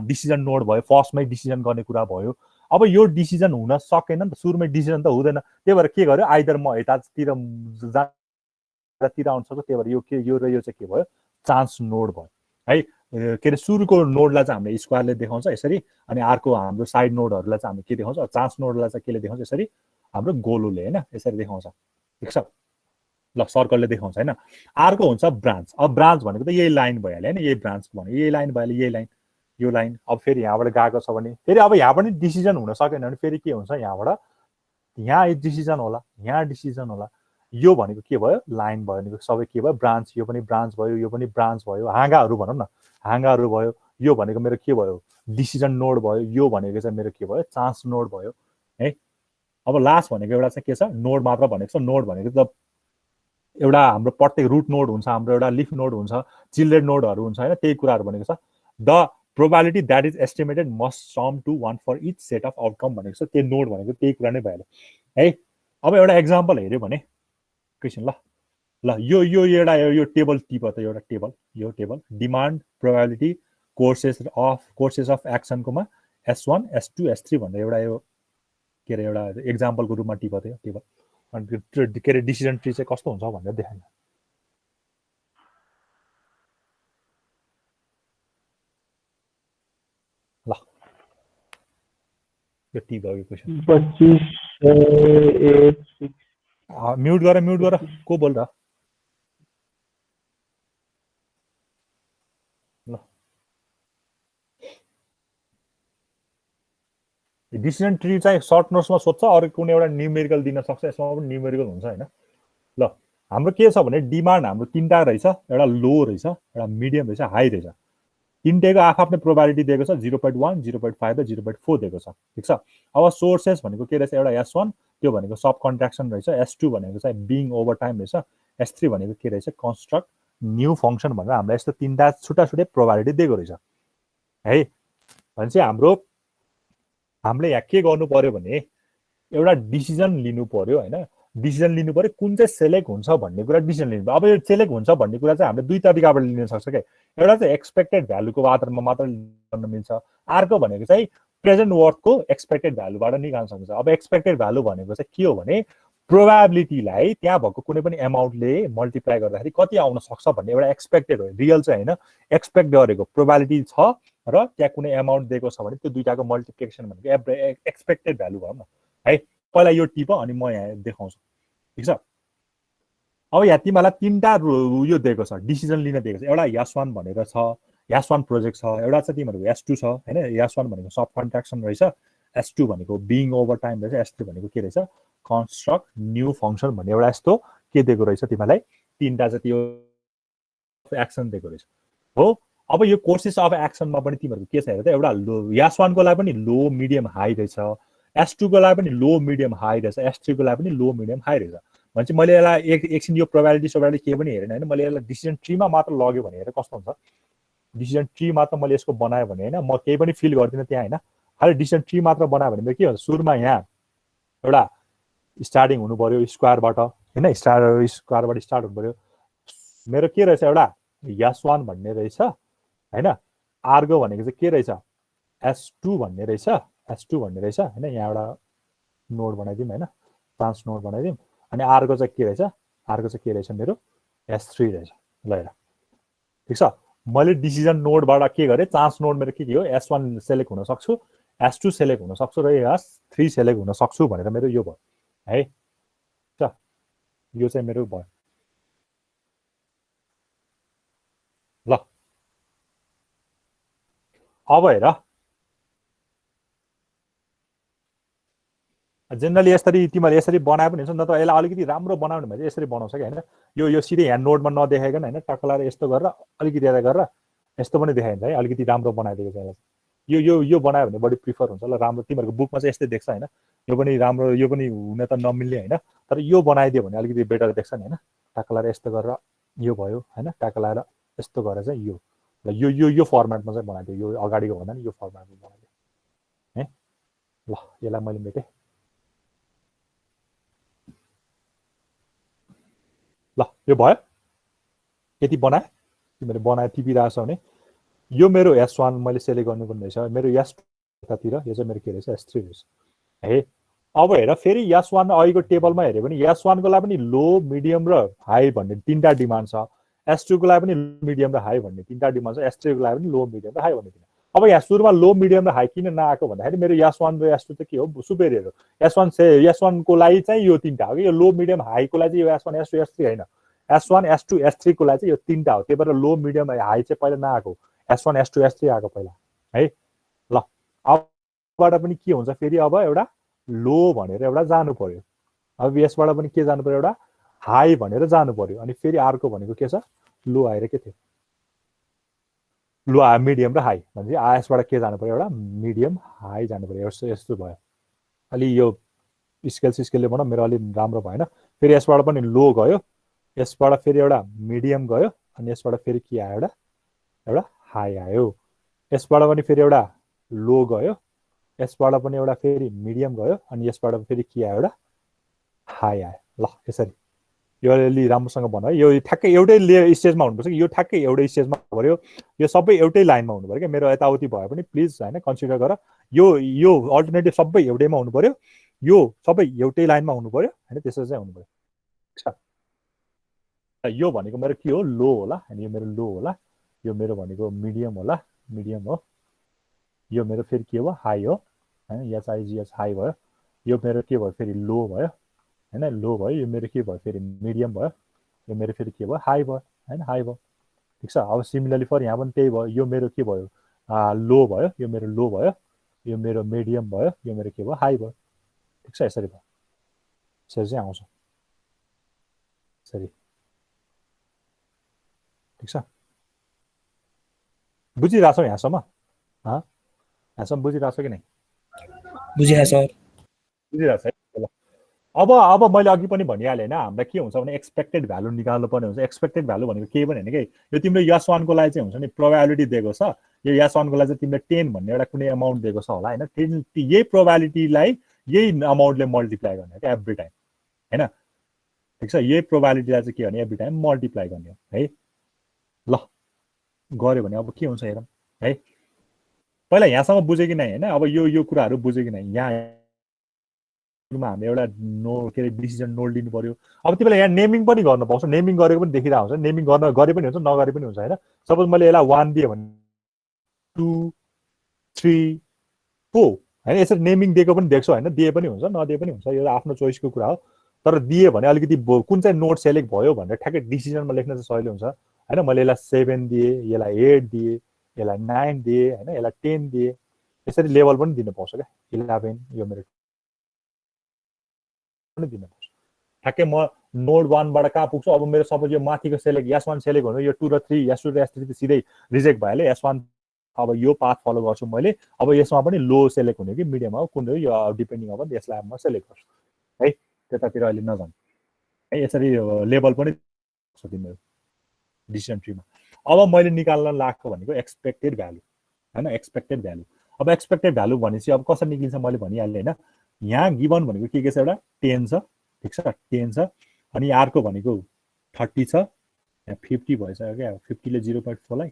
डिसिजन नोड भयो फर्स्टमै डिसिजन गर्ने कुरा भयो अब यो डिसिजन हुन सकेन नि त सुरुमै डिसिजन त हुँदैन त्यही भएर के गर्यो आइदर म यतातिर आउन सक्छ त्यही भएर यो के यो र यो चाहिँ के भयो चान्स नोड भयो है के अरे सुरुको नोडलाई चाहिँ हामीले स्क्वायरले देखाउँछ यसरी अनि अर्को हाम्रो साइड नोडहरूलाई चाहिँ हामीले के देखाउँछ चान्स नोडलाई चाहिँ केले देखाउँछ यसरी हाम्रो गोलोले होइन यसरी देखाउँछ ठिक छ ल सर्कलले देखाउँछ होइन अर्को हुन्छ ब्रान्च अब ब्रान्च भनेको त यही लाइन भइहाल्यो होइन यही ब्रान्च भनेको यही लाइन भइहाल्यो यही लाइन यो लाइन अब फेरि यहाँबाट गएको छ भने फेरि अब यहाँ पनि डिसिजन हुन सकेन भने फेरि के हुन्छ यहाँबाट यहाँ डिसिजन होला यहाँ डिसिजन होला यो भनेको के भयो लाइन भयो भनेको सबै के भयो ब्रान्च यो पनि ब्रान्च भयो यो पनि ब्रान्च भयो हाँगाहरू भनौँ न हाँगाहरू भयो यो भनेको मेरो के भयो डिसिजन नोड भयो यो भनेको चाहिँ मेरो के भयो चान्स नोड भयो है अब लास्ट भनेको एउटा चाहिँ के छ नोड मात्र भनेको छ नोड भनेको त एउटा हाम्रो प्रत्येक रुट नोड हुन्छ हाम्रो एउटा लिफ नोड हुन्छ चिल्ड्रेन नोडहरू हुन्छ होइन त्यही कुराहरू भनेको छ the probability that is estimated must sum to 1 for each set of outcome भनेको छ त्यो नोड भनेको त्यही कुरा नै भइहाल्यो है अब एउटा एक्जाम्पल हेऱ्यो भने क्वेसन ल यो यो एउटा यो टेबल टिप त एउटा टेबल यो table demand probability courses of एक्सनकोमा S1 S2 S3 भनेर एउटा यो के अरे एउटा एक्जाम्पलको रूपमा टिप थियो टेबल अनि के अरे डिसिजन ट्री चाहिँ कस्तो हुन्छ भनेर देखाएन ल यो टिप हो यो क्वेसन 25 8 6 म्युट गर को बोल रहा ल डिसिजन ट्री चाहिँ सर्ट नोट्समा सोध्छ अरू कुनै एउटा न्युमेरिकल दिन सक्छ यसमा पनि न्युमेरिकल हुन्छ हैन ल हाम्रो के छ भने डिमान्ड हाम्रो तीनटा रहेछ एउटा लो रहेछ एउटा मिडियम रहेछ हाई रहेछ तीनटैको आफ्नै प्रोबाबिलिटी दिएको छ 0.1 0.5 र 0.4 दिएको छ ठीक छ अब सोर्सेस भनेको के रहेछ एउटा S1 त्यो भनेको सब कन्ट्र्याक्सन रहेछ S2 भनेको चाहिँ बिङ ओभर टाइम रहेछ S3 भनेको के रहेछ कन्स्ट्रक्ट न्यू फंक्सन भनेर हामीलाई यस्तो तीनटा छुट्टा छुट्टै प्रोबाबिलिटी दिएको रहेछ है भनेपछि हामीले यहाँ के गर्नु पर्यो भने एउटा डिसिजन लिनु पर्यो हैन डिसिजन लिनु पर्यो कुन चाहिँ सेलेक्ट हुन्छ भन्ने कुरा डिसिजन लिनु पर्यो अब यो सेलेक्ट हुन्छ भन्ने कुरा चाहिँ हामीले दुई तरिकाबाट लिन सक्छ के एउटा चाहिँ एक्सपेक्टेड भ्यालुको आधारमा मात्र गर्न मिल्छ अर्को भनेको चाहिँ प्रेजेन्ट वर्थको एक्सपेक्टेड भ्यालुबाट निकाल्न सक्छ अब एक्सपेक्टेड भ्यालु भनेको चाहिँ के हो भने प्रोबाबिलिटीलाई त्यहाँ भएको कुनै पनि एमाउन्टले मल्टिप्लाई गर्दाखेरि कति आउन सक्छ भन्ने एउटा एक्सपेक्टेड हो रियल चाहिँ हैन एक्सपेक्ट गरेको प्रोबाबिलिटी छ र त्यहाँ कुनै एमाउन्ट दिएको छ भने त्यो दुईटाको मल्टिप्लिकेसन भनेको एक्सपेक्टेड भ्यालु भनौँ न है पहिला यो टिप अनि म यहाँ देखाउँछु ठीक छ अब यहाँ तिमीलाई तीनटा यो दिएको छ डिसिजन लिन दिएको छ एउटा S1 भनेर छ S1 प्रोजेक्ट छ एउटा चाहिँ तिमीहरूको S2 छ हैन S1 भनेको सब कन्ट्र्याक्सन रहेछ S2 भनेको बिङ ओभर टाइम रहेछ S3 भनेको के रहेछ कन्स्ट्रक्ट न्यू फंक्सन भन्ने एउटा यस्तो के दिएको रहेछ तिमीलाई तीनटा चाहिँ त्यो एक्सन दिएको रहेछ हो अब यो कोर्सेस अफ एक्सनमा पनि तिमीहरूको के छ हेर त एउटा S1 को लागि पनि लो मिडियम हाई रहेछ S2 को लागि पनि लो मिडियम हाई रहेछ S3 को लागि पनि लो मिडियम हाई रहेछ भनेपछि मैले यसलाई एकछिन यो प्रोबाबिलिटी के पनि हेरेन हैन मैले यसलाई डिसिजन ट्रीमा मात्र लग्यो भने हेर कस्तो हुन्छ डिसिजन ट्री मात्र मैले यसको बनायो भने हैन म केही पनि फिल गर्दिन त्यहाँ हैन खाली डिसिजन ट्री मात्र बनायो भने के हुन्छ सुरुमा यहाँ एउटा स्टार्टिङ हुनु पर्यो स्क्वायरबाट हैन स्क्वायरबाट स्टार्ट हुनु पर्यो मेरो के रहेछ एउटा S1 भन्ने रहेछ हैन अर्को भनेको चाहिँ के रहेछ S2 भन्ने रहेछ हैन यहाँ एउटा नोड बनाइदिउँ हैन ट्रान्स नोड बनाइदिउँ अनि अर्को चाहिँ के रहेछ मेरो S3 रहेछ ल हेर ठिक छ मैले डिसिजन नोडबाट के गरेँ चान्स नोड मेरो के हो S1 सेलेक्ट हुन सक्छु S2 सेलेक्ट हुन सक्छु र S3 सेलेक्ट हुन सक्छु भनेर मेरो यो भयो है छ यो चाहिँ मेरो भयो ल अब हेर जेनरली यसरी तिमीले यसरी बनाए पनि हुन्छ नि त यसलाई अलिकति राम्रो बनाउने भने यसरी बनाउँछ कि हैन यो सिधै यहाँ नोडमा नदेखाइकन हैन टक्क लाएर यस्तो गरेर अलिकति यता गरेर यस्तो पनि देखाइन्छ है अलिकति राम्रो बनाइदिएको छ यो बनायो भने बढी प्रिफर हुन्छ ल राम्रो तिमीहरूको बुकमा चाहिँ यस्तै देख्छ हैन यो पनि राम्रो यो पनि हुन त नमिल्ने हैन तर यो बनाइदियो भने अलिकति बेटर देख्छ नि हैन टक्क लाएर यस्तो गरेर यो भयो हैन टक्क लाएर यस्तो गरेर चाहिँ यो ल यो फर्मेटमा चाहिँ बनाइदियो यो अगाडिको भन्दा नि यो फर्मेटमा बनाइदियो है ल यसलाई मैले मेटेँ ल यो भयो यति बनाए तिमीले बनाए टिपिरहेछ भने यो मेरो S1 मैले सेलेक्ट गर्नुपर्ने रहेछ मेरो S2 यो चाहिँ मेरो के रहेछ S3 रहेछ है अब हेर फेरि S1 अहिलेको टेबलमा हेऱ्यो भने S1 को लागि पनि लो मिडियम र हाई भन्ने तीनटा डिमान्ड छ S2 को लागि पनि मिडियम र हाई भन्ने तीनटा डिमान्ड छ S3 को लागि पनि लो मिडियम र हाई भन्ने तीनटा अब यहाँ सुरुमा लो मिडियम र हाई किन नआएको भन्दाखेरि मेरो S1 र S2 चाहिँ के हो सुपेरियर हो S1 को लागि चाहिँ यो तीनटा हो कि यो लो मिडियम हाई को लागि चाहिँ यो S1 S2 S3 हैन S1 S2 S3 को लागि चाहिँ यो तीनटा हो त्यही भएर लो मिडियम हाई चाहिँ पहिला नआएको S1 S2 S3 आएको पहिला है ल अबबाट पनि के हुन्छ फेरि अब एउटा लो भनेर एउटा जानु पर्यो अब यसबाट पनि के जानु पर्यो एउटा हाई भनेर जानु पर्यो अनि फेरि अर्को भनेको के छ लो हाई र के थियो लो मिडियम र हाई भनेपछि यसबाट के जानु पर्यो एउटा मिडियम हाई जानु पर्यो यस्तो भयो अलि यो स्केलले बनाऊ मेरो अलि राम्रो भएन फेरि यसबाट पनि लो गयो यसबाट फेरि एउटा मिडियम गयो अनि यसबाट फेरि के आयो एउटा हाई आयो यसबाट पनि फेरि एउटा लो गयो यसबाट पनि एउटा फेरि मिडियम गयो अनि यसबाट फेरि के आयो एउटा हाई आयो ल यसरी यो अलि राम्रोसँग बनाऊ यो ठ्याक्कै एउटै स्टेजमा हुनुपर्छ कि यो ठ्याक्कै एउटै स्टेजमा पर्यो यो सबै एउटै लाइनमा हुनु पर्यो क्या मेरो यताउति भयो भने प्लिज होइन कन्सिडर गर यो अल्टरनेटिभ सबै एउटैमा हुनु पर्यो यो सबै एउटै लाइनमा हुनु पर्यो होइन त्यसरी चाहिँ हुनु पर्यो यो भनेको मेरो के हो लो होला अनि यो मेरो लो होला यो मेरो भनेको मिडियम होला मिडियम हो यो मेरो फेरि के हो हाई हो हैन एचआइजिएच हाई भयो यो मेरो के भयो फेरि लो भयो हैन लो भयो यो मेरो के भयो फेरि मिडियम भयो यो मेरो फेरि के भयो हाई भयो हैन हाई भयो ठिक छ अब सिमिलरली फर यहाँ पनि त्यही भयो यो मेरो के भयो लो भयो यो मेरो लो भयो यो मेरो मिडियम भयो यो मेरो के भयो हाई भयो ठिक छ यसरी भयो यसरी चाहिँ आउँछ यसरी ठिक छ बुझिरहेछौ यहाँसम्म यहाँसम्म बुझिरहेछौ कि नै बुझिरहेछ सर बुझिरहेछ है ल अब मैले अघि पनि भनिहालेँ होइन हामीलाई के हुन्छ भने एक्सपेक्टेड भ्यालु निकाल्नु पर्ने हुन्छ एक्सपेक्टेड भ्यालु भनेको केही पनि होइन कि यो तिम्रो S1 को लागि चाहिँ हुन्छ नि प्रोबेबिलिटी दिएको छ यो S1 को लागि चाहिँ तिमीले 10 भन्ने एउटा कुनै अमाउन्ट दिएको छ होला होइन यही प्रोबेबिलिटीलाई यही अमाउन्टले मल्टिप्लाई गर्ने हो क्या एभ्री टाइम होइन ठिक छ यही प्रोबेबिलिटीलाई चाहिँ के भने एभ्री टाइम मल्टिप्लाई गर्ने हो है ल गऱ्यो भने अब के हुन्छ हेरौँ है पहिला यहाँसम्म बुझ्यो कि नै होइन अब यो कुराहरू बुझ्यो कि नै यहाँ हामी एउटा के अरे डिसिजन नोड लिनु पर्यो अब तिमीलाई यहाँ नेमिङ पनि गर्न पाउँछ नेमिङ गरेको पनि देखिरहेको हुन्छ नेमिङ गरे पनि हुन्छ नगरे पनि हुन्छ होइन सपोज मैले यसलाई 1 दिएँ भने 2 3 4 होइन यसरी नेमिङ दिएको पनि देख्छु होइन दिए पनि हुन्छ नदिए पनि हुन्छ यो आफ्नो चोइसको कुरा हो तर दिए भने अलिकति कुन चाहिँ नोड सेलेक्ट भयो भनेर ठ्याक्कै डिसिजनमा लेख्न चाहिँ सजिलो हुन्छ होइन मैले यसलाई 7 दिएँ यसलाई 8 दिएँ यसलाई 9 दिएँ होइन यसलाई 10 दिएँ यसरी लेभल पनि दिन पाउँछ क्या 11 यो मेरो पनि दिन पाउँछ ठ्याक्कै म नोड 1 बाट कहाँ पुग्छु अब मेरो सपोज यो माथिको सेलेक्ट S1 सेलेक्ट हुनु यो 2 र 3 S2 र S3 सिधै रिजेक्ट भइहाल्यो S1 अब यो पाथ फलो गर्छु मैले अब यसमा पनि लो सेलेक्ट हुने कि मिडियम हो कुन हो यो डिपेन्डिङ अपन यसलाई म सेलेक्ट गर्छु है त्यतातिर अहिले नजानु है यसरी लेभल पनि छ तिम्रो डिसिजन ट्रीमा अब मैले निकाल्न लागेको भनेको एक्सपेक्टेड भ्यालु हैन एक्सपेक्टेड भ्यालु अब एक्सपेक्टेड भ्यालु भनेपछि अब कसरी निक्लिन्छ मैले भनिहालेँ हैन यहाँ गिवन भनेको के छ एउटा 10 छ ठीक छ 10 छ अनि अर्को भनेको 30 छ यहाँ 50 भएछ क्या 50 ले 0.4 लाई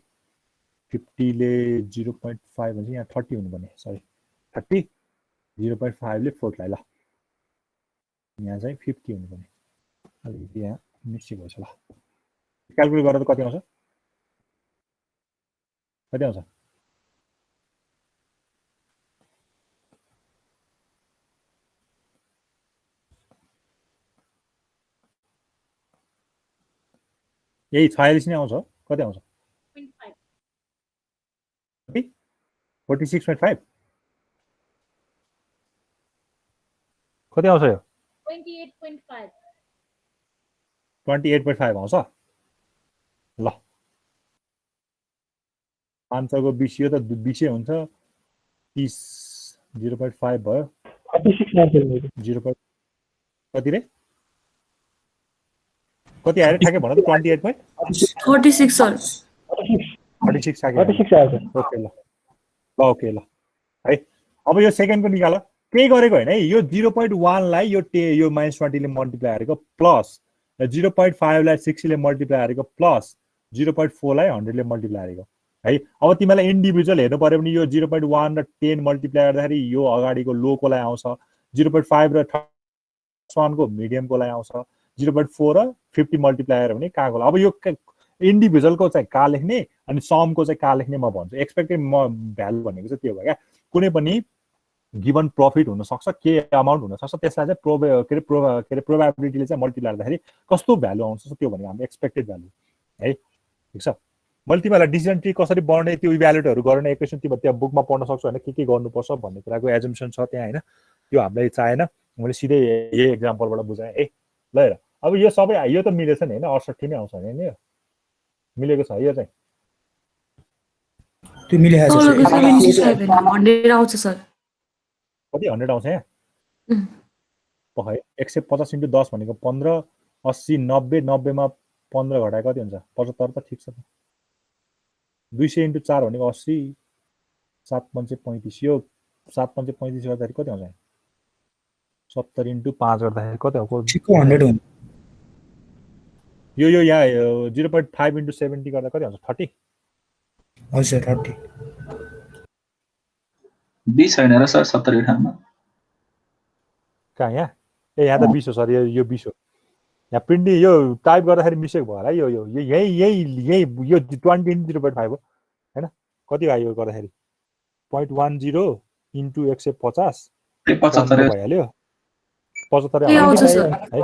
50 ले 0.5 भने यहाँ 30 हुनुपर्ने सरी 30 0.5 ले 4 लाई ल यहाँ चाहिँ 50 हुनुपर्ने अलिकति यहाँ मिस्टेक भएछ ल क्याल्कुलेट गरेर कति आउँछ कति आउँछ यही 46 नै आउँछ कति आउँछ 46.5 कति आउँछ यो 28.5 28.5 आउँछ ल 500 को 20 यो त 20 हुन्छ 30 0.5 भयो 36 आउँछ मेरो 0. कति रे कति आयो ठ्याक्कै भन त 28.36 सर 36 आयो 36 आउँछ ओके ल ओके ल है अब यो सेकेन्डको निकाल केही गरेको होइन है यो 0.1 लाई यो यो -20 ले मल्टिप्लाई गरेको प्लस 0.5 लाई 60 ले मल्टिप्लाई गरेको प्लस 0.4 लाई 100 ले मल्टिप्लाई गरेको है अब तिमीलाई इन्डिभिजुअल हेर्नु पर्यो भने यो 0.1 र 10 मल्टिप्लाई गर्दाखेरि यो अगाडिको लोको लाई आउँछ 0.5 र 1 को मिडियमको लाई आउँछ 0.4 र 50 मल्टिप्लाई गरेर भने कहाँको अब यो इन्डिभिजुअलको चाहिँ का लेख्ने अनि समको चाहिँ का लेख्ने म भन्छु एक्सपेक्टेड भ्यालु भनेको चाहिँ त्यो भयो क्या कुनै पनि गिभन प्रफिट हुन सक्छ के अमाउन्ट हुन सक्छ त्यसलाई चाहिँ प्रोबेबिलिटीले चाहिँ मल्टिप्लाई गर्दाखेरि कस्तो भ्यालु आउँछ त्यो भनेको हाम्रो एक्सपेक्टेड भ्यालु है ठीक छ मैले तिमीलाई डिसिजन ट्री कसरी बनाउने त्यो इभ्यालुएटहरू गर्न एकैछिन तिमीले त्यहाँ बुकमा पढ्न सक्छौ हैन के गर्नुपर्छ भन्ने कुराको एजम्पसन छ त्यहाँ हैन त्यो हामीलाई चाहेन मैले सिधै यही एक्जाम्पलबाट बुझाएँ है ल हेर अब यो सबै यो त मिलेछ नि हैन 68 नै आउँछ हैन यो मिलेको छ यो चाहिँ त्यो मिलेको छ तलको 75 100 आउँछ सर कति 100 आउँछ यहाँ पख 150 × 10 भनेको 15 80 90 90 मा 15 घटाए कति हुन्छ 75 त ठीक छ 200 × 4 भनेको 80 7 पंचे 35 यो 7 पंचे 35 गर्दाखेरि कति आउँछ 70 × 5 गर्दाखेरि कति हो ठिक्क 100 हुन्छ यो यहाँ 0.5 × 70 गर्दा कति आउँछ 30 हजुर 30 20 छैन र सर 70 ठाउँमा कहाँ यहाँ ए यहाँ त 20 हो सर यो 20 हो यहाँ प्रिन्टिङ यो टाइप गर्दाखेरि मिस्टेक भयो होला यो यही यो 20 × 0.5 हो हैन कति आयो गर्दाखेरि 0.10 × 150 75 भइहाल्यो 75 है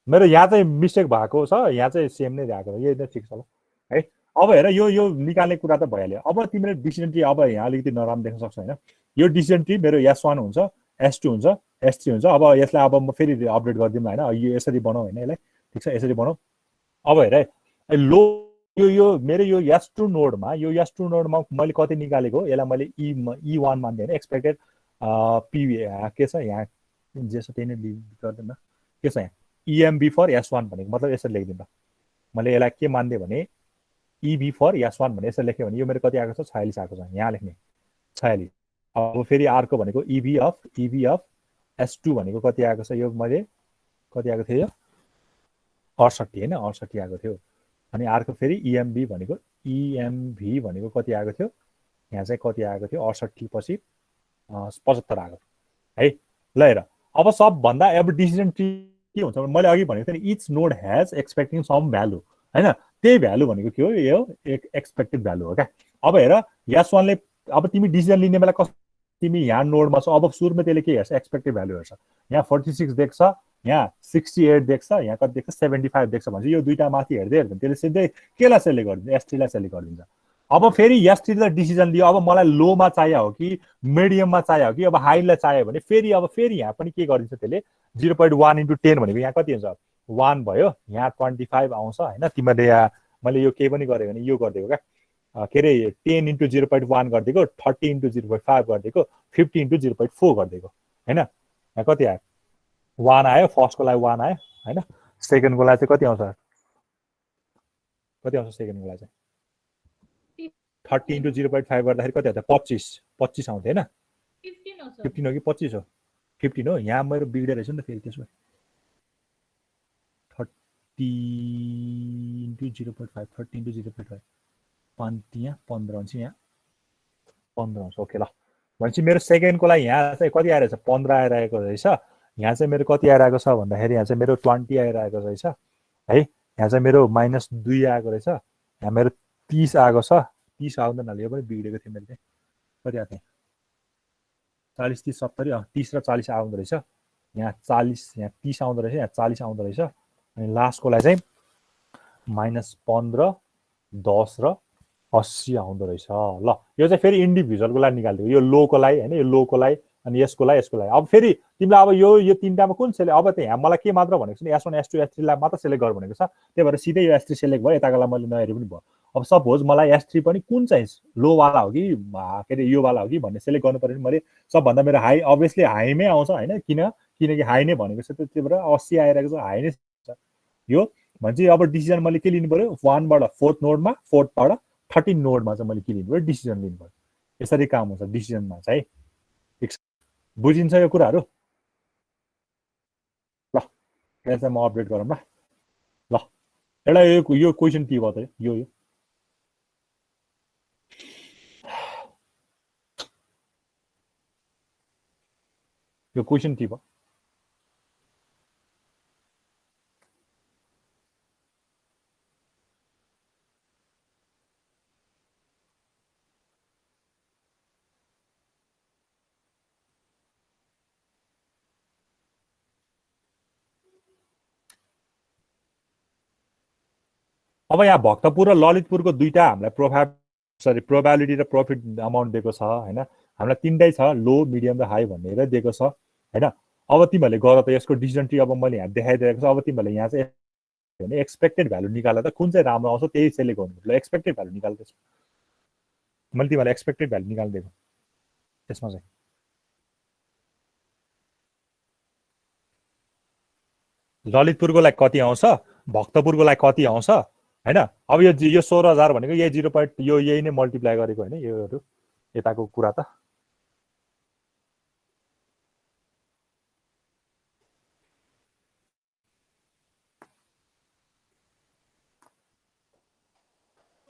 मेरो यहाँ चाहिँ मिस्टेक भएको छ यहाँ चाहिँ सेम नै भएको यही त ठिक छ ल है अब हेर यो निकाल्ने कुरा त भइहाल्यो अब तिमीले डिसिजन ट्री अब यहाँ अलिकति नराम्रो देख्न सक्छौ हैन यो डिसिजन ट्री मेरो S1 हुन्छ S2 हुन्छ S3 हुन्छ अब यसलाई अब म फेरि अपडेट गर्दिम हैन यो यसरी बनाऊ हैन यसलाई ठीक छ यसरी बनाऊ अब हेर है लो यो मेरो यो S2 नोडमा मैले कति निकालेको यसलाई मैले E1 मान्दै हैन एक्सपेक्टेड पी के छ यहाँ जे छ त्यही नै गर्दैन के छ यहाँ EMB फर S1 भनेको मतलब यसरी लेख्दिम ल मैले यसलाई के मान्दै भने EB फर S1 भने यसरी लेख्यो भने यो मेरो कति आएको छ 46 आएको छ यहाँ लेख्ने 46 अब फेरि अर्को भनेको EB अफ S2 भनेको कति आएको छ यो मैले कति आएको थियो यो 68 हैन 68 आएको थियो अनि अर्को फेरि EMB भनेको कति आएको थियो यहाँ चाहिँ कति आएको थियो 68 पछि 75 आएको है ल हेर अब सब भन्दा अब डिसिजन ट्री के हुन्छ मैले अघि भनेको थिएँ each node has expecting some value हैन त्यही भ्यालु भनेको के हो यो एक्सपेक्टेड भ्यालु हो क्या अब हेर S1 ले अब तिमी डिसिजन लिने बेला तिमी यहाँ नोडमा छ अब सुरुमा त्यसले के हेर्छ एक्सपेक्टेड भ्यालु हेर्छ यहाँ 46 देख्छ यहाँ 68 देख्छ यहाँ कति देख्छ 75 देख्छ भन्छ यो दुईटा माथि हेर्दै हेर्दैन त्यसले सिधै केलाई सेलेक्ट गरिदिन्छ S3 लाई सेलेक्ट गरिदिन्छ अब फेरि S3 लाई डिसिजन लियो अब मलाई लोमा चाहियो हो कि मिडियममा चाहियो हो कि अब हाईलाई चाहियो भने फेरि यहाँ पनि के गरिदिन्छ त्यसले 0.1 × 10 भनेको यहाँ कति हुन्छ 1 भयो यहाँ 25 आउँछ हैन तिमीले यहाँ मैले यो केही पनि गरे भने यो गर्दिएको क्या के रे 10 × 0.1 गरिदिएको 30 × 0.5 गरिदिएको 50 × 0.4 गरिदिएको हैन यहाँ कति आयो 1 आयो फर्स्टको लागि 1 आयो हैन सेकेन्डको लागि चाहिँ कति आउँछ सेकेन्डको लागि चाहिँ 30 × 0.5 गर्दाखेरि कति आउँछ 25 आउँछ हैन 15 हो कि 25 हो 15 हो यहाँ मेरो बिग्डेर रहेछ नि त फेरि त्यसो 30 × 0.5 30 × 0.5 5 यहाँ 15 हुन्छ यहाँ 15 हुन्छ ओके ल भनेपछि मेरो सेकेन्डको लागि यहाँ चाहिँ कति आइरहेछ 15 आइरहेको रहेछ यहाँ चाहिँ मेरो कति आइरहेको छ भन्दाखेरि यहाँ चाहिँ मेरो 20 आइरहेको रहेछ है यहाँ चाहिँ मेरो -2 आएको रहेछ यहाँ मेरो 30 आएको छ 30 आउँदैन, यो पनि बिग्रेको थियो मैले कति आएको थियो 40 30 70 30 र 40 आउँदो रहेछ, यहाँ 40 यहाँ 30 आउँदो रहेछ, यहाँ 40 आउँदो रहेछ, अनि लास्टकोलाई चाहिँ -15 10 र 80 आउँदो रहेछ। ल यो चाहिँ फेरि इन्डिभिजुअलको लागि निकालिदियो, यो लोको लागि हैन, यो लोको लागि अनि यसको लागि। अब फेरि तिमीलाई अब यो तीनटामा कुन सेलेक्ट, अब त यहाँ मलाई के मात्र भनेको छ नि S1 S2 S3 लाई मात्र सेलेक्ट गर भनेको छ, त्यही भएर सिधै यो S3 सेलेक्ट भयो, यताको लागि मैले नहेरे पनि भयो। अब सपोज मलाई S3 पनि कुन चाहिँ लो वाला हो कि के अरे यो वाला हो कि भन्ने सेलेक्ट गर्नु पर्यो नि, मैले सबभन्दा मेरो हाई अभियसली हाईमै आउँछ हैन, किनकि हाई नै भनेको छ, त्यही भएर 80 आइरहेको छ, हाई नै छ यो भन्छ। अब डिसिजन मैले के लिनु पर्यो, 1 बाट 4th नोडमा, 4th बाट 13 नोडमा चाहिँ मैले के लिनु पर्यो, डिसिजन लिनु पर्यो। यसरी काम हुन्छ डिसिजनमा चाहिँ। बुझिन्छ यो कुराहरू? ल यसलाई चाहिँ म अपडेट गरौँ ल। ल एउटा यो क्वेसन टी भयो त, यो क्वेसन टी भयो। अब यहाँ भक्तपुर र ललितपुरको दुईटा हामीलाई प्रोबेबिलिटी र प्रॉफिट अमाउन्ट दिएको छ हैन, हामीलाई तीनटै छ, लो मिडियम र हाई भनेर दिएको छ हैन। अब तिमीहरूले गर त यसको डिसिजन ट्री अब मैले यहाँ देखाइदिएको छु। अब तिमीहरूले यहाँ चाहिँ भने एक्सपेक्टेड भ्यालु निकालेर त कुन चाहिँ राम्रो आउँछ त्यही सेलेक्ट गर्नु। ल एक्सपेक्टेड भ्यालु निकाल्दैछु, मैले तिमीहरूलाई एक्सपेक्टेड भ्यालु निकालिदिएको। त्यसमा चाहिँ ललितपुरको लागि कति आउँछ, भक्तपुरको लागि कति आउँछ हैन। अब यो 16,000 भनेको यही 0. यो यही नै मल्टिप्लाई गरेको हैन, योहरू यताको कुरा त।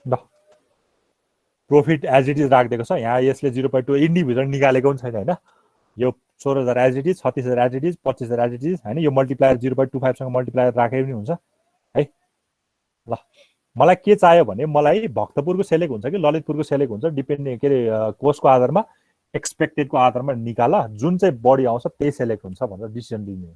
ल प्रॉफिट एज इट इज राखिदिएको छ यहाँ, यसले 0.2 इन्डिभिजुअल निकालेको पनि छैन हैन। यो 16,000 as it is, 36,000 as it is, 25,000 as it is हैन। यो मल्टिप्लायर 0.25 सँग मल्टिप्लायर राखे पनि हुन्छ है। ल मलाई के चाहियो भने मलाई भक्तपुरको सेलेक्ट हुन्छ कि ललितपुरको सेलेक्ट हुन्छ, डिपेन्ड के अरे कोर्सको आधारमा, एक्सपेक्टेडको आधारमा निकाल, जुन चाहिँ बढी आउँछ त्यही सेलेक्ट हुन्छ भनेर डिसिजन लिने।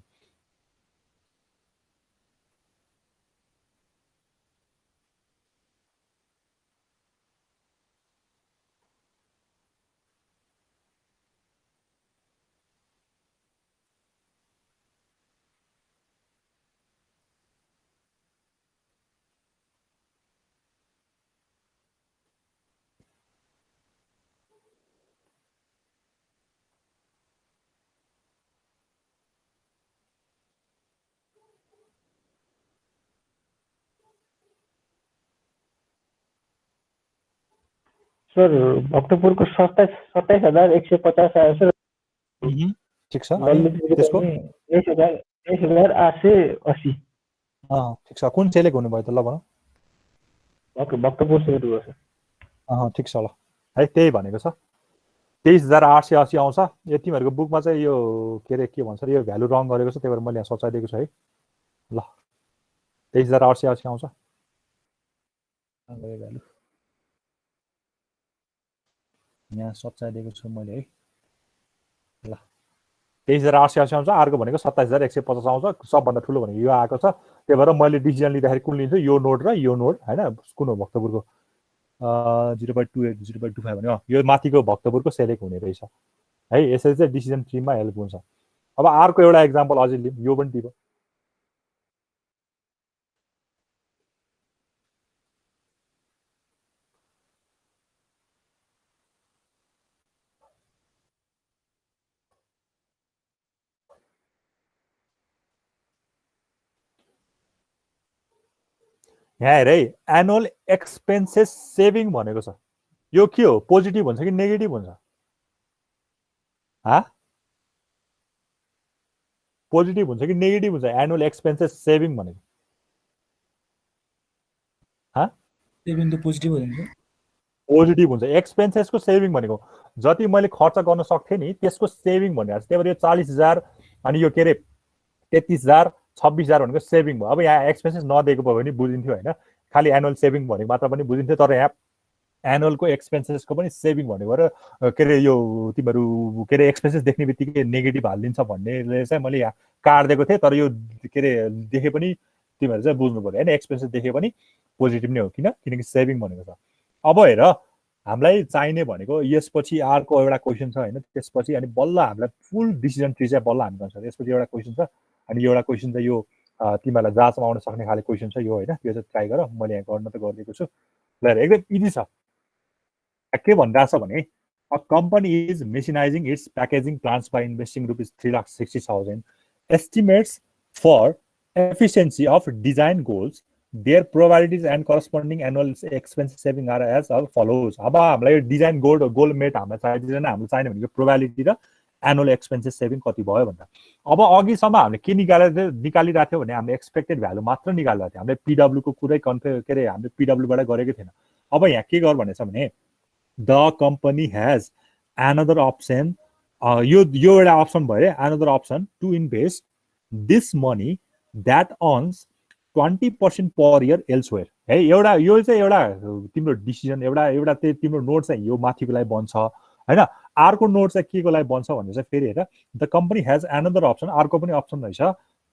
सर भक्तपुरको 27,150 आयो सर। ठिक छ, त्यसको 21,880। ठिक छ। कुन सेलेक्ट हुनुभयो त? ल भन। भक्तपुर सेलेक्ट भयो सर। ठिक छ ल है, त्यही भनेको छ। 23,880 आउँछ। यो तिमीहरूको बुकमा चाहिँ यो के अरे के भन्छ यो भ्यालु रङ गरेको छ, त्यही भएर मैले यहाँ सचाइदिएको छु है। ल 23,880 आउँछ भ्यालु, यहाँ सचाइदिएको छु मैले है। ल 23,880 आउँछ। अर्को भनेको 27,150 आउँछ। सबभन्दा ठुलो भनेको यो आएको छ, त्यही भएर मैले डिसिजन लिँदाखेरि कुन लिन्छु, यो नोड र यो नोड हैन। कुन हो भक्तपुरको 0.28 0.25 भन्यो, यो माथिको भक्तपुरको सेलेक्ट हुने रहेछ है। यसरी चाहिँ डिसिजन ट्रीमा हेल्प हुन्छ। अब अर्को एउटा एक्जाम्पल अझै लिउँ, यो पनि टिप। यहाँ हेर है, एनुअल एक्सपेन्सेस सेभिङ भनेको छ। यो के हो, पोजिटिभ हुन्छ कि नेगेटिभ हुन्छ? पोजिटिभ हुन्छ कि नेगेटिभ हुन्छ एनुअल एक्सपेन्सेस सेभिङ भनेको? सेभिङ त पोजिटिभ हुन्छ। पोजिटिभ हुन्छ। एक्सपेन्सेसको सेभिङ भनेको जति मैले खर्च गर्न सक्थेँ नि त्यसको सेभिङ भनेको छ। त्यही भएर यो 40,000 अनि यो के अरे 33,000 26,000 भनेको सेभिङ भयो। अब यहाँ एक्सपेन्सेस नदिएको भयो भने बुझिन्थ्यो हैन, खालि एनुअल सेभिङ भनेको मात्र पनि बुझिन्थ्यो। तर यहाँ एनुअलको एक्सपेन्सेसको पनि सेभिङ भनेको र के अरे यो तिमीहरू के अरे एक्सपेन्सेस देख्ने बित्तिकै नेगेटिभ हालिदिन्छ भन्नेले चाहिँ मैले यहाँ काटिदिएको थिएँ, तर यो के अरे देखे पनि तिमीहरू चाहिँ बुझ्नु पर्यो होइन, एक्सपेन्सेस देखे पनि पोजिटिभ नै हो, किनकि सेभिङ भनेको छ। अब हेर हामीलाई चाहिने भनेको यसपछि अर्को एउटा क्वेसन छ होइन, त्यसपछि अनि बल्ल हामीलाई फुल डिसिजन ट्री चाहिँ बल्ल हामी गर्छ। त्यसपछि एउटा क्वेसन छ अनि एउटा क्वेसन चाहिँ यो तिमीहरूलाई जाँचमा आउन सक्ने खाले क्वेसन छ यो होइन, त्यो चाहिँ ट्राई गर, मैले यहाँ गर्न त गरिदिएको छु। ल एकदम इजी छ। के भनिरहेछ भने a company is mechanising its packaging plants by investing ₹3,60,000 estimates for efficiency of design goals, their probabilities and corresponding annual expense saving are as follows। अब हामीलाई डिजाइन गोल मेट हामीलाई चाहिँदैन, हामीलाई चाहिने भनेको प्रोबेबिलिटी र एनुअल एक्सपेन्सेस सेभिङ कति भयो भन्दा। अब अघिसम्म हामीले के निकालिरहेको थियो भने हामीले एक्सपेक्टेड भ्यालु मात्र निकालिरहेको थियो, हामीले पिडब्ल्यूको कुरै के अरे हामीले पिडब्ल्यूबाट गरेकै थिएन। अब यहाँ के गर भनेछ भने the company has another option, यो एउटा अप्सन भयो अरे, another option to invest this money that earns 20% per year elsewhere। है एउटा यो चाहिँ एउटा तिम्रो डिसिजन एउटा त्यही तिम्रो नोट चाहिँ यो माथिको लागि बन्छ हैन। अर्को नोट चाहिँ के को लागि बन्छ भने चाहिँ फेरि हेर the company has another option, अर्को पनि अप्सन रहेछ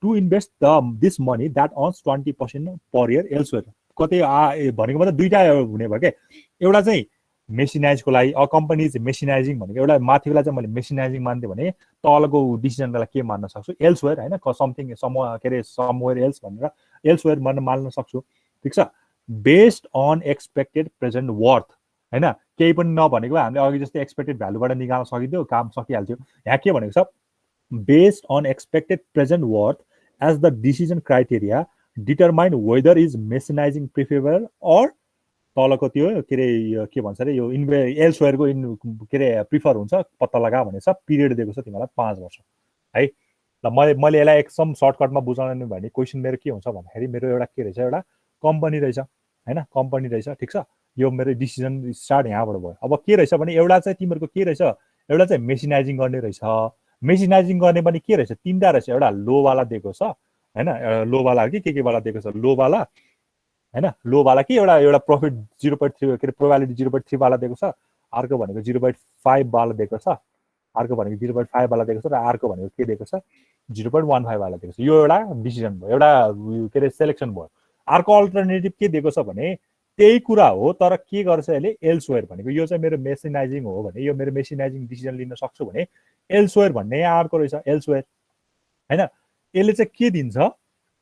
to invest this money that earns 20% per year elsewhere. कतै भनेको मतलब दुईटा हुने भयो के, एउटा चाहिँ मेसिनाइजको लागि अ कम्पनी इज मेसिनाइजिङ भनेको एउटा माथिकोलाई चाहिँ मैले मेसिनाइजिङ मान्थेँ भने तलको डिसिजनलाई के मान्न सक्छु एल्सवेयर होइन, समथिङ के अरे समवेयर एल्स भनेर एल्सवेयर मान्न सक्छु। ठिक छ, based on expected present worth होइन, केही पनि नभनेको हामीले अघि जस्तै एक्सपेक्टेड भ्यालुबाट निकाल्न सकिन्थ्यो, काम सकिहाल्थ्यो। यहाँ के भनेको छ based on expected present worth as the decision criteria determine whether is mechanising preferable or तलको त्यो के अरे के भन्छ अरे यो एल्सवेयरको के अरे प्रिफर हुन्छ पत्ता लगा भनेछ। पिरियड दिएको छ तिमीलाई 5 वर्ष है। ल मैले यसलाई एकदम सर्टकटमा बुझाउनु भने क्वेसन मेरो के हुन्छ भन्दाखेरि मेरो एउटा के रहेछ, एउटा कम्पनी रहेछ होइन, कम्पनी रहेछ। ठिक छ, यो मेरो डिसिजन स्टार्ट यहाँबाट भयो। अब के रहेछ भने एउटा चाहिँ तिमीहरूको के रहेछ, एउटा चाहिँ मेसिनाइजिङ गर्ने रहेछ। मेसिनाइजिङ गर्ने पनि के रहेछ, 3टा रहेछ, एउटा लोवाला दिएको छ होइन, लोवाला के वाला दिएको छ, लोवाला हैन, लोवाला कि एउटा प्रफिट 0.3 के अरे प्रोबेबिलिटी 0.3 वाला दिएको छ, अर्को भनेको 0.5 वाला दिएको छ, अर्को भनेको 0.5 वाला दिएको छ र अर्को भनेको के दिएको छ 0.15 वाला दिएको छ। यो एउटा डिसिजन भयो, एउटा के अरे सेलेक्सन भयो। अर्को अल्टरनेटिभ के दिएको छ भने त्यही कुरा हो तर के गर्छ यसले एल्सवेयर भनेको, यो चाहिँ मेरो मेसिनाइजिङ हो भने यो मेरो मेसिनाइजिङ डिसिजन लिन सक्छु भने एल्सवेयर भन्ने यहाँ अर्को रहेछ एल्सवेयर हैन। यसले चाहिँ के दिन्छ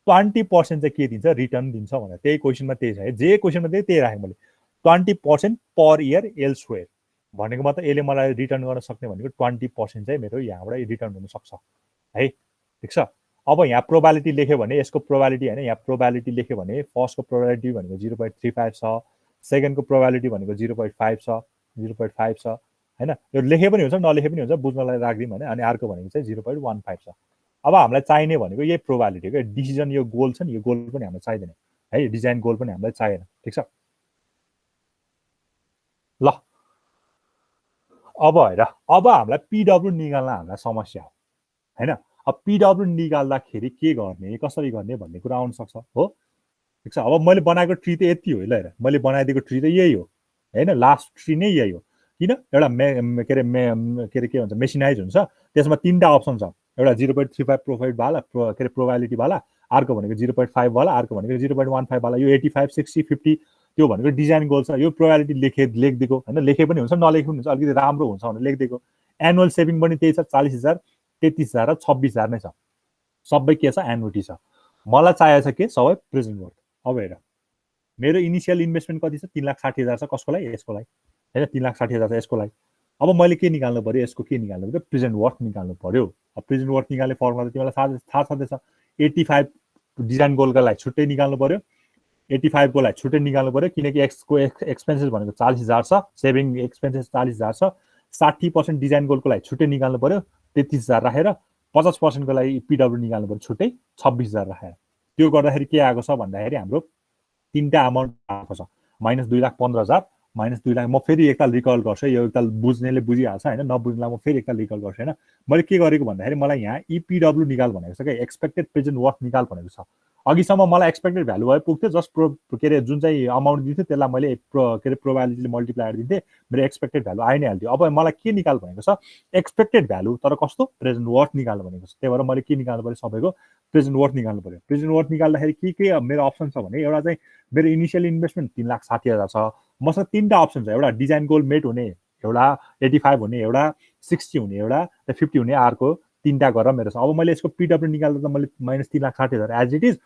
20% चाहिँ के दिन्छ रिटर्न दिन्छ भनेर, त्यही क्वेसनमा त्यही छ है, जे क्वेसनमा त्यही राखेँ मैले 20% पर इयर एल्सवेयर भनेको मतलब यसले मलाई रिटर्न गर्न सक्ने भनेको 20% चाहिँ मेरो यहाँबाट रिटर्न हुन सक्छ है। ठिक छ, अब यहाँ प्रोबेबिलिटी लेख्यो भने यसको प्रोबेबिलिटी हैन, यहाँ प्रोबेबिलिटी लेख्यो भने फर्स्टको प्रोबेबिलिटी भनेको 0.35 छ, सेकेन्डको प्रोबेबिलिटी भनेको 0.5 छ, 0.5 छ हैन। यो लेखे पनि हुन्छ नलेखे पनि हुन्छ, बुझ्नलाई राख्दिउँ भने। अनि अर्को भनेको चाहिँ 0.15 छ। अब हामीलाई चाहिने भनेको यही प्रोबेबिलिटी हो, डिसिजन यो गोल छ नि, यो गोल पनि हामीलाई चाहिदैन है, डिजाइन गोल पनि हामीलाई चाहिएन। ठिक छ, ल अब हेर अब हामीलाई पिडब्ल्यू निकाल्न हामीलाई समस्या हो हैन। अब पिडब्ल्यू निकाल्दाखेरि के गर्ने कसरी गर्ने भन्ने कुरा आउन सक्छ हो। ठिक छ, अब मैले बनाएको ट्री त यति हो। ल हेर मैले बनाइदिएको ट्री त यही हो हैन, लास्ट ट्री नै यही हो। किन एउटा के अरे के भन्छ मेसिनाइज हुन्छ, त्यसमा 3टा अप्सन छ, एउटा 0.35 प्रोफाइट वाला के अरे प्रोबेबिलिटी वाला, अर्को भनेको 0.5 वाला, अर्को भनेको 0.15 वाला। यो 85 60 50 त्यो भनेको डिजाइन गोल छ। यो प्रोबेबिलिटी लेखिदिएको हैन, लेखे पनि हुन्छ नलेखे पनि हुन्छ, अलिकति राम्रो हुन्छ भनेर लेखिदिएको। एनुअल सेभिङ पनि त्यही छ 40,000 33,000 र 26,000 नै छ, सबै के छ एन्युटी छ। मलाई चाहिएको छ के सबै प्रेजेन्ट वर्थ। अब हेर मेरो इनिशियल इन्भेस्टमेन्ट कति छ 3,60,000 छ, कसको लागि यसको लागि हैन, 3,60,000 छ यसको लागि। अब मैले के निकाल्नु पर्यो, यसको के निकाल्नु पर्यो प्रेजेन्ट वर्थ निकाल्नु पर्यो। अब प्रेजेन्ट वर्थ निकाल्ने फर्मुला त तिमीलाई थाहा छँदैछ, 85 डिजाइन गोलका लागि छुट्टै निकाल्नु पर्यो, 85 को लागि छुट्टै निकाल्नु पर्यो किनकि एक्सको एक्सपेन्सेस भनेको 40,000 छ, सेभिङ एक्सपेन्सेस 40,000 छ, 60% डिजाइन गोलको लागि छुट्टै निकाल्नु पर्यो 33,000 राखेर, 50% को लागि पिडब्ल्यू निकाल्नु पर्यो छुट्टै 26,000 राखेर। त्यो गर्दाखेरि के आएको छ भन्दाखेरि हाम्रो 3टा अमाउन्ट आएको छ, -2,15,000 माइनस 2 लाख। म फेरि एकताल रिकल गर्छु, यो एकताल बुझ्नेले बुझिहाल्छ होइन, नबुझ्नेलाई म फेरि एकताल रिकल गर्छु होइन। मैले के गरेको भन्दाखेरि मलाई यहाँ इपिडब्ल्यू निकाल भनेको छ क्या, एक्सपेक्टेड प्रेजेन्ट वर्थ निकाल भनेको छ। अघिसम्म मलाई एक्सपेक्टेड भ्यालु भए पुग्थ्यो, जस्ट के अरे जुन चाहिँ अमाउन्ट दिन्थ्यो त्यसलाई मैले के अरे प्रोबाबिलिटीले मल्टिप्लाई गरिदिन्थेँ, मेरो एक्सपेक्टेड भ्यालु आइ नै हाल्थ्यो। अब मलाई के निकाल भनेको छ, एक्सपेक्टेड भ्यालु तर कस्तो, प्रेजेन्ट वर्थ निकाल भनेको छ। त्यही भएर मैले के निकाल्नु पऱ्यो, सबैको प्रेजेन्ट वर्थ निकाल्नु पऱ्यो। प्रेजेन्ट वर्थ निकाल्दाखेरि के मेरो अप्सन छ भने, एउटा चाहिँ मेरो इनिसियल इन्भेस्टमेन्ट 3,60,000 छ, मसँग 3टा अप्सन छ, एउटा डिजाइन गोल मेट हुने, एउटा 85 हुने, एउटा 60 हुने, एउटा 50 हुने, अर्को 3टा गरेर मेरो छ। अब मैले यसको पिडब्ल्यू निकाल्दा त मैले माइनस 3,60,000 एज इट इज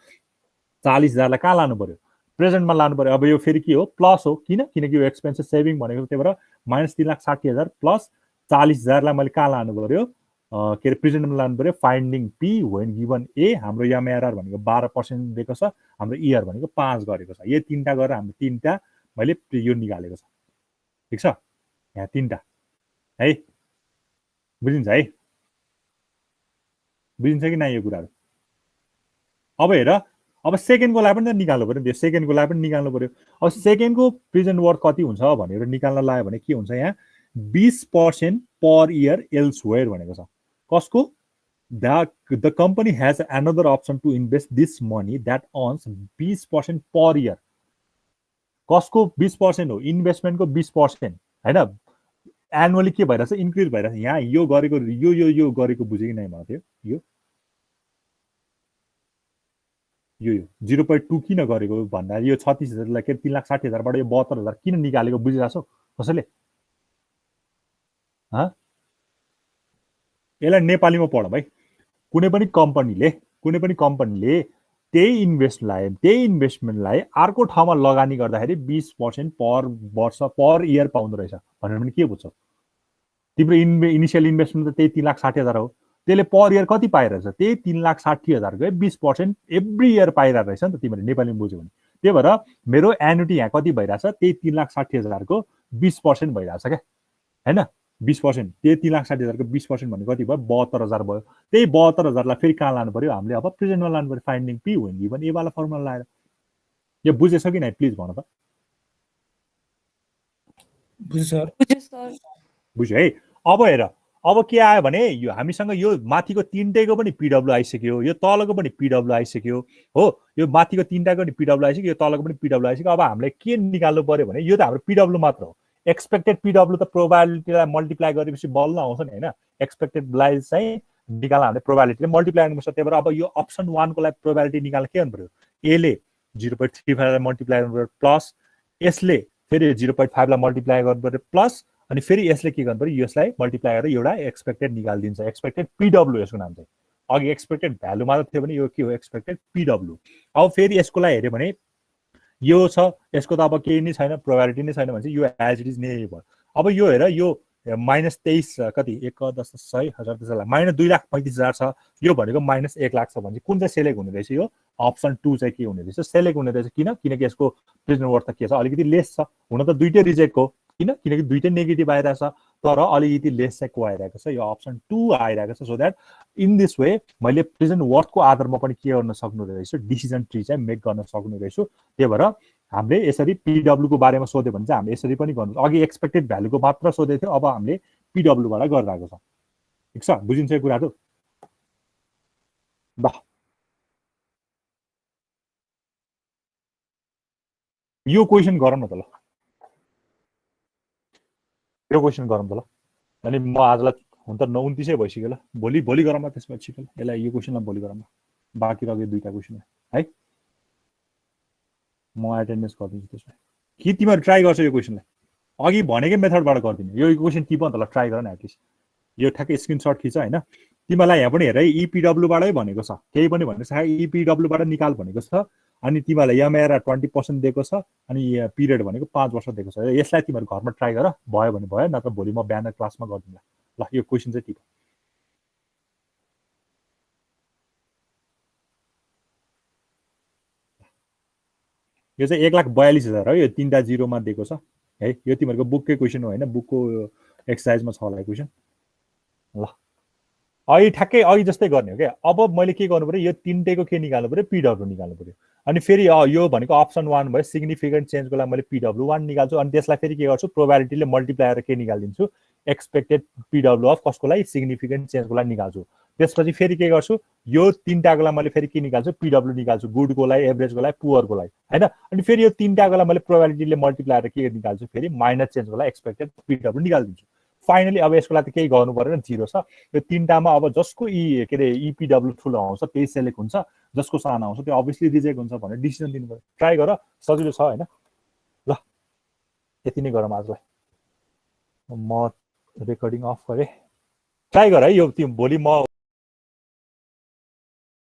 40,000लाई कहाँ लानु पर्यो, प्रेजेन्टमा लानु पर्यो। अब यो फेरि के हो, प्लस हो, किनकि यो एक्सपेन्सेस सेभिङ भनेको, त्यही भएर माइनस 3,60,000 प्लस 40,000लाई मैले कहाँ लानु पर्यो, के अरे प्रेजेन्टमा लानु पर्यो। फाइन्डिङ पी वेन गिभन ए, हाम्रो एमआरआर भनेको 12% दिएको छ, हाम्रो इआर भनेको 5 गरेको छ। यो 3टा गरेर हाम्रो 3टा मैले यो निकालेको छ, ठिक छ। यहाँ 3टा है, बुझिन्छ है, बुझिन्छ कि न यो कुराहरू। अब हेर, अब सेकेन्डको लागि पनि त निकाल्नु पऱ्यो, त्यो सेकेन्डको लागि पनि निकाल्नु पऱ्यो। अब सेकेन्डको प्रेजेन्ट वर्थ कति हुन्छ भनेर निकाल्न लाग्यो भने के हुन्छ, यहाँ 20% पर इयर एल्सवेयर भनेको छ। कसको, the company has another option to invest this money that earns 20% per year. कसको 20% हो, इन्भेस्टमेन्टको 20% होइन। एनुअली के भइरहेछ, इन्क्रिज भइरहेछ। यहाँ यो गरेको यो गरेको बुझ्यो कि नै भएको थियो, यो 0.2 किन गरेको भन्दा, यो 36,000लाई के 3,60,000बाट यो 72,000 किन निकालेको बुझिरहेछौ कसैले? यसलाई नेपालीमा पढ भाइ। कुनै पनि कम्पनीले त्यही इन्भेस्टमेन्टलाई अर्को ठाउँमा लगानी गर्दाखेरि 20% पर वर्ष पर इयर पाउँदो रहेछ भनेर पनि के बुझ्छौ? तिम्रो इनिसियल इन्भेस्टमेन्ट त त्यही 3,60,000 हो, त्यसले पर इयर कति पाइरहेछ, त्यही 3,60,000कै 20% एभ्री इयर पाइरहेको रहेछ नि त, तिमीले नेपालीमा बुझ्यौ भने। त्यही भएर मेरो एन्युटी यहाँ कति भइरहेछ, त्यही 3,60,000को 20% भइरहेछ क्या, होइन। 20%, त्यही 3,60,000को 20% भनेको कति भयो, 72,000 भयो। त्यही 72,000लाई फेरि कहाँ लानु पर्यो, हामीले अब प्रेजेन्टमा लानु पर्यो। फाइन्डिङ पी वेन गिभन ए वाला फर्मुला लाएर। यो बुझेछ कि नै प्लिज भन त। बुझ्यो है। अब हेर, अब के आयो भने, यो हामीसँग यो माथिको 3टैको पनि पिडब्ल्यू आइसक्यो, यो तलको पनि पिडब्ल्यू आइसक्यो हो। यो माथिको 3टाको पनि पिडब्ल्यू आइसक्यो, यो तलको पनि पिडब्ल्यू आइसक्यो। अब हामीले के निकाल्नु पर्यो भने, यो त हाम्रो पिडब्ल्यू मात्र हो। एक्सपेक्टेड पिडब्ल्यू त प्रोबाबिलिटीलाई मल्टिप्लाई गरेपछि बल्ल आउँछ नि होइन। एक्सपेक्टेडलाई चाहिँ निकाल्न हामीले प्रोबाबिलिटीले मल्टिप्लाई गर्नुपर्छ। त्यही भएर अब यो अप्सन 1को लागि प्रोबाबिलिटी निकाल्न के गर्नु पर्यो, एले 0.35लाई मल्टिप्लाई गर्नु पर्यो, प्लस यसले फेरि 0.5लाई मल्टिप्लाई गर्नु पर्यो, प्लस अनि फेरि यसले के गर्नु पर्यो, यसलाई मल्टिप्लाई गरेर एउटा एक्सपेक्टेड निकालिदिन्छ। एक्सपेक्टेड पिडब्ल्यू यसको नाम चाहिँ। अघि एक्सपेक्टेड भ्यालु मात्र थियो भने यो के हो, एक्सपेक्टेड पिडब्ल्यू। अब फेरि यसको लागि हेऱ्यो भने यो छ, यसको त अब केही नै छैन, प्रोबाबिलिटी नै छैन भने चाहिँ यो एज इट इज नै भयो। अब यो हेर, यो -23 कति 1 10 100 1000 त्यसलाई -2,35,000 छ। यो भनेको -1 लाख छ भने कुन चाहिँ सेलेक्ट हुने रहेछ, यो अप्सन 2 चाहिँ के हुने रहेछ, सेलेक्ट हुने रहेछ। किनकि यसको प्रेजेन्ट वर्थ त के छ, अलिकति लेस छ। हुन त दुईटै रिजेक्ट हो, किनकि दुईटै नेगेटिभ आइरहेछ, तर अलिकति लेस चाहिँ को आइरहेको छ, यो अप्सन 2 आइरहेको छ। So that in this way मैले प्रेजेन्ट वर्थको आधारमा पनि के गर्न सक्नु रहेछु, डिसिजन ट्री चाहिँ मेक गर्न सक्नु रहेछु। त्यही भएर हामीले यसरी पिडब्ल्यूको बारेमा सोध्यो भने चाहिँ हामीले यसरी पनि गर्नु। अघि एक्सपेक्टेड भ्यालुको मात्र सोधेको थियो, अब हामीले पिडब्ल्यूबाट गरिरहेको छ। ठिक छ, बुझिन्छ यो कुराहरू? ल, यो क्वेसन गरौँ न त। ल, यो क्वेसन गरौँ त। ल, अनि म आजलाई हुन त 29 भइसक्यो। ल, भोलि गरौँ न त्यसपछि। यसलाई यो क्वेसनलाई भोलि गरौँ न, बाँकी रह्यो दुईटा क्वेसन है। म एटेन्डेन्स गरिदिन्छु त्यसमा। कि तिमीहरू ट्राई गर्छौ यो क्वेसनलाई? अघि भनेकै मेथडबाट गरिदिनु। यो क्वेसन टिप त, ल ट्राई गर न एटलिस्ट। यो ठ्याक्कै स्क्रिनसट खिच होइन। तिमीलाई यहाँ पनि हेर है, इपिडब्ल्यूबाटै भनेको छ, केही पनि भनेको छ, इपिडब्ल्यूबाट निकाल भनेको छ। अनि तिमीलाई एमआरआर 20% दिएको छ, अनि पिरियड भनेको 5 वर्ष दिएको छ। यसलाई तिमीहरू घरमा ट्राई गर, भयो भने भयो, नत्र भोलि म बिहान क्लासमा गरिदिउँला। ल, यो क्वेसन चाहिँ टिप। यो चाहिँ 1,42,000 हो। यो 3टा जिरोमा दिएको छ है। यो तिमीहरूको बुककै क्वेसन हो होइन, बुकको एक्सर्साइजमा छ होला क्वेसन। ल, अघि ठ्याक्कै अघि जस्तै गर्ने हो क्या अब मैले के गर्नु पर्यो यो तिनटैको के निकाल्नु पर्यो पिडब्ल्यू निकाल्नु पर्यो अनि फेरि यो भनेको अप्सन 1 भयो सिग्निफिकेन्ट चेन्जको लागि मैले पिडब्ल्यू 1 निकाल्छु अनि त्यसलाई फेरि के गर्छु प्रोबेबिलिटीले मल्टिप्लाई के निकालिदिन्छु एक्सपेक्टेड पिडब्ल्यू अफ कसको लागि सिग्निफिकेन्ट चेन्जको लागि निकाल्छु त्यसपछि फेरि के गर्छु यो तिनटाको लागि मैले फेरि के निकाल्छु पिडब्ल्यू निकाल्छु गुडको लागि एभरेजको लागि पुअरको लागि हैन अनि फेरि यो तिनटाको लागि मैले प्रोबेबिलिटीले मल्टिप्लाई के निकाल्छु फेरि माइनस चेन्जको लागि एक्सपेक्टेड पिडब्ल्यू निकालिदिन्छु फाइनली अब यसको लागि केही गर्नु परेन 0 छ यो तीनटामा अब जसको के रे इपिडब्ल्यू ठुलो आउँछ त्यही सेलेक्ट हुन्छ जसको सानो आउँछ त्यो अभियसली रिजेक्ट हुन्छ भनेर डिसिजन दिनु पर्यो ट्राई गर सजिलो छ हैन ल यति नै गरौँ आजलाई म रेकर्डिङ अफ गरे ट्राई गर है यो भोलि म